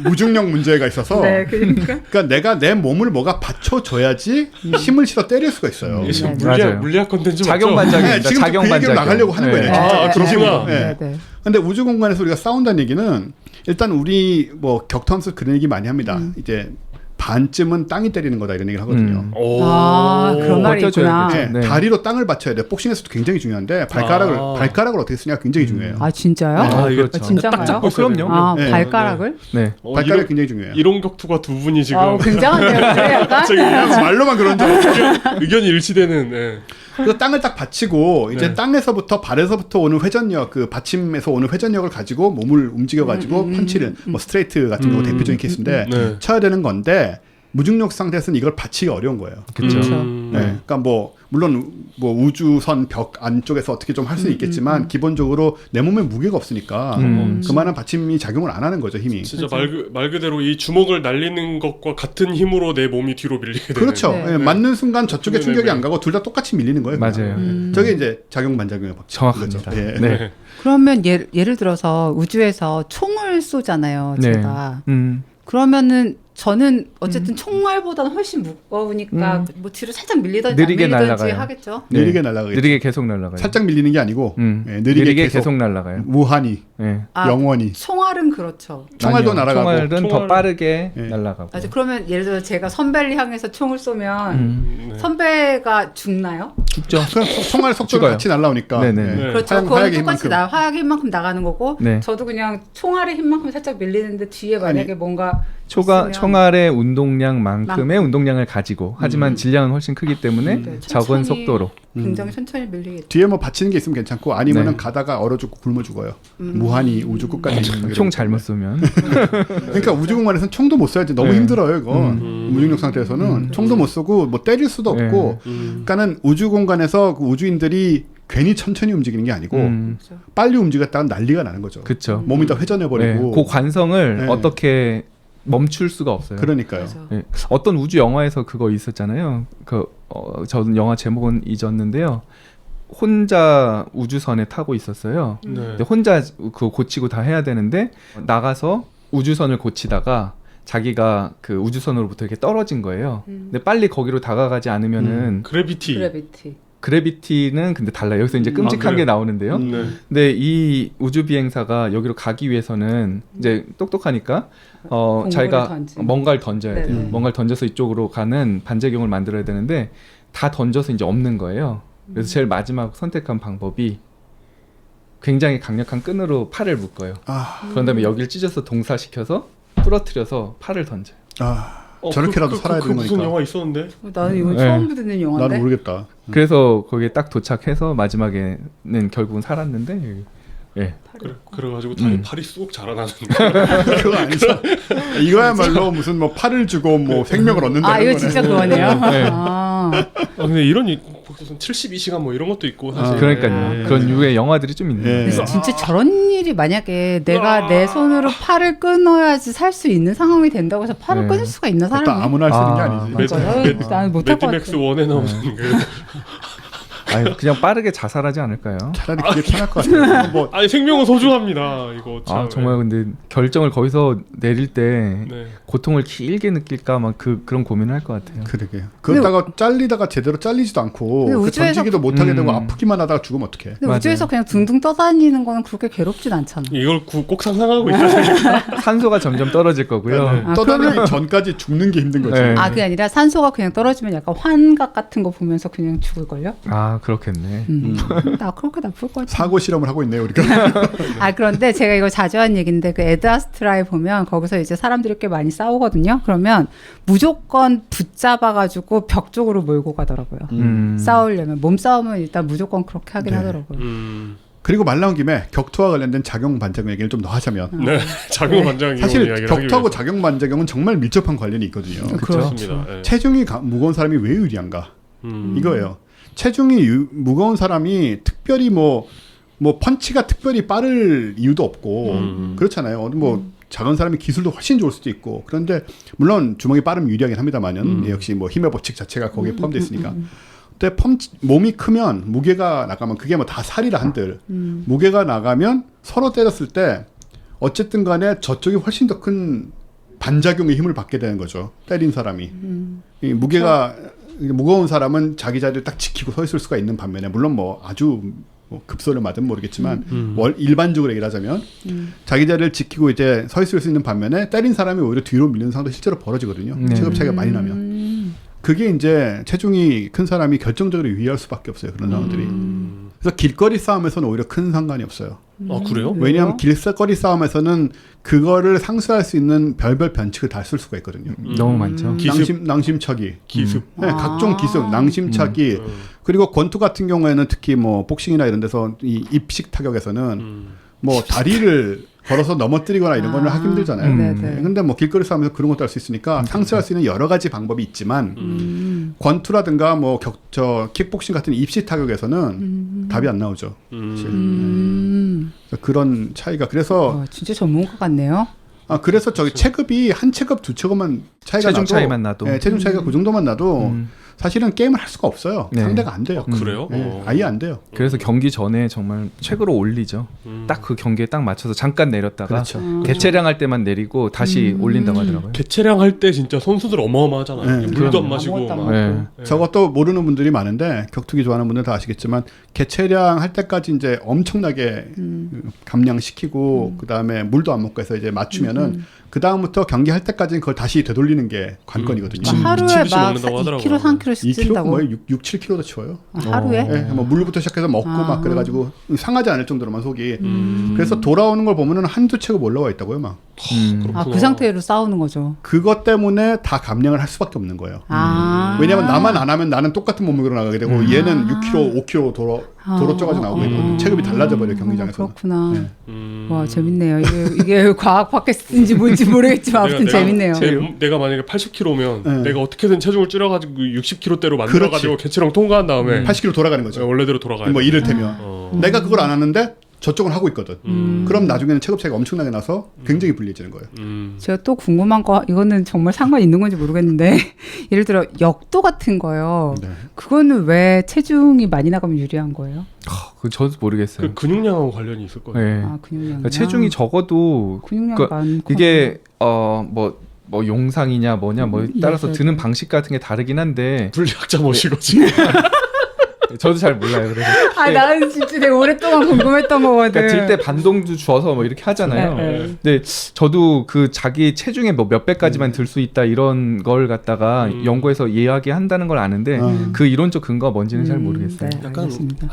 무중력 문제가 있어서 그러니까 내가 내 몸을 뭐가 받쳐줘야지 힘을 실어 때릴 수가 있어요. 이게 지금 맞아요. 물리학 컨텐츠 작용 맞죠? 반작입니다. 지금 작용 그 얘기로 반작. 나가려고 하는 거예요. 아, 그렇구나. 진심으로. 네, 네. 근데 우주 공간에서 우리가 싸운다는 얘기는 일단 우리 뭐 격투하면서 그런 얘기 많이 합니다. 이제 반쯤은 땅이 때리는 거다 이런 얘기를 하거든요. 오. 아, 그런 말이 있구나. 버텨줘야겠죠. 네, 네. 다리로 땅을 받쳐야 돼. 복싱에서도 굉장히 중요한데 발가락을 어떻게 쓰냐가 굉장히 중요해요. 아, 진짜요? 아, 이거 그렇죠. 진짜가요? 딱 잡고 있어야 그럼요. 되는군요. 아, 네. 발가락을? 네. 발가락이 굉장히 중요해요. 이론 격투가 두 분이 지금 아, 굉장한데요. 약간? 갑자기 그냥 말로만 그런 줄 알았어요. 의견이 일치되는. 네. 그래서 땅을 딱 받치고 이제 네. 땅에서부터 발에서부터 오는 회전력, 그 받침에서 오는 회전력을 가지고 몸을 움직여 가지고 펀치를 뭐 스트레이트 같은 거 대표적인 케이스인데 네. 쳐야 되는 건데 무중력 상태에서는 이걸 받치기 어려운 거예요. 그렇죠. 네. 그러니까 뭐 물론 뭐 우주선 벽 안쪽에서 어떻게 좀 할 수는 있겠지만 기본적으로 내 몸에 무게가 없으니까 그만한 받침이 작용을 안 하는 거죠, 힘이. 진짜 말 그대로 이 주먹을 날리는 것과 같은 힘으로 내 몸이 뒤로 밀리게 되는. 그렇죠. 네. 예, 맞는 순간 저쪽에 네, 충격이 네, 안 가고 둘 다 똑같이 밀리는 거예요. 그냥. 맞아요. 저게 이제 작용 반작용의 법칙. 정확합니다. 예. 네. 그러면 예를 들어서 우주에서 총을 쏘잖아요. 네. 제가. 음. 그러면은 저는 어쨌든 총알보다는 훨씬 무거우니까 뭐 뒤로 살짝 밀리던지 느리게 안 밀리던지 날아가요. 하겠죠. 네. 느리게 날아가겠죠. 느리게 계속 날아가요. 살짝 밀리는 게 아니고 예, 느리게 느리게 계속 날아가요. 무한히 네. 아, 영원히 총알은 그렇죠. 총알도 아니요. 날아가고 총알은 더 빠르게 네. 날아가고. 맞아. 그러면 예를 들어 제가 선배를 향해서 총을 쏘면 네. 선배가 죽나요? 죽죠. 그럼 총알 속도가 죽어요. 같이 날아오니까 네네. 예. 네. 그렇죠. 화약- 그건 화약의 똑같이 힘만큼. 화약의 힘만큼 나가는 거고 네. 저도 그냥 총알의 힘만큼 살짝 밀리는데 뒤에 만약에 뭔가 있으면- 생활의 운동량만큼의 운동량을 가지고 하지만 질량은 훨씬 크기 때문에 네, 적은 천천히, 속도로 굉장히 천천히 밀리겠죠. 뒤에 뭐 받치는 게 있으면 괜찮고 아니면은 네. 가다가 얼어 죽고 굶어 죽어요. 무한히 우주 끝까지. 총 잘못 쏘면 그러니까 우주공간에서는 총도 못 쏴야지 너무 네. 힘들어요 이거. 무중력 상태에서는 총도 못 쏘고 뭐 때릴 수도 네. 없고. 그러니까는 우주공간에서 그 우주인들이 괜히 천천히 움직이는 게 아니고 빨리 움직였다가 난리가 나는 거죠. 그렇죠. 몸이 다 회전해 버리고. 그 관성을 네. 어떻게 멈출 수가 없어요. 그러니까요. 맞아. 예. 어떤 우주 영화에서 그거 있었잖아요. 저는 영화 제목은 잊었는데요. 혼자 우주선에 타고 있었어요. 네. 근데 혼자 그거 고치고 다 해야 되는데 나가서 우주선을 고치다가 자기가 그 우주선으로부터 이렇게 떨어진 거예요. 근데 빨리 거기로 다가가지 않으면은 그래비티. 그래비티. 그래비티는 근데 달라요. 여기서 이제 끔찍한 그래요? 게 나오는데요. 네. 근데 이 우주 비행사가 여기로 가기 위해서는 이제 똑똑하니까 자기가 던지는. 뭔가를 던져야 네. 돼요. 뭔가를 던져서 이쪽으로 가는 반작용을 만들어야 되는데 다 던져서 이제 없는 거예요. 그래서 제일 마지막 선택한 방법이 굉장히 강력한 끈으로 팔을 묶어요. 그런 다음에 여기를 찢어서 동사시켜서 부러뜨려서 팔을 던져요. 저렇게라도 살아야 되는 무슨 거니까. 영화 있었는데? 나는 이거 네. 처음 듣는 영화인데. 나는 모르겠다. 그래서 거기에 딱 도착해서 마지막에는 결국은 살았는데 예. 그래가지고 다리 팔이 쑥 자라나는. 그거 아니죠. 이거야말로 무슨 뭐 팔을 주고 뭐 생명을 얻는다는 아 이거 거네. 진짜 그거네요. 네. 근데 이런 무슨 72시간 뭐 이런 것도 있고 사실. 그러니까요. 그런 유의 영화들이 좀 있네요. 예. 그래서 진짜 저런 일이 만약에 내가 내 손으로 팔을 끊어야지 살 수 있는 상황이 된다고 해서 팔을 네. 끊을 수가 있나 일단 사람이? 아무나 할 수 있는 게 아, 아니지. 맞아요. 나는 못할 것 매드맥스 같아. 1에 나오는 그. 아유, 그냥 빠르게 자살하지 않을까요? 차라리 그게 편할 것 같아요. 뭐 아니 생명은 소중합니다. 이거 참. 아 정말 근데 결정을 거기서 내릴 때 네. 고통을 길게 느낄까 막 그런 고민을 할 것 같아요. 그러게. 그러다가 잘리다가 제대로 잘리지도 않고 근데 그 우주에서 던지기도 못하게 되고 아프기만 하다가 죽으면 어떡해. 근데 맞아요. 우주에서 그냥 둥둥 떠다니는 거는 그렇게 괴롭진 않잖아. 이걸 꼭 상상하고 있다. 산소가 점점 떨어질 거고요. 아, 떠다니기 전까지 죽는 게 힘든 거지. 네. 아 그게 아니라 산소가 그냥 떨어지면 약간 환각 같은 거 보면서 그냥 죽을걸요? 아 그렇겠네. 나 그렇게 나쁠 것 같아. 사고 실험을 하고 있네요 우리가. 아 그런데 제가 이거 자주 한 얘기인데 그 에드 아스트라에 보면 거기서 이제 사람들이 꽤 많이 싸우거든요. 그러면 무조건 붙잡아가지고 벽 쪽으로 몰고 가더라고요. 싸우려면 몸싸움은 일단 무조건 그렇게 하긴 네. 하더라고요. 그리고 말 나온 김에 격투와 관련된 작용 반작용 얘기를 좀 더 하자면 네. 작용 반장 사실 이야기를 격투하고 작용 반작용은 정말 밀접한 관련이 있거든요. 그렇습니다. 네. 체중이 무거운 사람이 왜 유리한가? 이거예요. 체중이 무거운 사람이 특별히 뭐 펀치가 특별히 빠를 이유도 없고 그렇잖아요. 뭐 작은 사람이 기술도 훨씬 좋을 수도 있고 그런데 물론 주먹이 빠르면 유리하긴 합니다만은 역시 뭐 힘의 법칙 자체가 거기에 포함되어 있으니까. 근데 몸이 크면 무게가 나가면 그게 뭐 다 살이라 한들 무게가 나가면 서로 때렸을 때 어쨌든 간에 저쪽이 훨씬 더 큰 반작용의 힘을 받게 되는 거죠. 때린 사람이. 이 무게가 무거운 사람은 자기 자리를 딱 지키고 서 있을 수가 있는 반면에 물론 뭐 아주 뭐 급소를 맞으면 모르겠지만 일반적으로 얘기를 하자면 자기 자리를 지키고 이제 서 있을 수 있는 반면에 때린 사람이 오히려 뒤로 밀리는 상황도 실제로 벌어지거든요. 체급 차이가 많이 나면. 그게 이제 체중이 큰 사람이 결정적으로 유리할 수밖에 없어요. 그런 상황들이. 그래서 길거리 싸움에서는 오히려 큰 상관이 없어요. 아 그래요? 왜냐하면 길거리 싸움에서는 그거를 상쇄할 수 있는 별별 변칙을 다 쓸 수가 있거든요. 너무 많죠. 기습. 낭심차기, 기습. 네, 각종 기습, 낭심차기, 그리고 권투 같은 경우에는 특히 뭐 복싱이나 이런 데서 이 입식 타격에서는 뭐 다리를 걸어서 넘어뜨리거나 이런 거는 하기 힘들잖아요. 네네. 근데 뭐 길거리 싸움에서 그런 것도 할 수 있으니까 상쇄할 수 있는 여러 가지 방법이 있지만 권투라든가 뭐 킥복싱 같은 입식 타격에서는 답이 안 나오죠. 그런 차이가 그래서 진짜 전문가 같네요. 그래서 저기 체급이 한 체급 두 체급만 차이가 체중 나도 차이만 나도. 네, 체중 차이가 그 정도만 나도 사실은 게임을 할 수가 없어요. 네. 상대가 안 돼요. 그래요? 네, 아예 안 돼요. 그래서 경기 전에 정말 최고로 올리죠. 딱 그 경기에 딱 맞춰서 잠깐 내렸다가 그렇죠. 개체량 할 때만 내리고 다시 올린다고 하더라고요. 개체량 할 때 진짜 선수들 어마어마하잖아요. 네, 물도 그럼요. 안 마시고 아무것도 안 막. 네. 저것도 모르는 분들이 많은데 격투기 좋아하는 분들 다 아시겠지만 개체량 할 때까지 이제 엄청나게 감량시키고 그다음에 물도 안 먹고 해서 이제 맞추면은 그 다음부터 경기할 때까지는 그걸 다시 되돌리는 게 관건이거든요. 그러니까 하루에 미친 듯이 막 먹는다고 하더라고요. 2kg, 3kg씩 2kg 찐다고. 거의 6, 7kg도 치워요. 하루에? 예, 뭐 물부터 시작해서 먹고 아. 막 그래가지고 상하지 않을 정도로만 속이. 그래서 돌아오는 걸 보면은 한두 체급 올라와 있다고요, 막. 아, 그 상태로 싸우는 거죠. 그것 때문에 다 감량을 할 수밖에 없는 거예요. 왜냐면 나만 안 하면 나는 똑같은 몸무게로 나가게 되고 얘는 6kg, 5kg 도로 쪄가지고 나오고 있고 체급이 달라져 버려 요 경기장에서는. 그렇구나. 네. 와, 재밌네요. 이게 과학 팟캐스트인지 뭔지 모르겠지만 아무튼 재밌네요. 내가 만약에 80kg면 네. 내가 어떻게든 체중을 줄여가지고 60kg대로 만들어가지고 개체령 통과한 다음에 80kg 돌아가는 거죠. 원래대로 돌아가요. 뭐 이를테면 내가 그걸 안 하는데 저쪽은 하고 있거든. 그럼 나중에는 체급 차이가 엄청나게 나서 굉장히 불리해지는 거예요. 제가 또 궁금한 거, 이거는 정말 상관 있는 건지 모르겠는데 예를 들어 역도 같은 거요. 네. 그거는 왜 체중이 많이 나가면 유리한 거예요? 그 저도 모르겠어요. 그 근육량하고 관련이 있을 거예요. 네. 아, 근육량. 그러니까 체중이 적어도 근육량 그 많고 이게 뭐 용상이냐 뭐냐 뭐 따라서 네, 드는 방식 같은 게 다르긴 한데 물리학자 모시고 지금 저도 잘 몰라요. 그래서 아, 나는 진짜 되게 오랫동안 궁금했던 거거든. 그러니까 들 때 반동도 줘서 뭐 이렇게 하잖아요. 네. 근데 저도 그 자기 체중의 뭐 몇 배까지만 들 수 있다 이런 걸 갖다가 연구해서 이야기한다는 걸 아는데 그 이론적 근거가 뭔지는 잘 모르겠어요. 네, 약간 알겠습니다.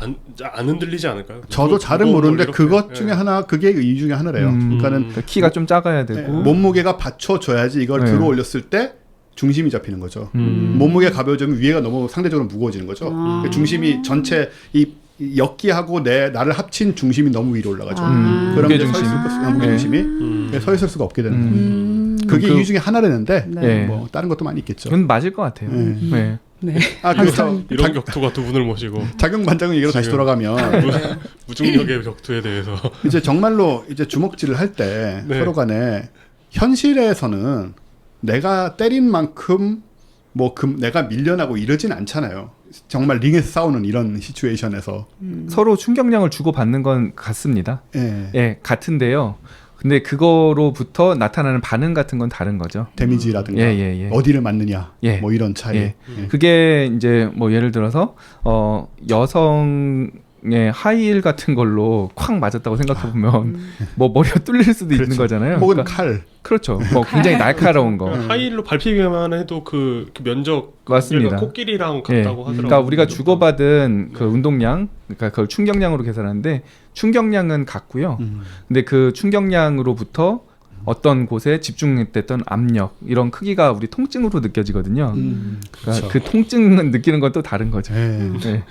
안 흔들리지 않을까요? 저도 잘은 무거운 걸 모르는데 이렇게, 그것 예. 중에 하나 그게 이 중에 하나래요. 그러니까는 그러니까 키가 좀 작아야 되고 몸무게가 받쳐줘야지 이걸 네. 들어 올렸을 때 중심이 잡히는 거죠. 몸무게 가벼워지면 위에가 너무 상대적으로 무거워지는 거죠. 그러니까 중심이 전체 이 역기하고 나를 합친 중심이 너무 위로 올라가죠. 그럼 무게 이제 서 중심. 있을 수 무게 네. 중심이 서 있을 수가 없게 되는 거예요. 그게 그- 이유 중에 하나라는데 네. 뭐 다른 것도 많이 있겠죠. 그건 맞을 것 같아요. 네. 네. 그래서 이런 격투가 두 분을 모시고 작용 반작용 얘기로 다시 지금. 돌아가면 무중력의 격투에 대해서 이제 정말로 이제 주먹질을 할 때 네. 서로 간에 현실에서는 내가 때린 만큼 내가 밀려나고 이러진 않잖아요. 정말 링에서 싸우는 이런 시츄에이션에서. 서로 충격량을 주고 받는 건 같습니다. 예. 예, 같은데요. 근데 그거로부터 나타나는 반응 같은 건 다른 거죠. 데미지라든가 예. 어디를 맞느냐 예. 뭐 이런 차이. 예. 그게 이제 뭐 예를 들어서 여성의 하이힐 같은 걸로 콱 맞았다고 생각해 보면 뭐 머리가 뚫릴 수도 있는 그렇죠. 거잖아요. 혹은 그러니까 칼. 그렇죠. 뭐 굉장히 날카로운 거. 하이힐로 밟히기만 해도 그 면적 맞습니다. 코끼리랑 예. 같다고 하더라고요. 그러니까 우리가 주고받은 그 운동량, 그러니까 그걸 충격량으로 계산하는데 충격량은 같고요. 근데 그 충격량으로부터 어떤 곳에 집중됐던 압력 이런 크기가 우리 통증으로 느껴지거든요. 그러니까 그렇죠. 그 통증은 느끼는 건 또 다른 거죠. 예. 네.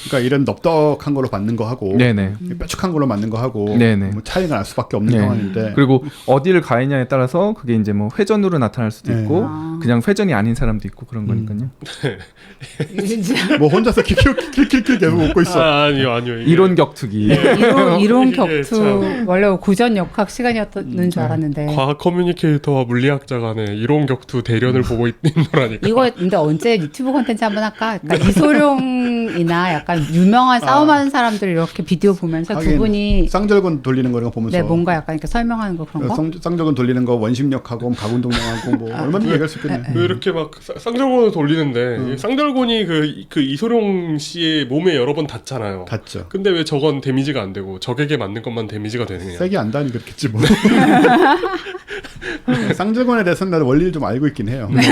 그러니까 이런 넙덕한 걸로 맞는 거 하고 네네. 뾰족한 걸로 맞는 거 하고 네네. 뭐 차이가 날 수밖에 없는 네. 상황인데 그리고 어디를 가느냐에 따라서 그게 이제 뭐 회전으로 나타날 수도 네. 있고 아. 그냥 회전이 아닌 사람도 있고 그런 거니까요. 진짜 뭐 혼자서 킬킬킬킬 계속 웃고 있어. 아니요. 이게 이론 격투기. 이론 이게 격투 참- 원래 고전 역학 시간이었는 줄 알았는데 과학 커뮤니케이터와 물리학자 간의 이론 격투 대련을 보고 있는 거라니까. 이거 근데 언제 유튜브 콘텐츠 한번 할까? 그러니까 이소룡이나 약간 유명한 싸움하는 사람들 이렇게 비디오 보면서 두 하긴 분이 쌍절곤 돌리는 거를 보면서 네, 뭔가 약간 이렇게 설명하는 거 그런 거? 쌍절곤 돌리는 거 원심력하고 가군동력하고 뭐 얼마든지 얘기할 수 있겠네. 왜 이렇게 막 쌍절곤을 돌리는데 이 쌍절곤이 그 이소룡 씨의 몸에 여러 번 닿잖아요. 닿죠. 근데 왜 저건 데미지가 안 되고 적에게 맞는 것만 데미지가 되느냐? 세게 안 닿으니 그렇겠지 뭐. 쌍절곤에 대해서는 나도 원리를 좀 알고 있긴 해요. 네.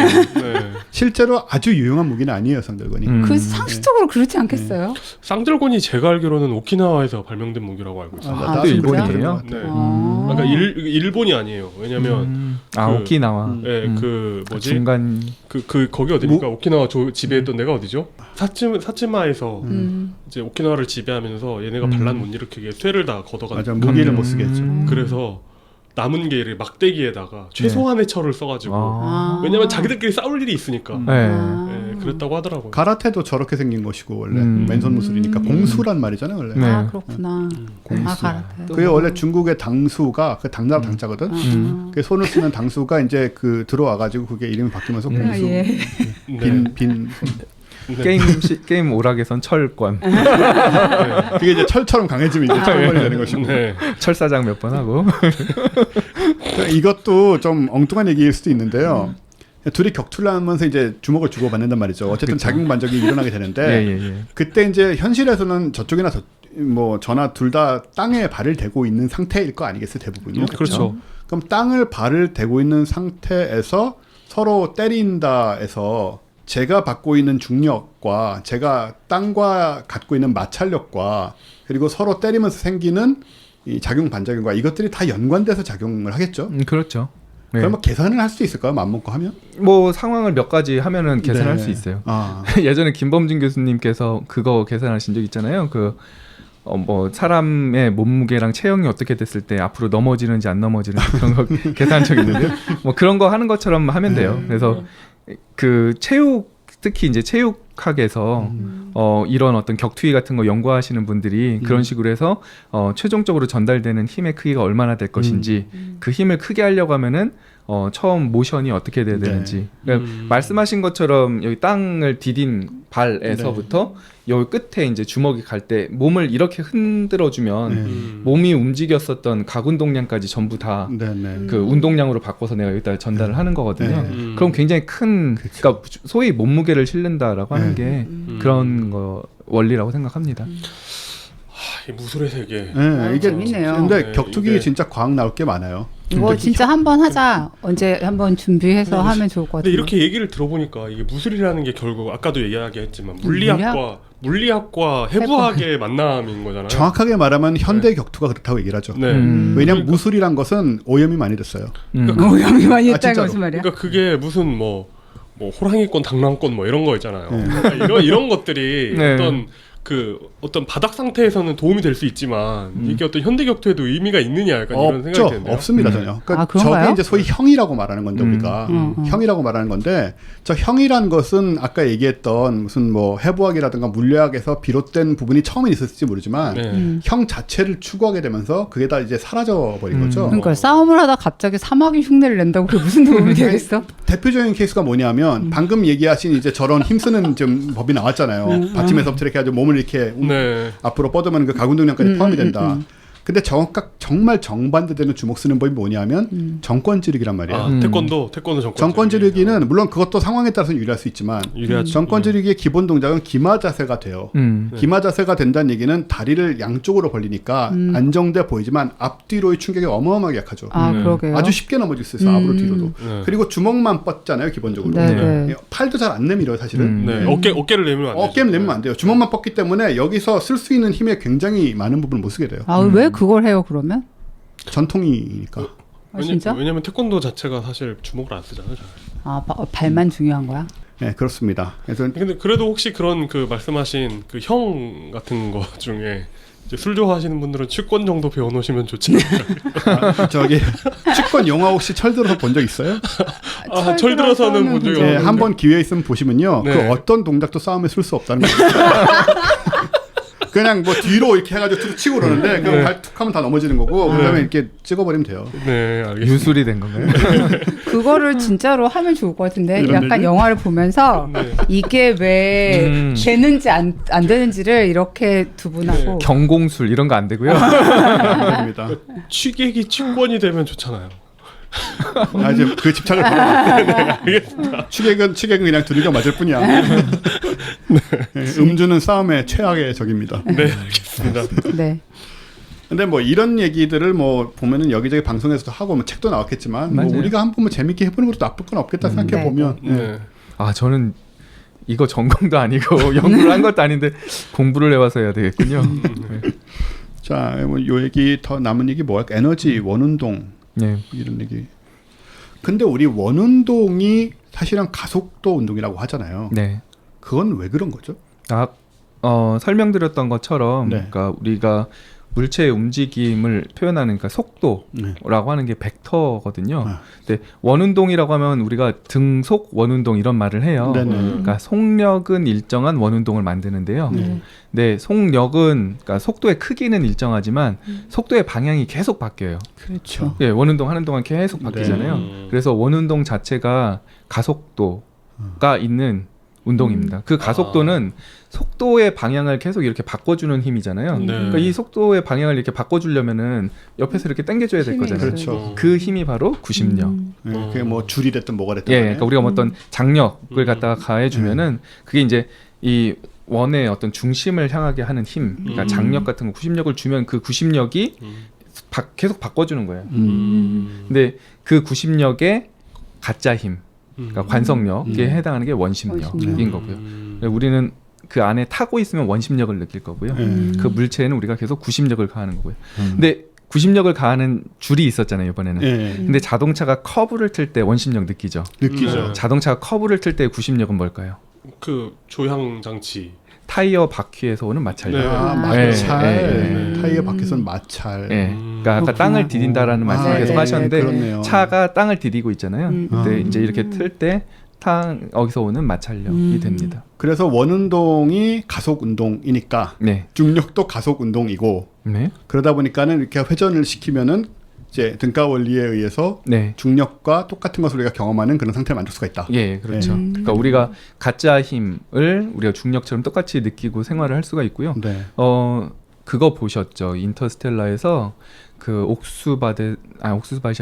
실제로 아주 유용한 무기는 아니에요, 쌍절곤이. 그 상식적으로 그렇지 않겠어요? 쌍절곤이 제가 알기로는 오키나와에서 발명된 무기라고 알고 있어요. 아, 나도 진짜? 일본이에요? 네. 아. 그러니까 일본이 아니에요. 왜냐면 아 그- 오키나와. 예, 그 뭐지? 중간 그 거기 어디입니까? 오키나와 지배했던 데가 어디죠? 사츠마에서 이제 오키나와를 지배하면서 얘네가 반란 못 일으키게 쇠를 다 걷어가지고 맞아, 무기를 못 쓰게 했죠. 그래서 남은 게 이렇게 막대기에다가 최소한의 철을 써가지고 아. 왜냐면 자기들끼리 싸울 일이 있으니까 네. 예, 그랬다고 하더라고요. 가라테도 저렇게 생긴 것이고 원래 음. 맨손 무술이니까 공수란 말이잖아요, 원래. 네. 아 그렇구나. 공수. 아 가라테. 그게 원래 중국의 당수가 그 당나라 당자거든. 그 손을 쓰는 당수가 이제 그 들어와가지고 그게 이름이 바뀌면서 공수. 아, 예. 네. 빈. 게임 오락에선 철권, 그게 이제 철처럼 강해지면 이제 철권이 되는 것이고. 네. 철사장 몇 번 하고. 이것도 좀 엉뚱한 얘기일 수도 있는데요. 둘이 격투를 하면서 이제 주먹을 주고받는단 말이죠. 어쨌든 그쵸. 자경반적이 일어나게 되는데 예. 그때 이제 현실에서는 저쪽이나 뭐 저나 둘 다 땅에 발을 대고 있는 상태일 거 아니겠어요, 대부분요. 그렇죠. 그럼 땅을 발을 대고 있는 상태에서 서로 때린다에서 제가 받고 있는 중력과 제가 땅과 갖고 있는 마찰력과 그리고 서로 때리면서 생기는 이 작용 반작용과 이것들이 다 연관돼서 작용을 하겠죠. 그렇죠. 네. 그러면 계산을 할 수 있을까요? 맘먹고 하면? 뭐 상황을 몇 가지 하면은 계산할 네. 수 있어요. 아. 예전에 김범준 교수님께서 그거 계산하신 적 있잖아요. 뭐 사람의 몸무게랑 체형이 어떻게 됐을 때 앞으로 넘어지는지 안 넘어지는지 그런 거 계산한 적 있는데요. 뭐 그런 거 하는 것처럼 하면 돼요. 그래서 그 특히 이제 체육학에서 이런 어떤 격투기 같은 거 연구하시는 분들이 그런 식으로 해서 최종적으로 전달되는 힘의 크기가 얼마나 될 것인지 그 힘을 크게 하려고 하면은 처음 모션이 어떻게 돼야 되는지 그러니까 말씀하신 것처럼 여기 땅을 디딘 발에서부터 여기 끝에 이제 주먹이 갈 때 몸을 이렇게 흔들어주면 몸이 움직였었던 각운동량까지 전부 다 그 운동량으로 바꿔서 내가 여기다 전달을 하는 거거든요. 그럼 굉장히 큰 그러니까 소위 몸무게를 실른다라고 하는 게 그런 거 원리라고 생각합니다. 이 무술의 세계. 네, 이게 재밌네요. 근데 네, 격투기 이게- 진짜 과학 나올 게 많아요. 이거 진짜 한번 하자. 언제 한번 준비해서 하면 좋을 것 근데 같아요. 이렇게 얘기를 들어보니까 이게 무술이라는 게 결국 아까도 이야기했지만 물리학? 물리학과 해부학의 만남인 거잖아요. 정확하게 말하면 현대 격투가 그렇다고 얘기를 하죠. 네. 왜냐하면 그러니까- 무술이란 것은 오염이 많이 됐어요. 오염이 많이 했다는 진짜로. 무슨 말이야? 그러니까 그게 무슨 뭐 호랑이권, 당랑권 뭐 이런 거 있잖아요. 네. 그러니까 이런 것들이 네. 어떤 바닥 상태에서는 도움이 될 수 있지만 이게 어떤 현대 격투에도 의미가 있느냐 약간 이런 생각이 없죠. 드는데요. 없습니다 전혀. 그러니까 아, 그런가요? 저게 이제 소위 형이라고 말하는 건데 우리가 음. 형이라고 말하는 건데 저 형이란 것은 아까 얘기했던 무슨 뭐 해부학이라든가 물리학에서 비롯된 부분이 처음에 있었을지 모르지만 네. 형 자체를 추구하게 되면서 그게 다 이제 사라져 버린 거죠. 그러니까 싸움을 하다 갑자기 사막이 흉내를 낸다고 그게 무슨 도움이 되겠어? 대표적인 케이스가 뭐냐면 방금 얘기하신 이제 저런 힘쓰는 좀 법이 나왔잖아요. 받침에서부터 이렇게 아주 몸을 이렇게 네. 앞으로 뻗으면 그 가군동량까지 포함이 된다. 근데 정말 정반대되는 주먹 쓰는 법이 뭐냐면 정권 찌르기란 말이에요. 아, 태권도 정권 찌르기는 물론 그것도 상황에 따라서 유리할 수 있지만 유리하죠. 정권 찌르기의 기본 동작은 기마 자세가 돼요. 기마 자세가 된다는 얘기는 다리를 양쪽으로 벌리니까 안정돼 보이지만 앞뒤로의 충격이 어마어마하게 약하죠. 아, 그러게요. 아주 쉽게 넘어질 수 있어요. 앞으로 뒤로도. 네. 그리고 주먹만 뻗잖아요. 기본적으로. 네, 네. 팔도 잘 안 내밀어요. 사실은. 네. 어깨를 내밀면 안 되죠. 어깨를 내밀면 안 돼요. 주먹만 뻗기 때문에 여기서 쓸 수 있는 힘의 굉장히 많은 부분을 못 쓰게 돼요. 아, 왜 그걸 해요, 그러면? 전통이니까. 아, 진짜? 왜냐면 태권도 자체가 사실 주먹을 안 쓰잖아요. 잘. 아, 발만 중요한 거야? 네, 그렇습니다. 그래서 근데 그래도 혹시 그런 그 말씀하신 그 형 같은 거 중에 이제 술 좋아하시는 분들은 취권 정도 배워놓으시면 좋지 않을까요? 저기 축권 영화 혹시 철들어서 본 적 있어요? 철 들어서는 본 적이 네, 없는데. 한번 기회 있으면 보시면요. 네. 그 어떤 동작도 싸움에 쓸 수 없다는 거예요. 그냥 뭐 뒤로 이렇게 해가지고 툭 치고 그러는데 그럼 발 툭 하면 다 넘어지는 거고 그다음에 이렇게 찍어버리면 돼요. 네, 알겠습니다. 유술이 된 건가요? 그거를 진짜로 하면 좋을 것 같은데 이런 약간 얘기? 영화를 보면서 네. 이게 왜 되는지 안 되는지를 이렇게 두분하고 경공술 이런 거 안 되고요. 그렇습니다. 취객이 취권이 되면 좋잖아요. 아, 이제 그 집착을 보여. 취객은 그냥 두들겨 맞을 뿐이야. 네, 음주는 싸움의 최악의 적입니다. 네, 알겠습니다. 네. 근데 뭐 이런 얘기들을 뭐 보면은 여기저기 방송에서도 하고 뭐 책도 나왔겠지만 뭐 맞아요. 우리가 한번 뭐 재밌게 해보는 것도 나쁠 건 없겠다 생각해 보면 네. 아 저는 이거 전공도 아니고 연구를 한 것도 아닌데 공부를 해와서 해야 되겠군요. 네. 자, 뭐 요 얘기 더 남은 얘기 뭐 할까? 에너지 원운동 네. 이런 얘기. 근데 우리 원운동이 사실은 가속도 운동이라고 하잖아요. 네. 그건 왜 그런 거죠? 설명드렸던 것처럼 네. 그러니까 우리가 물체의 움직임을 표현하는 그러니까 속도라고 하는 게 벡터거든요. 아. 근데 원운동이라고 하면 우리가 등속 원운동 이런 말을 해요. 네네. 그러니까 속력은 일정한 원운동을 만드는데요. 네. 네, 속력은 그러니까 속도의 크기는 일정하지만 속도의 방향이 계속 바뀌어요. 그렇죠. 예, 원운동 하는 동안 계속 바뀌잖아요. 네. 그래서 원운동 자체가 가속도가 있는 운동입니다. 그 가속도는 속도의 방향을 계속 이렇게 바꿔주는 힘이잖아요. 네. 그러니까 이 속도의 방향을 이렇게 바꿔주려면은 옆에서 이렇게 당겨줘야 될 힘이 거잖아요. 그렇죠. 그 힘이 바로 구심력. 예, 그게 뭐 줄이 됐든 뭐가 됐든 예, 간에. 그러니까 우리가 뭐 어떤 장력을 갖다가 가해주면은 그게 이제 이 원의 어떤 중심을 향하게 하는 힘, 그러니까 장력 같은 거, 구심력을 주면 그 구심력이 계속 바꿔주는 거예요. 근데 그 구심력의 가짜 힘, 그러니까 관성력에 해당하는 게 원심력인 거고요. 우리는 그 안에 타고 있으면 원심력을 느낄 거고요. 그 물체에는 우리가 계속 구심력을 가하는 거고요. 근데 구심력을 가하는 줄이 있었잖아요, 이번에는. 근데 자동차가 커브를 틀 때 원심력 느끼죠. 느끼죠. 자동차가 커브를 틀 때 구심력은 뭘까요? 그 조향 장치. 타이어 바퀴에서 오는 마찰력. 네. 아, 네, 마찰. 네. 타이어 밖에선 마찰. 예. 그러니까 아까 그렇구나. 땅을 디딘다라는 말씀을 아, 계속 네, 하셨는데 그렇네요. 차가 땅을 디디고 있잖아요. 근데 아. 이제 이렇게 틀 때 거기서 오는 마찰력이 됩니다. 그래서 원운동이 가속 운동이니까 네. 중력도 가속 운동이고 네. 그러다 보니까는 이렇게 회전을 시키면은 이제 등가 원리에 의해서 네. 중력과 똑같은 것을 우리가 경험하는 그런 상태를 만들 수가 있다. 예, 그렇죠. 그러니까 우리가 가짜 힘을 우리가 중력처럼 똑같이 느끼고 생활을 할 수가 있고요. 네. 그거 보셨죠? 인터스텔라에서 그 옥수바디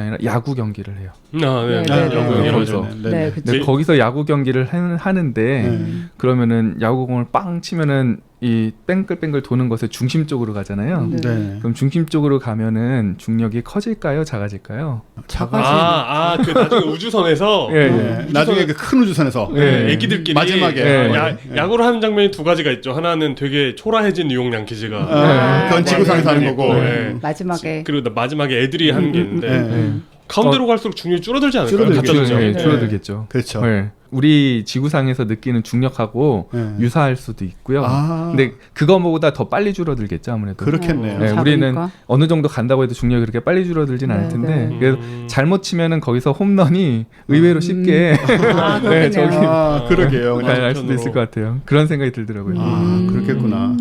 아니라 야구 경기를 해요. 아, 네. 네, 네, 네. 야구 거기서. 경기죠. 네, 그쵸. 근데 거기서 야구 경기를 하는데 네. 그러면은 야구공을 빵 치면은 이 뺑글뺑글 도는 것의 중심 쪽으로 가잖아요. 네. 네. 그럼 중심 쪽으로 가면은 중력이 커질까요? 작아질까요? 그 나중에 우주선에서 예, 네. 나중에 그 큰 우주선에서 네. 애기들끼리 마지막에 야구를 하는 장면이 두 가지가 있죠. 하나는 되게 초라해진 유용량 기지가 아, 그건 지구상에서 하는 있고, 거고. 예. 마지막에 그리고 마지막에 애들이 하는 게 있는데 네. 가운데로 갈수록 중력이 줄어들지 않을까요? 줄어들겠죠. 가짜 중력. 네, 네. 줄어들겠죠. 그렇죠. 네. 우리 지구상에서 느끼는 중력하고 네. 유사할 수도 있고요. 아. 근데 그거보다 더 빨리 줄어들겠죠, 아무래도. 그렇겠네요. 네, 작으니까. 우리는 어느 정도 간다고 해도 중력이 그렇게 빨리 줄어들진 않을 텐데 네. 그래서 잘못 치면은 거기서 홈런이 의외로 쉽게 아, 네, 그렇겠네요. 저기 그러게요. 그냥 알 수도 있을 것 같아요. 그런 생각이 들더라고요. 아, 그렇겠구나.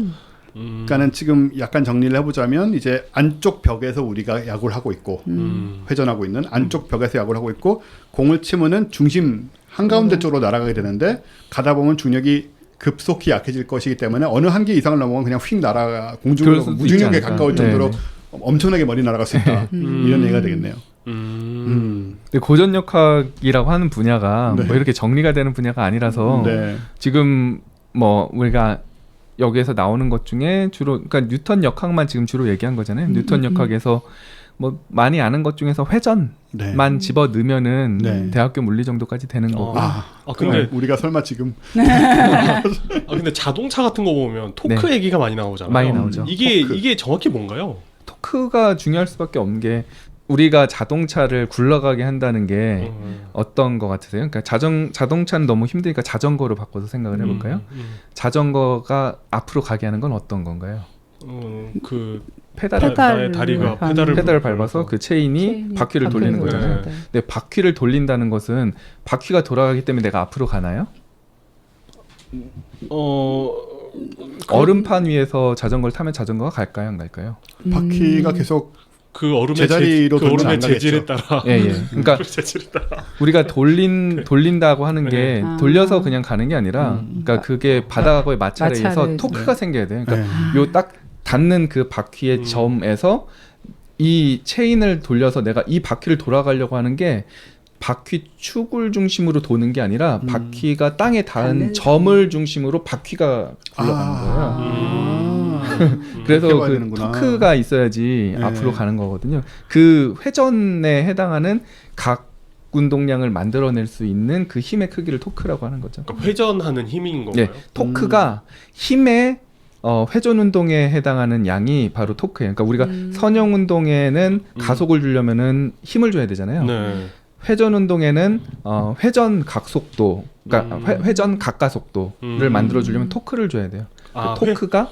그러니까는 지금 약간 정리를 해보자면 이제 안쪽 벽에서 우리가 야구를 하고 있고 회전하고 있는 안쪽 벽에서 야구를 하고 있고 공을 치면은 중심 한가운데 쪽으로 날아가게 되는데 가다 보면 중력이 급속히 약해질 것이기 때문에 어느 한계 이상을 넘어가면 그냥 휙 날아가 그럴 공중으로 수도 무중력에 있지 않을까. 가까울 정도로 네. 엄청나게 멀리 날아갈 수 있다. 이런 얘기가 되겠네요. 근데 고전역학이라고 하는 분야가 네. 뭐 이렇게 정리가 되는 분야가 아니라서 네. 지금 뭐 우리가 여기에서 나오는 것 중에 주로 그러니까 뉴턴 역학만 지금 주로 얘기한 거잖아요. 뉴턴 역학에서 뭐 많이 아는 것 중에서 회전만 네. 집어 넣으면은 네. 대학교 물리 정도까지 되는 거고. 근데 우리가 설마 지금 근데 자동차 같은 거 보면 토크 네. 얘기가 많이 나오잖아요. 많이 나오죠. 이게 정확히 뭔가요? 토크가 중요할 수밖에 없는 게 우리가 자동차를 굴러가게 한다는 게 어떤 거 같으세요? 그러니까 자동차는 너무 힘드니까 자전거로 바꿔서 생각을 해볼까요? 자전거가 앞으로 가게 하는 건 어떤 건가요? 그 페달을 나의 다리가 페달을 밟아서 그 체인이 바퀴를 돌리는 바퀴를 거잖아요. 돌려요. 근데 바퀴를 돌린다는 것은 바퀴가 돌아가기 때문에 내가 앞으로 가나요? 얼음판 위에서 자전거를 타면 자전거가 갈까요, 안 갈까요? 바퀴가 계속 그 얼음의 제자리로 그 돌면 얼음의 안 가겠죠. 재질에 따라 예. 그러니까 재질에 따라 우리가 돌린다고 하는 게 아. 돌려서 그냥 가는 게 아니라, 그러니까 그게 바닥하고의 마찰에 의해서 마찰을 토크가 생겨야 돼요. 그러니까 네. 요 딱 닿는 그 바퀴의 점에서 이 체인을 돌려서 내가 이 바퀴를 돌아가려고 하는 게 바퀴 축을 중심으로 도는 게 아니라 바퀴가 땅에 닿은 닿는 점을 중심으로 바퀴가 굴러가는 거예요. 그래서 그렇게 봐야 그 되는구나. 토크가 있어야지 네. 앞으로 가는 거거든요. 그 회전에 해당하는 각 운동량을 만들어낼 수 있는 그 힘의 크기를 토크라고 하는 거죠. 그러니까 회전하는 힘인 건가요? 네, 토크가 힘의 회전 운동에 해당하는 양이 바로 토크예요. 그러니까 우리가 선형 운동에는 가속을 주려면은 힘을 줘야 되잖아요. 네. 회전 운동에는 회전 각속도, 그러니까 회전 각가속도를 만들어 주려면 토크를 줘야 돼요. 그 토크가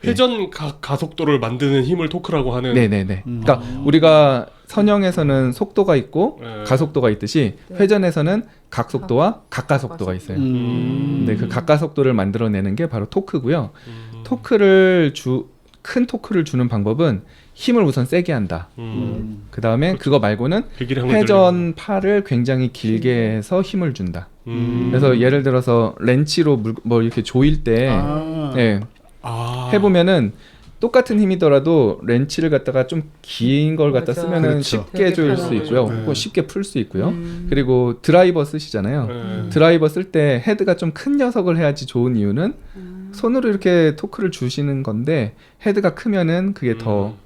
회전 가속도를 만드는 힘을 토크라고 하는. 네네네. 그러니까 우리가 선형에서는 속도가 있고 네. 가속도가 있듯이 회전에서는 각속도와 각가속도가 있어요. 근데 그 각가속도를 만들어내는 게 바로 토크고요. 큰 토크를 주는 방법은 힘을 우선 세게 한다. 그 다음에 그거 말고는 회전팔을 굉장히 길게 해서 힘을 준다. 그래서 예를 들어서 렌치로 뭐 이렇게 조일 때 네, 해보면은 똑같은 힘이더라도 렌치를 갖다가 좀 긴 걸 갖다 쓰면은 그렇죠. 쉽게 조일 수 있고요. 네. 혹은 쉽게 풀 수 있고요. 그리고 드라이버 쓰시잖아요. 드라이버 쓸 때 헤드가 좀 큰 녀석을 해야지 좋은 이유는 손으로 이렇게 토크를 주시는 건데 헤드가 크면은 그게 더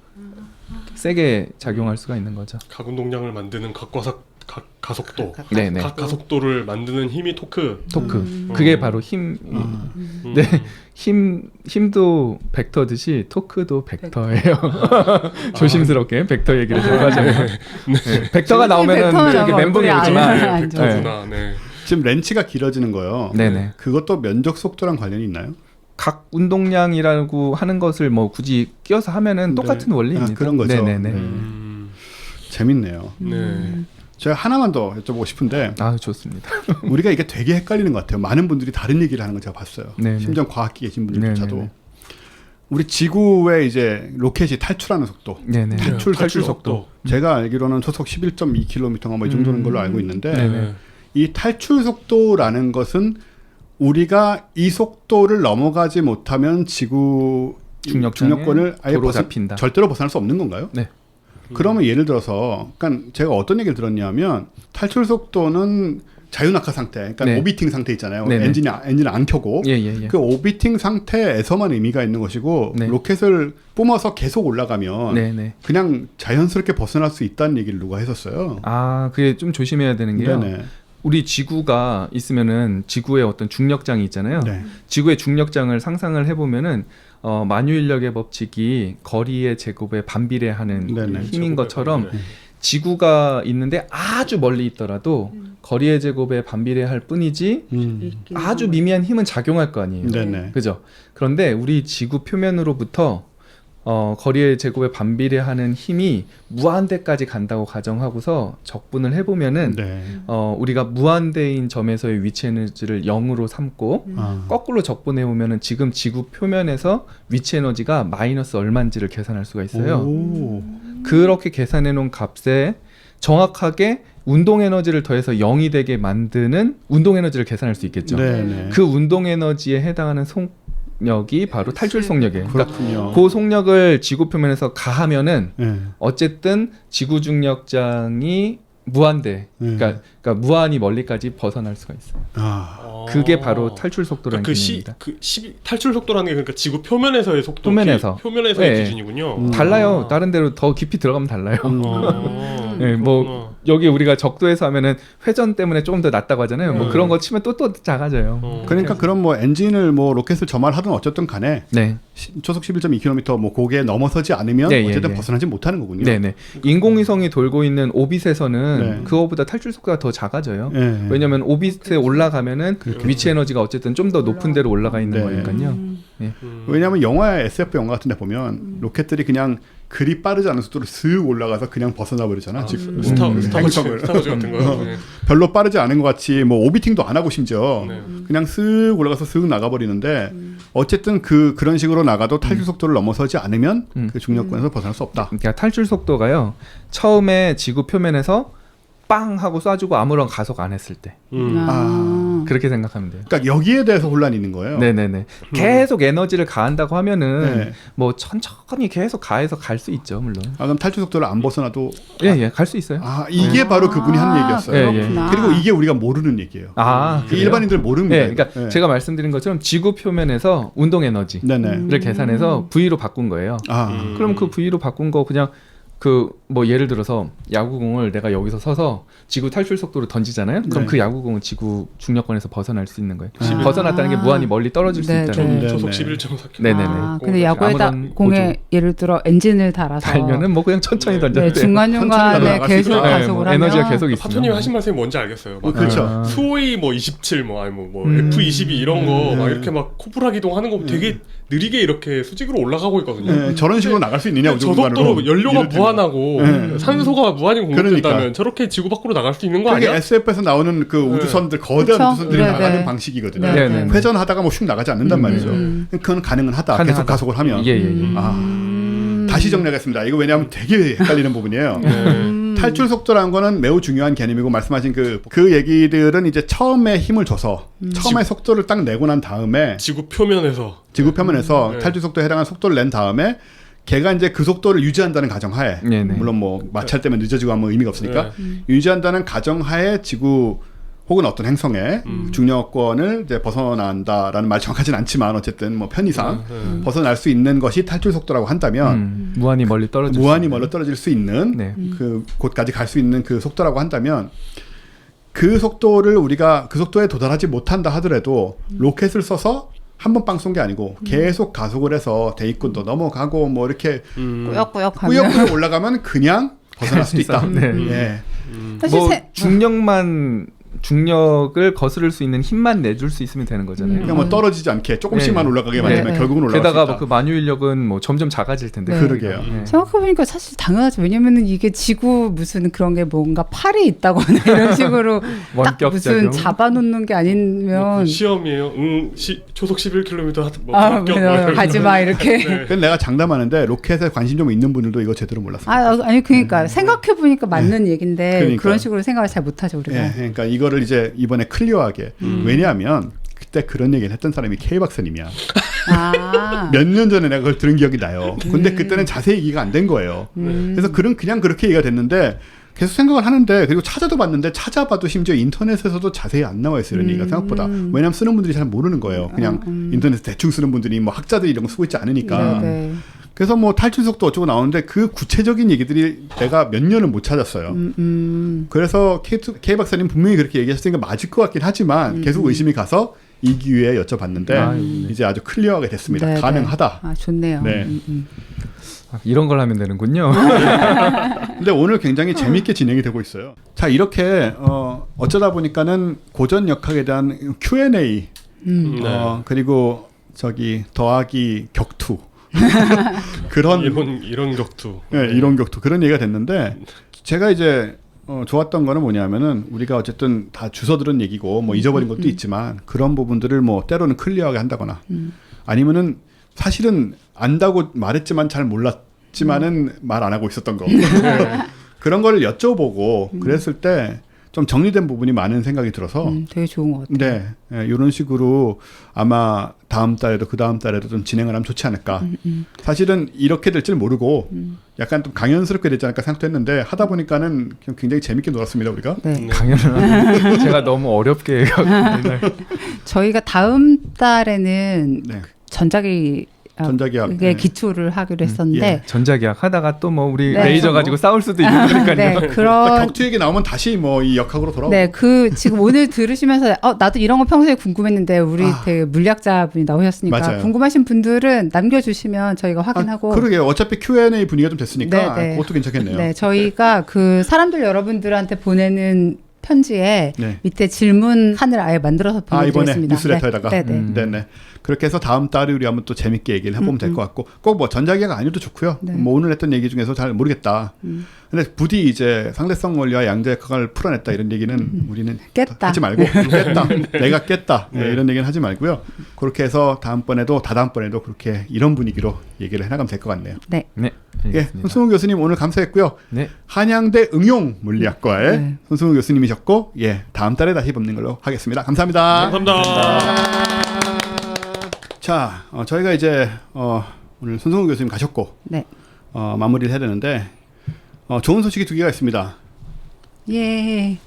세게 작용할 수가 있는 거죠. 각 운동량을 만드는 가속도. 네네. 각 가속도를 만드는 힘이 토크. 그게 바로 힘. 네. 힘도 벡터듯이 토크도 벡터예요. 조심스럽게 벡터 얘기를 좀 하자면. 네. 벡터가 나오면은 이렇게 멘붕이 오지만. 벡터구나. 네. 지금 렌치가 길어지는 거요. 네네. 그것도 면적 속도랑 관련이 있나요? 각 운동량이라고 하는 것을 뭐 굳이 끼워서 하면은 똑같은 원리입니다. 그런 거죠. 네네네. 재밌네요. 네. 제가 하나만 더 여쭤보고 싶은데 아 좋습니다. 우리가 이게 되게 헷갈리는 것 같아요. 많은 분들이 다른 얘기를 하는 거 제가 봤어요. 네네. 심지어 과학계 계신 분들조차도 네네네. 우리 지구의 이제 로켓이 탈출하는 속도, 네네. 탈출 속도. 제가 알기로는 초속 11.2km가 뭐 이 정도는 걸로 알고 있는데 네네. 이 탈출 속도라는 것은 우리가 이 속도를 넘어가지 못하면 지구 중력권을 아예 도로 잡힌다. 절대로 벗어날 수 없는 건가요? 네. 그러면 예를 들어서, 그러니까 제가 어떤 얘기를 들었냐면 탈출 속도는 자유낙하 상태, 그러니까 네. 오비팅 상태 있잖아요. 네네. 엔진을 안 켜고 예예예. 그 오비팅 상태에서만 의미가 있는 것이고 네. 로켓을 뿜어서 계속 올라가면 네네. 그냥 자연스럽게 벗어날 수 있다는 얘기를 누가 했었어요. 아 그게 좀 조심해야 되는 게요. 네네. 우리 지구가 있으면은 지구의 어떤 중력장이 있잖아요. 네. 지구의 중력장을 상상을 해보면은 만유인력의 법칙이 거리의 제곱에 반비례하는 네네. 힘인 것처럼 네. 지구가 있는데 아주 멀리 있더라도 거리의 제곱에 반비례할 뿐이지 아주 미미한 힘은 작용할 거 아니에요. 네네. 그죠? 그런데 우리 지구 표면으로부터 거리의 제곱에 반비례하는 힘이 무한대까지 간다고 가정하고서 적분을 해보면은 네. 우리가 무한대인 점에서의 위치 에너지를 0으로 삼고 아. 거꾸로 적분해보면은 지금 지구 표면에서 위치 에너지가 마이너스 얼마인지를 계산할 수가 있어요. 오. 그렇게 계산해 놓은 값에 정확하게 운동 에너지를 더해서 0이 되게 만드는 운동 에너지를 계산할 수 있겠죠. 네네. 그 운동 에너지에 해당하는 속력이 바로 탈출 속력이에요. 그러니까 그렇군요. 그 속력을 지구 표면에서 가하면은 네. 어쨌든 지구 중력장이 무한대, 그러니까 무한히 멀리까지 벗어날 수가 있어요. 아. 그게 바로 탈출 속도라는 그 개념입니다. 탈출 속도라는 게 그러니까 지구 표면에서의 속도, 표면에서의 네. 기준이군요. 달라요. 다른 데로 더 깊이 들어가면 달라요. 네, 뭐 그렇구나. 여기 우리가 적도에서 하면은 회전 때문에 조금 더 낮다고 하잖아요. 뭐 그런 거 치면 또 작아져요. 그러니까 그럼 뭐 엔진을 뭐 로켓을 점화하든 어쨌든 간에 네, 초속 11.2km 뭐 고개 넘어서지 않으면 네, 어쨌든 예. 벗어나지 못하는 거군요. 네네. 인공위성이 돌고 있는 오빗에서는 네. 그거보다 탈출 속도가 더 작아져요. 네. 왜냐하면 오빗에 올라가면은 위치 에너지가 어쨌든 좀 더 높은 데로 올라가 있는 네. 거니까요. 왜냐하면 영화 SF 영화 같은 데 보면 로켓들이 그냥 그리 빠르지 않은 속도로 슥 올라가서 그냥 벗어나 버리잖아. 지금 스타워즈 행성을. 같은 거. 네. 별로 빠르지 않은 것 같이 뭐 오비팅도 안 하고 심지어 네. 그냥 슥 올라가서 슥 나가 버리는데 어쨌든 그런 식으로 나가도 탈출 속도를 넘어서지 않으면 그 중력권에서 벗어날 수 없다. 그러니까 탈출 속도가요. 처음에 지구 표면에서 빵 하고 쏴주고 아무런 가속 안 했을 때 아. 그렇게 생각하면 돼요. 그러니까 여기에 대해서 혼란이 있는 거예요. 네네네. 계속 에너지를 가한다고 하면은 네. 뭐 천천히 계속 가해서 갈 수 있죠, 물론. 아, 그럼 탈출 속도를 안 벗어나도 예예, 갈 수 있어요. 아 이게 바로 그분이 한 얘기였어요. 예, 예. 그렇구나. 그리고 이게 우리가 모르는 얘기예요. 아, 그 그래요? 일반인들 모릅니다. 네, 그러니까 예. 제가 말씀드린 것처럼 지구 표면에서 운동 에너지를 네네. 계산해서 V로 바꾼 거예요. 아 그럼 그 V로 바꾼 거 그냥 그 뭐 예를 들어서 야구공을 내가 여기서 서서 지구 탈출 속도로 던지잖아요. 그럼 네. 그 야구공은 지구 중력권에서 벗어날 수 있는 거예요. 아. 벗어났다는 게 무한히 멀리 떨어질 수 네, 있다는 네. 초속 네네. 11.4km. 네네네. 아, 근데 야구에다 아무런 공에 예를 들어 엔진을 달아서 달면은 뭐 그냥 천천히 네. 던져도 네, 돼요. 천천히 중간중간에 나갈 수 계속 있어요. 네, 가속을 뭐 하면 에너지가 계속 있으면. 파토님이 하신 말씀이 뭔지 알겠어요. 막 그렇죠. 아. 수호의 뭐 27, 뭐 아니 뭐 F22 이런 거 막 이렇게 막 코브라 기동하는 거 되게 느리게 이렇게 수직으로 올라가고 있거든요. 네, 저런 식으로 나갈 수 있느냐 저 우주공간으로. 속도로 연료가 이럴 때는. 무한하고 네. 산소가 무한히 공급된다면 그러니까. 저렇게 지구 밖으로 나갈 수 있는 거 그게 아니야? SF에서 나오는 그 우주선들 거대한 그쵸? 우주선들이 네, 나가는 네. 방식이거든요. 네, 네, 네. 회전하다가 뭐 슉 나가지 않는단 말이죠. 그건 가능은 하다. 계속 가능하다. 가속을 하면. 예, 예, 예. 다시 정리하겠습니다. 이거 왜냐하면 되게 헷갈리는 부분이에요. 탈출 속도라는 거는 매우 중요한 개념이고 말씀하신 그 얘기들은 이제 처음에 힘을 줘서 처음에 속도를 딱 내고 난 다음에 지구 표면에서 지구 표면에서 네. 탈출 속도에 해당하는 속도를 낸 다음에 걔가 이제 그 속도를 유지한다는 가정하에 네네. 물론 뭐 마찰 때문에 늦어지고 하면 의미가 없으니까 네. 유지한다는 가정하에 지구 혹은 어떤 행성에 중력권을 이제 벗어난다라는 말이 정확하지는 않지만 어쨌든 뭐 편의상 벗어날 수 있는 것이 탈출 속도라고 한다면 무한히 멀리 떨어질 무한히 수 있는. 멀리 떨어질 수 있는 네. 그 곳까지 갈 수 있는 그 속도라고 한다면 그 속도를 우리가 그 속도에 도달하지 못한다 하더라도 로켓을 써서 한 번 빵 쏜 게 아니고 계속 가속을 해서 대입군도 넘어가고 뭐 이렇게 꾸역꾸역 하면 꾸역꾸역 올라가면 그냥 벗어날 수도 있다. 네. 예. 사실 뭐 중력을 거스를 수 있는 힘만 내줄 수 있으면 되는 거잖아요. 그냥 뭐 떨어지지 않게 조금씩만 네. 올라가게 네. 만들면 결국은 올라갈 수 게다가 있다. 뭐그 만유인력은 뭐 점점 작아질 텐데. 네. 그러게요. 네. 생각해보니까 사실 당연하죠. 왜냐면은 이게 지구 무슨 그런 게 뭔가 팔이 있다거나 이런 식으로 딱 원격 무슨 작용. 잡아놓는 게 아니면 시험이에요. 초속 11km 뭐 아, 합격 가지마 이렇게. 그래서 내가 장담하는데 로켓에 관심 좀 있는 분들도 이거 제대로 몰랐어요. 아니 그러니까 생각해보니까 맞는 얘긴데 그러니까요. 그런 식으로 생각을 잘 못하죠 우리가. 예, 그러니까 이거를 이제 이번에 클리어하게 왜냐하면 그때 그런 얘기를 했던 사람이 K 박사님이야. 아. 몇 년 전에 내가 그걸 들은 기억이 나요. 근데 그때는 자세히 얘기가 안 된 거예요. 그래서 그냥 그렇게 얘기가 됐는데 계속 생각을 하는데 그리고 찾아도 봤는데 찾아봐도 심지어 인터넷에서도 자세히 안 나와 있어요. 이런 얘기가 생각보다. 왜냐하면 쓰는 분들이 잘 모르는 거예요. 그냥 인터넷 대충 쓰는 분들이 뭐 학자들이 이런 거 쓰고 있지 않으니까. 네. 그래서 뭐 탈출 속도 어쩌고 나오는데 그 구체적인 얘기들이 내가 몇 년을 못 찾았어요. 그래서 K 박사님 분명히 그렇게 얘기하셨으니까 맞을 것 같긴 하지만 계속 의심이 가서 이 기회에 여쭤봤는데 이제 아주 클리어하게 됐습니다. 네, 가능하다. 아 좋네요. 네. 아, 이런 걸 하면 되는군요. 근데 오늘 굉장히 재밌게 진행이 되고 있어요. 자, 이렇게 어쩌다 보니까는 고전 역학에 대한 Q&A 그리고 저기 더하기 격투 그런 이런 격투. 네, 이론 격투 그런 얘기가 됐는데 제가 이제 좋았던 거는 뭐냐면은 우리가 어쨌든 다 주워 들은 얘기고 뭐 잊어버린 것도 있지만 그런 부분들을 뭐 때로는 클리어하게 한다거나 아니면은 사실은 안다고 말했지만 잘 몰랐지만은 말 안 하고 있었던 거 그런 걸 여쭤보고 그랬을 때 좀 정리된 부분이 많은 생각이 들어서 되게 좋은 것 같아요. 네, 이런 식으로 아마 다음 달에도 그 다음 달에도 좀 진행을 하면 좋지 않을까. 사실은 이렇게 될 줄 모르고 약간 좀 강연스럽게 되지 않을까 생각도 했는데 하다 보니까는 굉장히 재밌게 놀았습니다 우리가. 네. 당연히 제가 너무 어렵게 맨날 저희가 다음 달에는 네. 전자기학에 네. 기초를 하기로 했었는데 예. 전자기학 하다가 또 뭐 우리 네. 레이저 가지고 싸울 수도 있는 거니까요. 네, 그러니까 그런 격투 얘기 나오면 다시 뭐 이 역학으로 돌아오고. 네, 지금 오늘 들으시면서 나도 이런 거 평소에 궁금했는데 우리 되게 물리학자분이 나오셨으니까 맞아요. 궁금하신 분들은 남겨주시면 저희가 확인하고. 그러게요. 어차피 Q&A 분위기가 좀 됐으니까 네, 네. 그것도 괜찮겠네요. 네, 저희가 그 사람들 여러분들한테 보내는 편지에 네. 밑에 질문칸을 아예 만들어서 이번에 보내드리겠습니다. 뉴스레터에다가. 네, 네. 네네. 그렇게 해서 다음 달에 우리 한번 또 재밌게 얘기를 해보면 될 것 같고 꼭 뭐 전자기학 아니어도 좋고요. 네. 뭐 오늘 했던 얘기 중에서 잘 모르겠다. 근데 부디 이제 상대성 원리와 양자역학을 풀어냈다 이런 얘기는 우리는 깼다. 하지 말고 깼다. 내가 깼다. 네, 이런 얘기는 하지 말고요. 그렇게 해서 다음번에도 다다음번에도 그렇게 이런 분위기로 얘기를 해나가면 될 것 같네요. 네. 네. 예, 알겠습니다. 손승우 교수님 오늘 감사했고요. 네. 한양대 응용물리학과의 네. 손승우 교수님이셨고 예, 다음 달에 다시 뵙는 걸로 하겠습니다. 감사합니다. 감사합니다. 자, 저희가 이제 오늘 손승우 교수님 가셨고 네. 마무리를 해야 되는데 좋은 소식이 두 개가 있습니다. 예.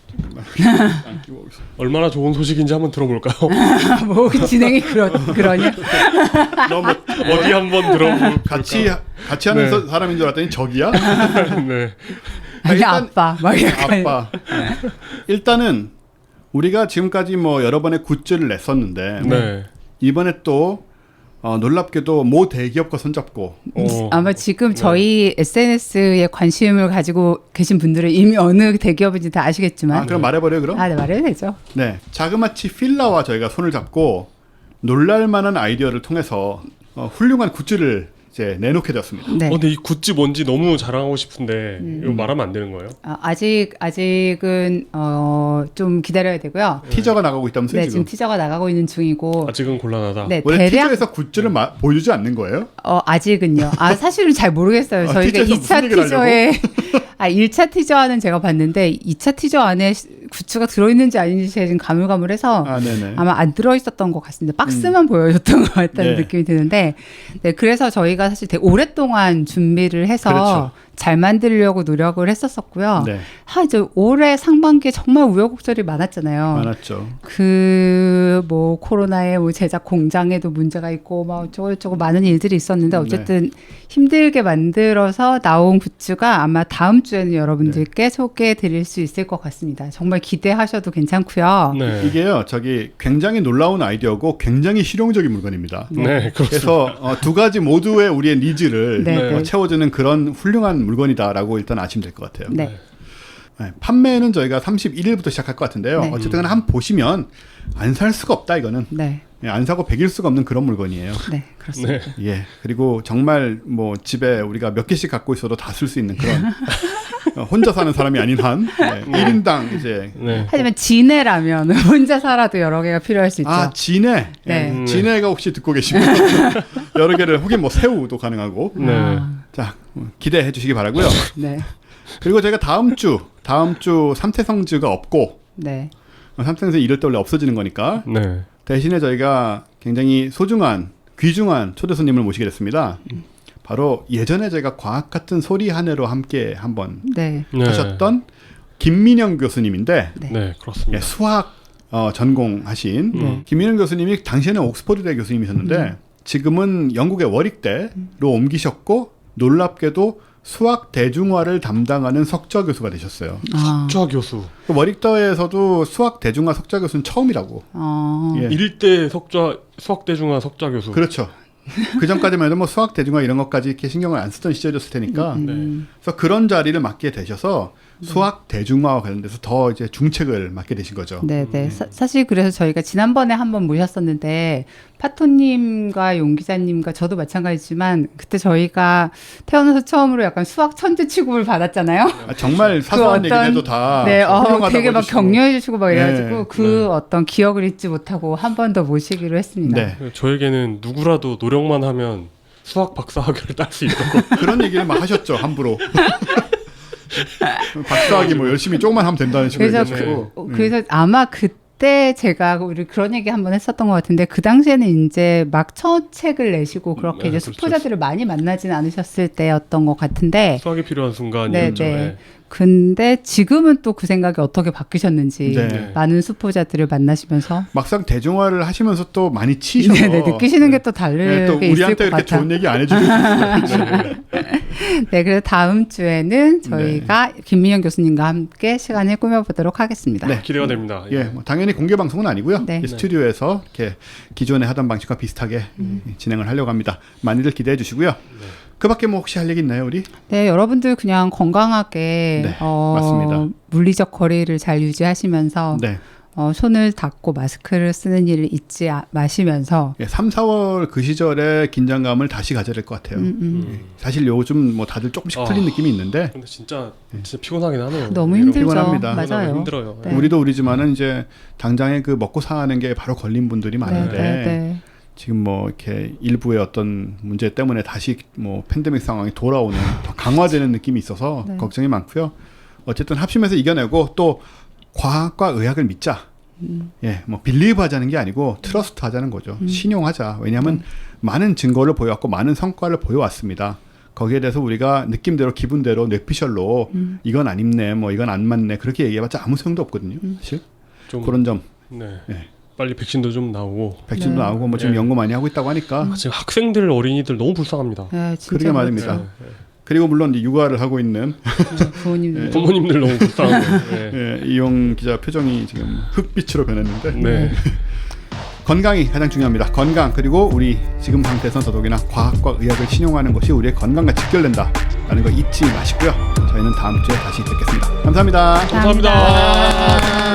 얼마나 좋은 소식인지 한번 들어볼까요? 뭐 진행이 그러냐? 너무 어디 한번 들어볼까요? 같이 하는 네. 사람인 줄 알았더니 적이야? 네. 아니 일단- 아빠 막 약간. 아빠. 일단은 우리가 지금까지 뭐 여러 번의 굿즈를 냈었는데 네. 이번에 또 놀랍게도 모 대기업과 손잡고 아마 지금 저희 SNS에 관심을 가지고 계신 분들은 이미 어느 대기업인지 다 아시겠지만. 그럼 말해버려요 그럼? 네, 말해도 되죠. 네, 자그마치 필라와 저희가 손을 잡고 놀랄만한 아이디어를 통해서 훌륭한 굿즈를 이제 내놓게 되었습니다. 네. 근데 이 굿즈 뭔지 너무 자랑하고 싶은데 이거 말하면 안 되는 거예요? 아직은 좀 기다려야 되고요. 티저가 나가고 있다면서요 네, 지금 지금? 티저가 나가고 있는 중이고. 아직은 곤란하다. 네, 원래 대략 티저에서 굿즈를 보여주지 않는 거예요? 아직은요. 사실은 잘 모르겠어요. 저희가 티저에서 무슨 2차 얘기를 티저에 아, 1차 티저는 제가 봤는데 2차 티저 안에 굿즈가 들어있는지 아닌지 제가 지금 가물가물해서 아, 네네. 아마 안 들어있었던 것 같습니다. 박스만 보여줬던 것 같다는 네. 느낌이 드는데, 네, 그래서 저희가 사실 되게 오랫동안 준비를 해서 그렇죠. 잘 만들려고 노력을 했었었고요. 네. 이제 올해 상반기에 정말 우여곡절이 많았잖아요. 많았죠. 뭐 코로나에 뭐 제작 공장에도 문제가 있고 막 어쩌고저쩌고 많은 일들이 있었는데 어쨌든 힘들게 만들어서 나온 굿즈가 아마 다음 주에는 여러분들께 소개해 드릴 수 있을 것 같습니다. 정말 기대하셔도 괜찮고요. 네. 이게요, 굉장히 놀라운 아이디어고 굉장히 실용적인 물건입니다. 네, 그렇습니다. 그래서 두 가지 모두의 우리의 니즈를 네. 채워주는 그런 훌륭한 물건이다라고 일단 아시면 될 것 같아요. 네. 네, 판매는 저희가 31일부터 시작할 것 같은데요. 네. 어쨌든 한 보시면 안 살 수가 없다 이거는. 네. 예, 안 사고 배길 수가 없는 그런 물건이에요. 네, 그렇습니다. 네. 예. 그리고 정말 뭐 집에 우리가 몇 개씩 갖고 있어도 다 쓸 수 있는 그런 혼자 사는 사람이 아닌 한 1인당 이제 네. 하지만 진해라면 혼자 살아도 여러 개가 필요할 수 있죠. 진해. 네. 예, 진해가 혹시 듣고 계시면 여러 개를 혹은 뭐 새우도 가능하고. 네. 자, 기대해 주시기 바라고요. 네. 그리고 저희가 다음 주 삼태성즈가 없고 네. 삼태성즈 이럴 때 원래 없어지는 거니까 네. 대신에 저희가 굉장히 소중한 귀중한 초대 손님을 모시게 됐습니다. 바로 예전에 제가 과학 같은 소리 한 해로 함께 한번 네. 네. 하셨던 김민영 교수님인데 네. 네, 그렇습니다. 예, 수학 전공하신 네. 김민영 교수님이 당시에는 옥스퍼드대 교수님이셨는데 지금은 영국의 워릭대로 옮기셨고 놀랍게도 수학 대중화를 담당하는 석좌 교수가 되셨어요. 석좌 교수. 그 워릭대에서도 수학 대중화 석좌 교수는 처음이라고. 예. 일대 석좌 수학 대중화 석좌 교수. 그렇죠. 그 전까지만 해도 뭐 수학 대중화 이런 것까지 이렇게 신경을 안 쓰던 시절이었을 테니까. 그래서 그런 자리를 맡게 되셔서 수학 대중화와 관련돼서 더 이제 중책을 맡게 되신 거죠. 네, 네. 사실 그래서 저희가 지난번에 한번 모셨었는데 파토님과 용 기자님과 저도 마찬가지지만 그때 저희가 태어나서 처음으로 약간 수학 천재 취급을 받았잖아요. 정말 사소한 얘기를 해도 다 네, 훌륭하다고 되게 막 해주시고. 격려해 주시고 막 이래가지고 네, 그 어떤 기억을 잊지 못하고 한 번 더 모시기로 했습니다. 네. 저에게는 누구라도 노력만 하면 수학 박사학위를 딸 수 있다고. 그런 얘기를 막 하셨죠, 함부로. 박사학위 뭐 열심히 조금만 하면 된다는 식으로 그래서 얘기하시고. 그래서 아마 그때 제가 우리 그런 얘기 한번 했었던 것 같은데 그 당시에는 이제 막 첫 책을 내시고 그렇게 이제 그렇죠. 수포자들을 많이 만나지는 않으셨을 때였던 것 같은데 수학이 필요한 순간이었죠. 네. 네. 근데 지금은 또 그 생각이 어떻게 바뀌셨는지 네. 많은 수포자들을 만나시면서 막상 대중화를 하시면서 또 많이 치셔서 네, 느끼시는 게 또 다르게 네, 또 있을 우리한테 것 이렇게 같아요. 좋은 얘기 안 해주고 있어요. 네, 그래서 다음 주에는 저희가 김민영 교수님과 함께 시간을 꾸며보도록 하겠습니다. 네. 기대가 됩니다. 예, 뭐 당연히 공개 방송은 아니고요. 네. 이 스튜디오에서 이렇게 기존에 하던 방식과 비슷하게 진행을 하려고 합니다. 많이들 기대해 주시고요. 그밖에 뭐 혹시 할 얘기 있나요, 우리? 네, 여러분들 그냥 건강하게 네, 맞습니다. 물리적 거리를 잘 유지하시면서 네. 손을 닦고 마스크를 쓰는 일을 잊지 마시면서 3, 4월 그 시절의 긴장감을 다시 가져야 될 것 같아요. 사실 요즘 뭐 다들 조금씩 풀린 느낌이 있는데 근데 진짜 피곤하긴 하네요. 너무 이런 힘들죠. 피곤합니다. 맞아요. 힘들어요. 네. 우리도 우리지만은 이제 당장에 그 먹고 사는 게 바로 걸린 분들이 많은데 네. 지금 뭐 이렇게 일부의 어떤 문제 때문에 다시 뭐 팬데믹 상황이 돌아오는 더 강화되는 느낌이 있어서 네. 걱정이 많고요. 어쨌든 합심해서 이겨내고 또 과학과 의학을 믿자. 예, 뭐 빌리브 하자는 게 아니고 트러스트 하자는 거죠. 신용하자. 왜냐하면 많은 증거를 보여왔고 많은 성과를 보여왔습니다. 거기에 대해서 우리가 느낌대로 기분대로 뇌피셜로 이건 안 입네, 뭐 이건 안 맞네 그렇게 얘기해봤자 아무 소용도 없거든요. 사실 좀 그런 점. 네. 예. 빨리 백신도 좀 나오고. 백신도 네. 나오고 뭐 지금 네. 연구 많이 하고 있다고 하니까 지금 학생들 어린이들 너무 불쌍합니다. 네, 진짜 그러게 말입니다. 그렇죠. 그리고 물론 이제 육아를 하고 있는 부모님들. 부모님들 너무 불쌍하고. 네. 예, 이용 기자 표정이 지금 흑빛으로 변했는데 네. 건강이 가장 중요합니다. 건강 그리고 우리 지금 상태에선 더더욱이나 과학과 의학을 신용하는 것이 우리의 건강과 직결된다라는 거 잊지 마시고요. 저희는 다음 주에 다시 뵙겠습니다. 감사합니다. 감사합니다.